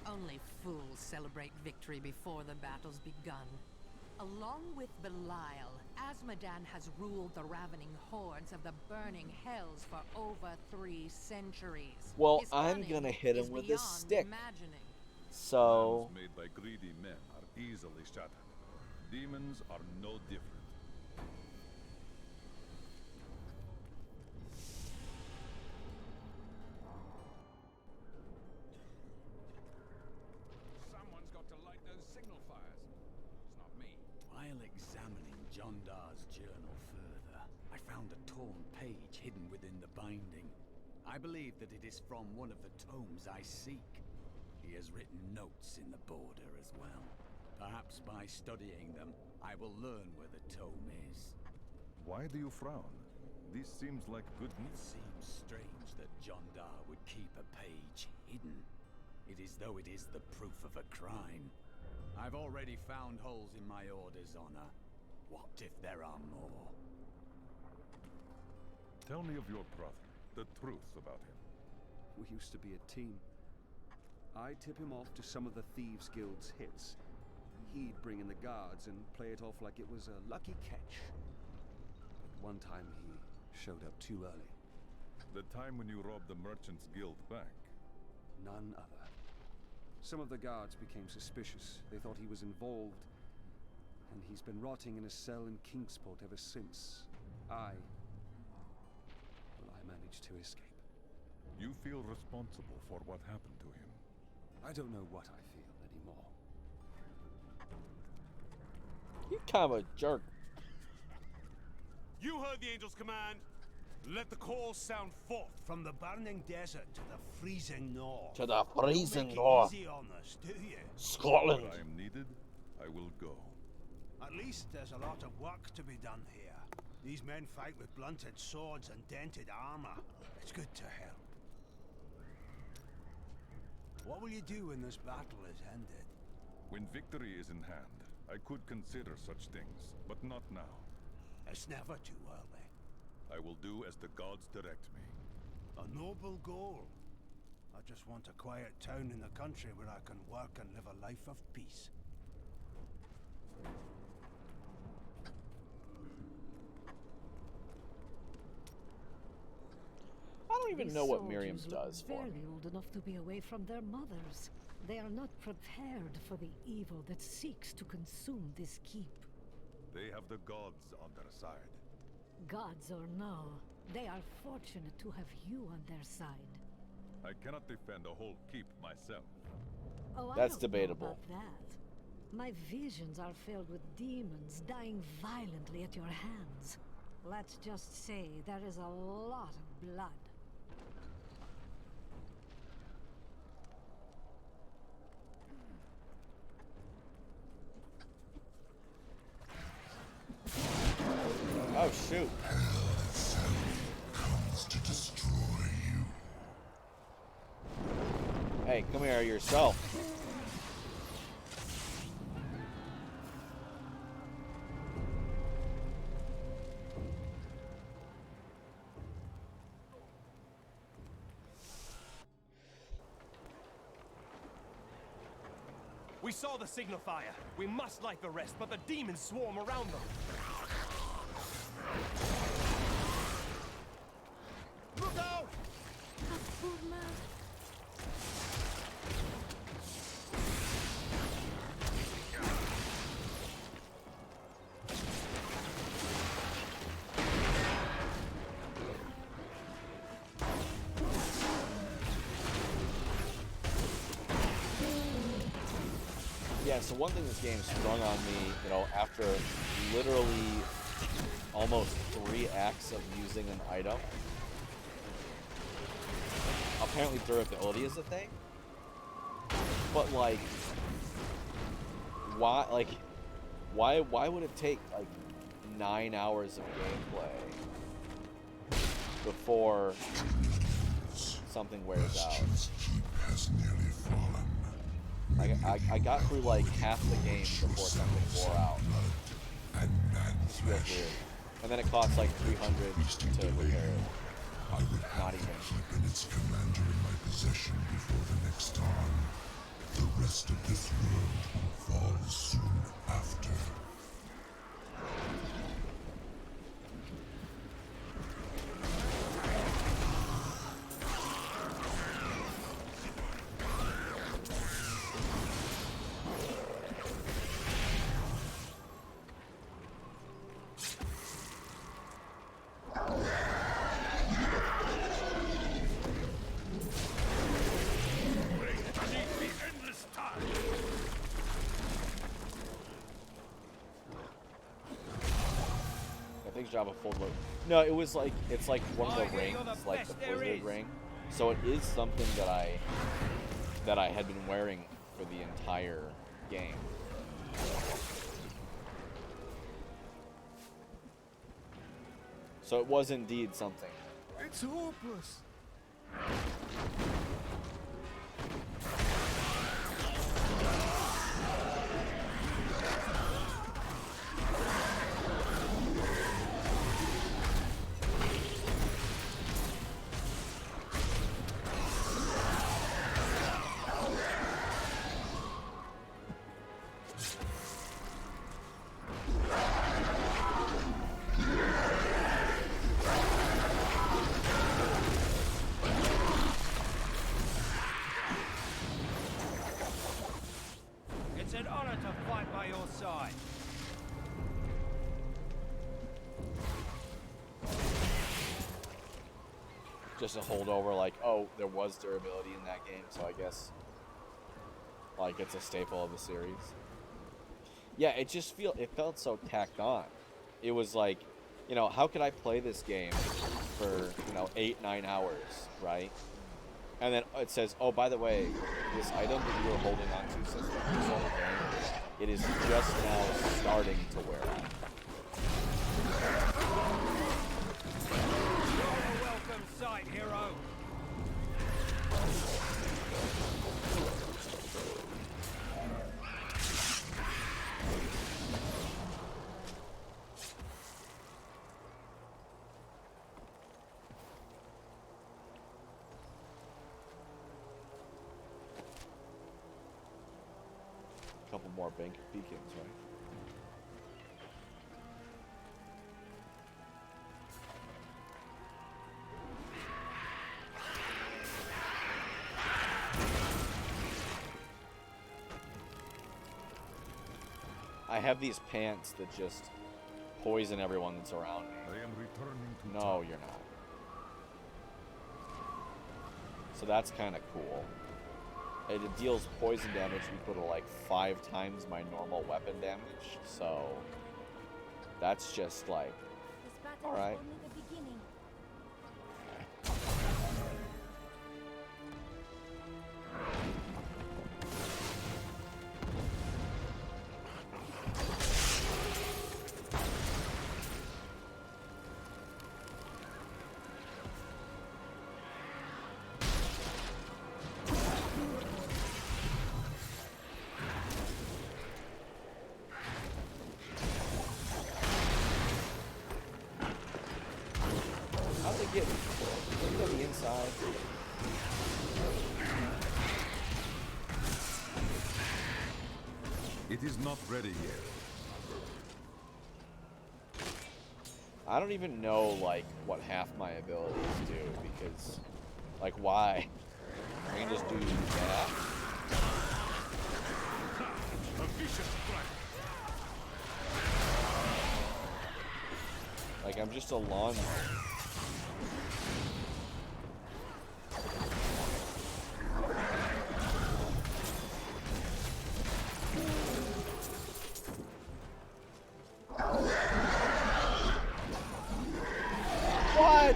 Only fools celebrate victory before the battle's begun. Along with Belial, Asmodan has ruled the ravening hordes of the burning hells for over 3 centuries. Well, His I'm cunning gonna hit him is with this beyond stick. imagining. So... Plans made by greedy men are easily shattered. Demons are no different. Someone's got to light those signal fires. It's not me. While examining John Dar's journal further, I found a torn page hidden within the binding. I believe that it is from one of the tomes I seek. He has written notes in the border as well. Perhaps by studying them, I will learn where the tome is. Why do you frown? This seems like good It news. seems strange that John Dar would keep a page hidden. It is though it is the proof of a crime. I've already found holes in my order's honor. What if there are more? Tell me of your brother, the truth about him. We used to be a team. I'd tip him off to some of the Thieves Guild's hits. He'd bring in the guards and play it off like it was a lucky catch. But one time he showed up too early. The time when you robbed the Merchants Guild bank. None other. Some of the guards became suspicious. They thought he was involved. And he's been rotting in a cell in Kingsport ever since. I managed to escape. You feel responsible for what happened to him. I don't know what I feel anymore. You're kind of a jerk. You heard the angel's command. Let the call sound forth. From the burning desert to the freezing north. To the freezing Don't north. make it easy on us, do you? Scotland. Where I am needed, I will go. At least there's a lot of work to be done here. These men fight with blunted swords and dented armor. It's good to help. What will you do when this battle is ended? When victory is in hand, I could consider such things, but not now. It's never too early. I will do as the gods direct me. A noble goal. I just want a quiet town in the country where I can work and live a life of peace. I don't even These know what Miriam soldiers look does for very me. old enough to be away from their mothers. They are not prepared for the evil that seeks to consume this keep. They have the gods on their side. Gods or no, they are fortunate to have you on their side. I cannot defend a whole keep myself. Oh, I That's don't know debatable. about that. My visions are filled with demons dying violently at your hands. Let's just say there is a lot of blood. Oh, shoot. Comes to destroy you. Hey, come here yourself. We saw the signal fire. We must light the rest, but the demons swarm around them. Look out! Yeah, so one thing this game sprung on me, you know, after literally almost 3 acts of using an item, apparently durability is a thing. But like, why would it take like 9 hours of gameplay before something wears out? Has nearly fallen. I got through like half the game before something wore out. And Feels weird. And then it costs like 300 to repair it. I would Not even. keep in its commander in my possession before the next dawn. The rest of this world will fall soon after. Job of full load. No, it was like it's like one of the rings, like the Blizzard ring. So it is something that I had been wearing for the entire game. So it was indeed something. It's hopeless. It's an honor to fight by your side. Just a holdover, like, oh, there was durability in that game, so I guess like it's a staple of the series. Yeah, it felt so tacked on. It was like, you know, how could I play this game for, 8-9 hours, right? And then it says, oh, by the way, this item that you were holding on to since the whole game, it is just now starting to wear out. You're a welcome sight, hero. Couple more beacons, right? I have these pants that just poison everyone that's around me. I am returning to No, you're not. So that's kind of cool. It deals poison damage equal to like 5 times my normal weapon damage, so that's just like, alright. How'd they get on the inside? It is not ready yet. I don't even know, like, what half my abilities do, because, like, why? I can just do that. Like, I'm just a lawnmower. What?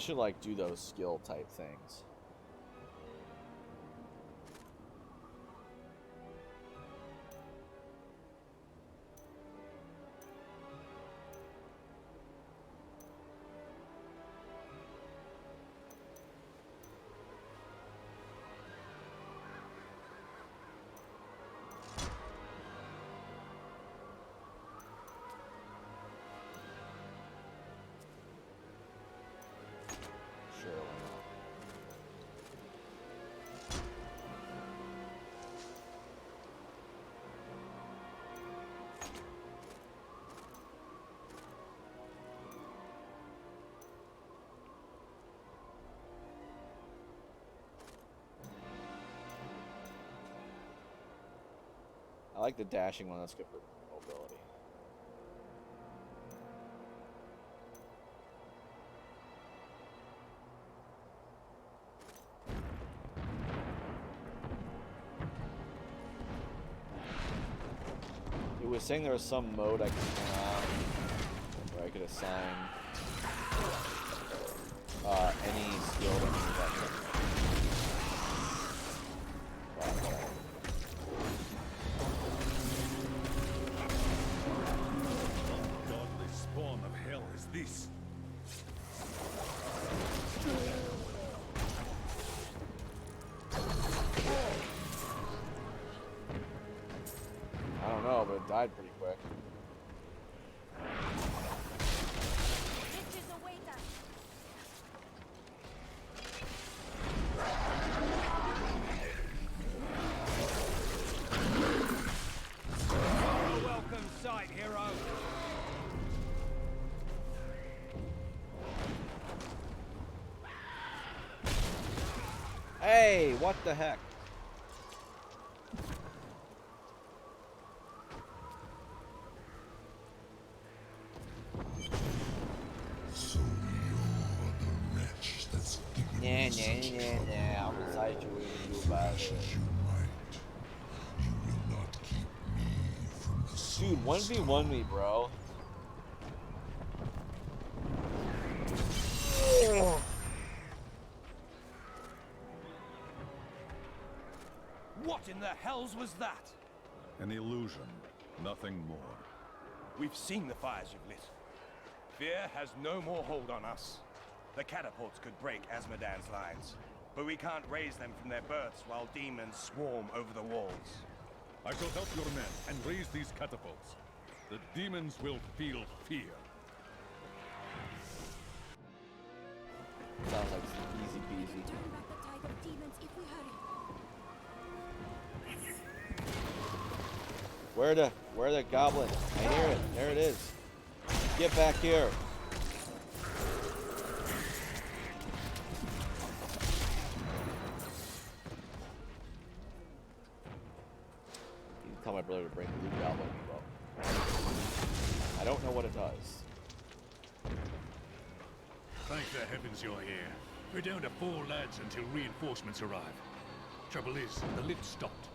should like do those skill type things. I like the dashing one. That's good for mobility. It was saying there was some mode I could turn on where I could assign any skill to any weapon. This. I don't know, but it died pretty quick. A welcome sight, hero. Hey, what the heck? So you're the wretch that's given Nah, I'll decide you what you do about it. you might. You will not keep me from the soul. Dude, 1v1 me, bro. What in the hells was that? An illusion, nothing more. We've seen the fires you've lit. Fear has no more hold on us. The catapults could break Asmodan's lines, but we can't raise them from their berths while demons swarm over the walls. I shall help your men and raise these catapults. The demons will feel fear. Sounds like easy peasy. Turn back the tide of demons if we hurry. Where the goblin? I hear it. There it is. Get back here. You tell my brother to bring the blue goblin up. I don't know what it does. Thank the heavens you're here. We're down to 4 lads until reinforcements arrive. Trouble is, the lift stopped.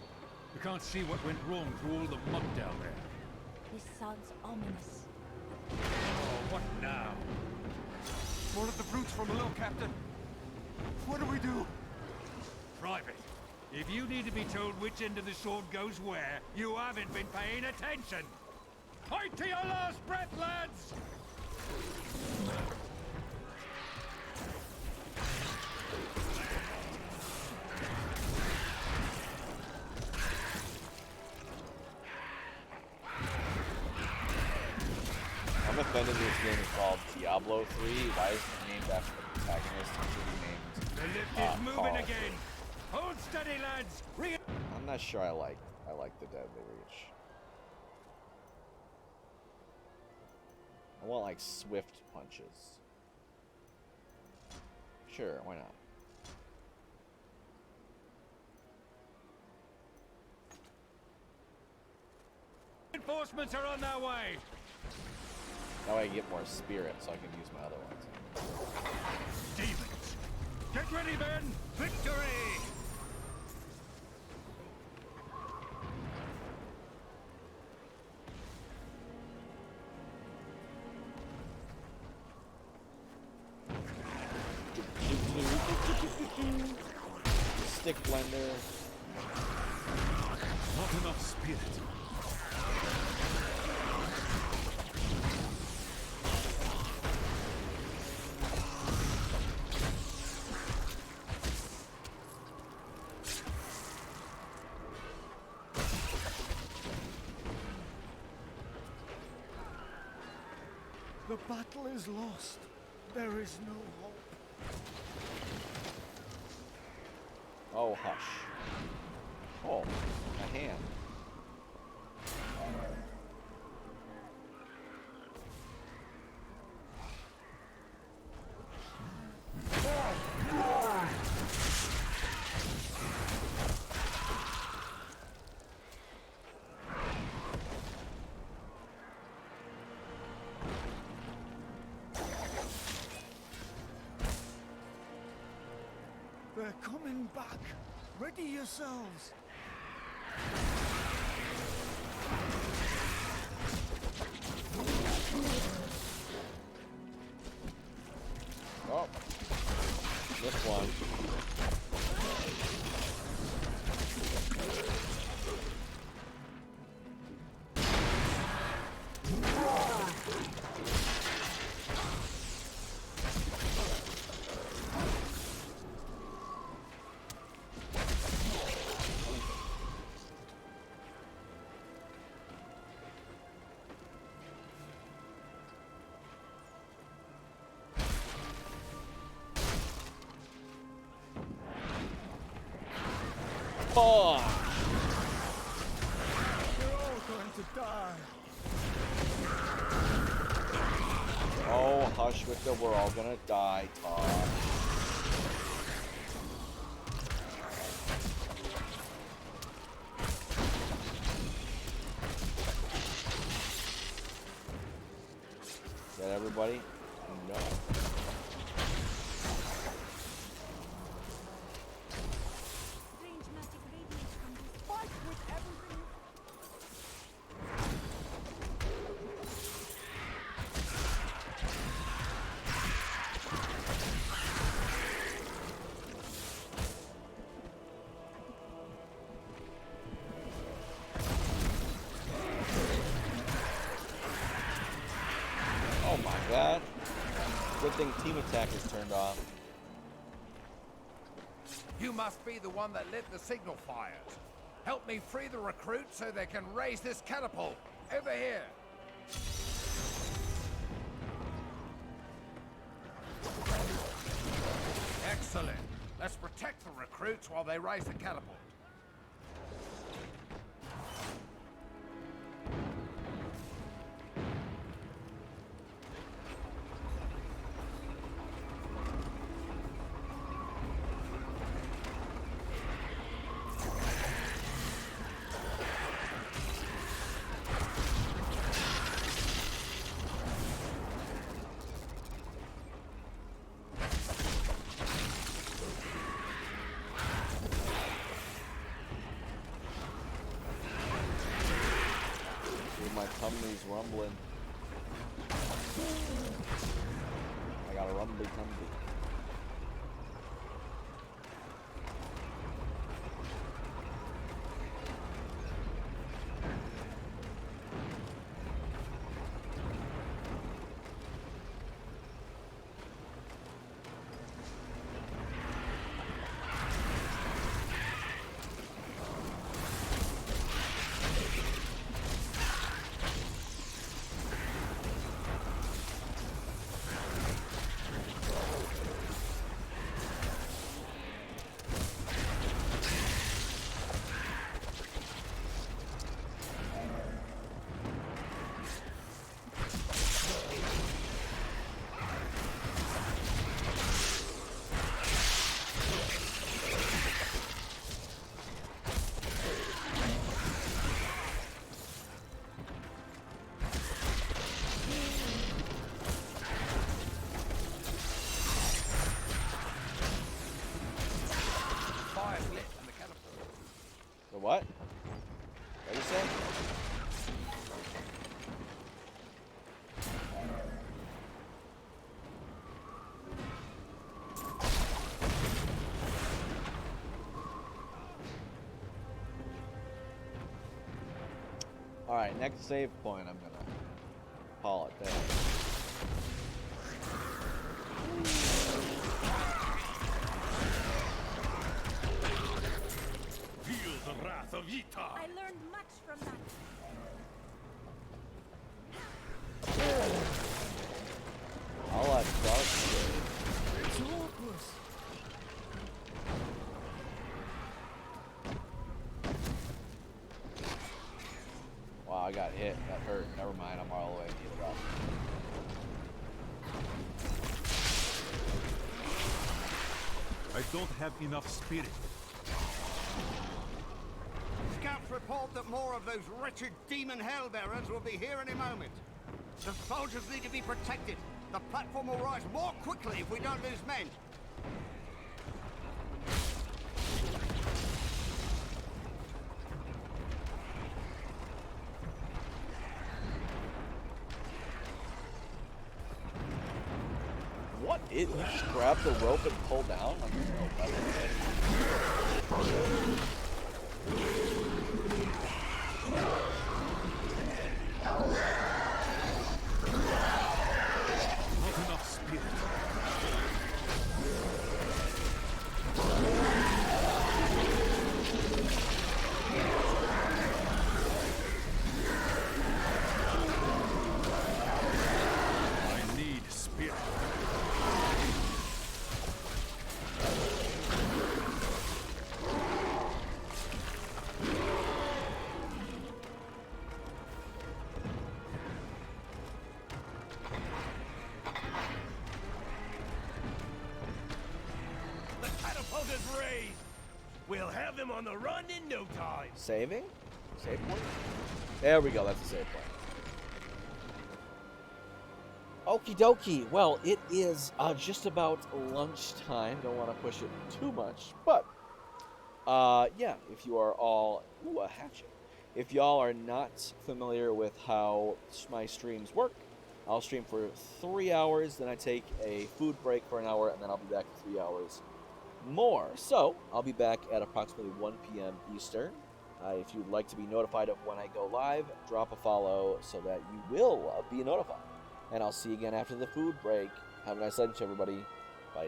We can't see what went wrong through all the mud down there. This sounds ominous. Oh, what now? More of the brutes from below, Captain. What do we do? Private, if you need to be told which end of the sword goes where, you haven't been paying attention. Fight to your last breath, lads! I'm offended this game is called Diablo 3. Why is it named after the protagonist? It should be named The lift is moving Carl. again. Hold steady, lads. I'm not sure I like the deadly reach. I want like swift punches. Sure, why not? Reinforcements are on their way. That way I get more spirit so I can use my other ones. Demons. Get ready, men. Victory! stick blender. Not enough spirit. The battle is lost. There is no hope. Oh, hush. Oh, a hand. They're coming back. Ready yourselves. Oh, this one. Oh. We're all going to die. Oh, hush with the we're all gonna die talk. Is that everybody? No. Strange magic radiates from this fight with everything. Oh my god. Good thing team attack is turned off. You must be the one that lit the signal fires. Help me free the recruits so they can raise this catapult. Over here. Excellent. Let's protect the recruits while they raise the catapult. My tummy's rumbling. I got a rumbly tummy. Alright, next save point, I'm gonna call it there. Feel the wrath of Ytar. I learned much from that. I'll let Dark save. It's hopeless. Wow, I got hit. That hurt. Never mind, I'm all the way healed up. I don't have enough spirit. Scouts report that more of those wretched demon hellbearers will be here any moment. The soldiers need to be protected. The platform will rise more quickly if we don't lose men. What? You just grab the rope and pull down? Like, no Not enough spirit. I need spirit. The catapult is raised. We'll have them on the run in no time. Saving? Save point? There we go, that's a save point. Okie dokie. Well, it is just about lunchtime. Don't want to push it too much. But, yeah, if you are all... Ooh, a hatchet. If y'all are not familiar with how my streams work, I'll stream for 3 hours, then I take a food break for an hour, and then I'll be back for 3 hours more. So, I'll be back at approximately 1 p.m. Eastern. If you'd like to be notified of when I go live, drop a follow so that you will be notified. And I'll see you again after the food break. Have a nice lunch, everybody. Bye.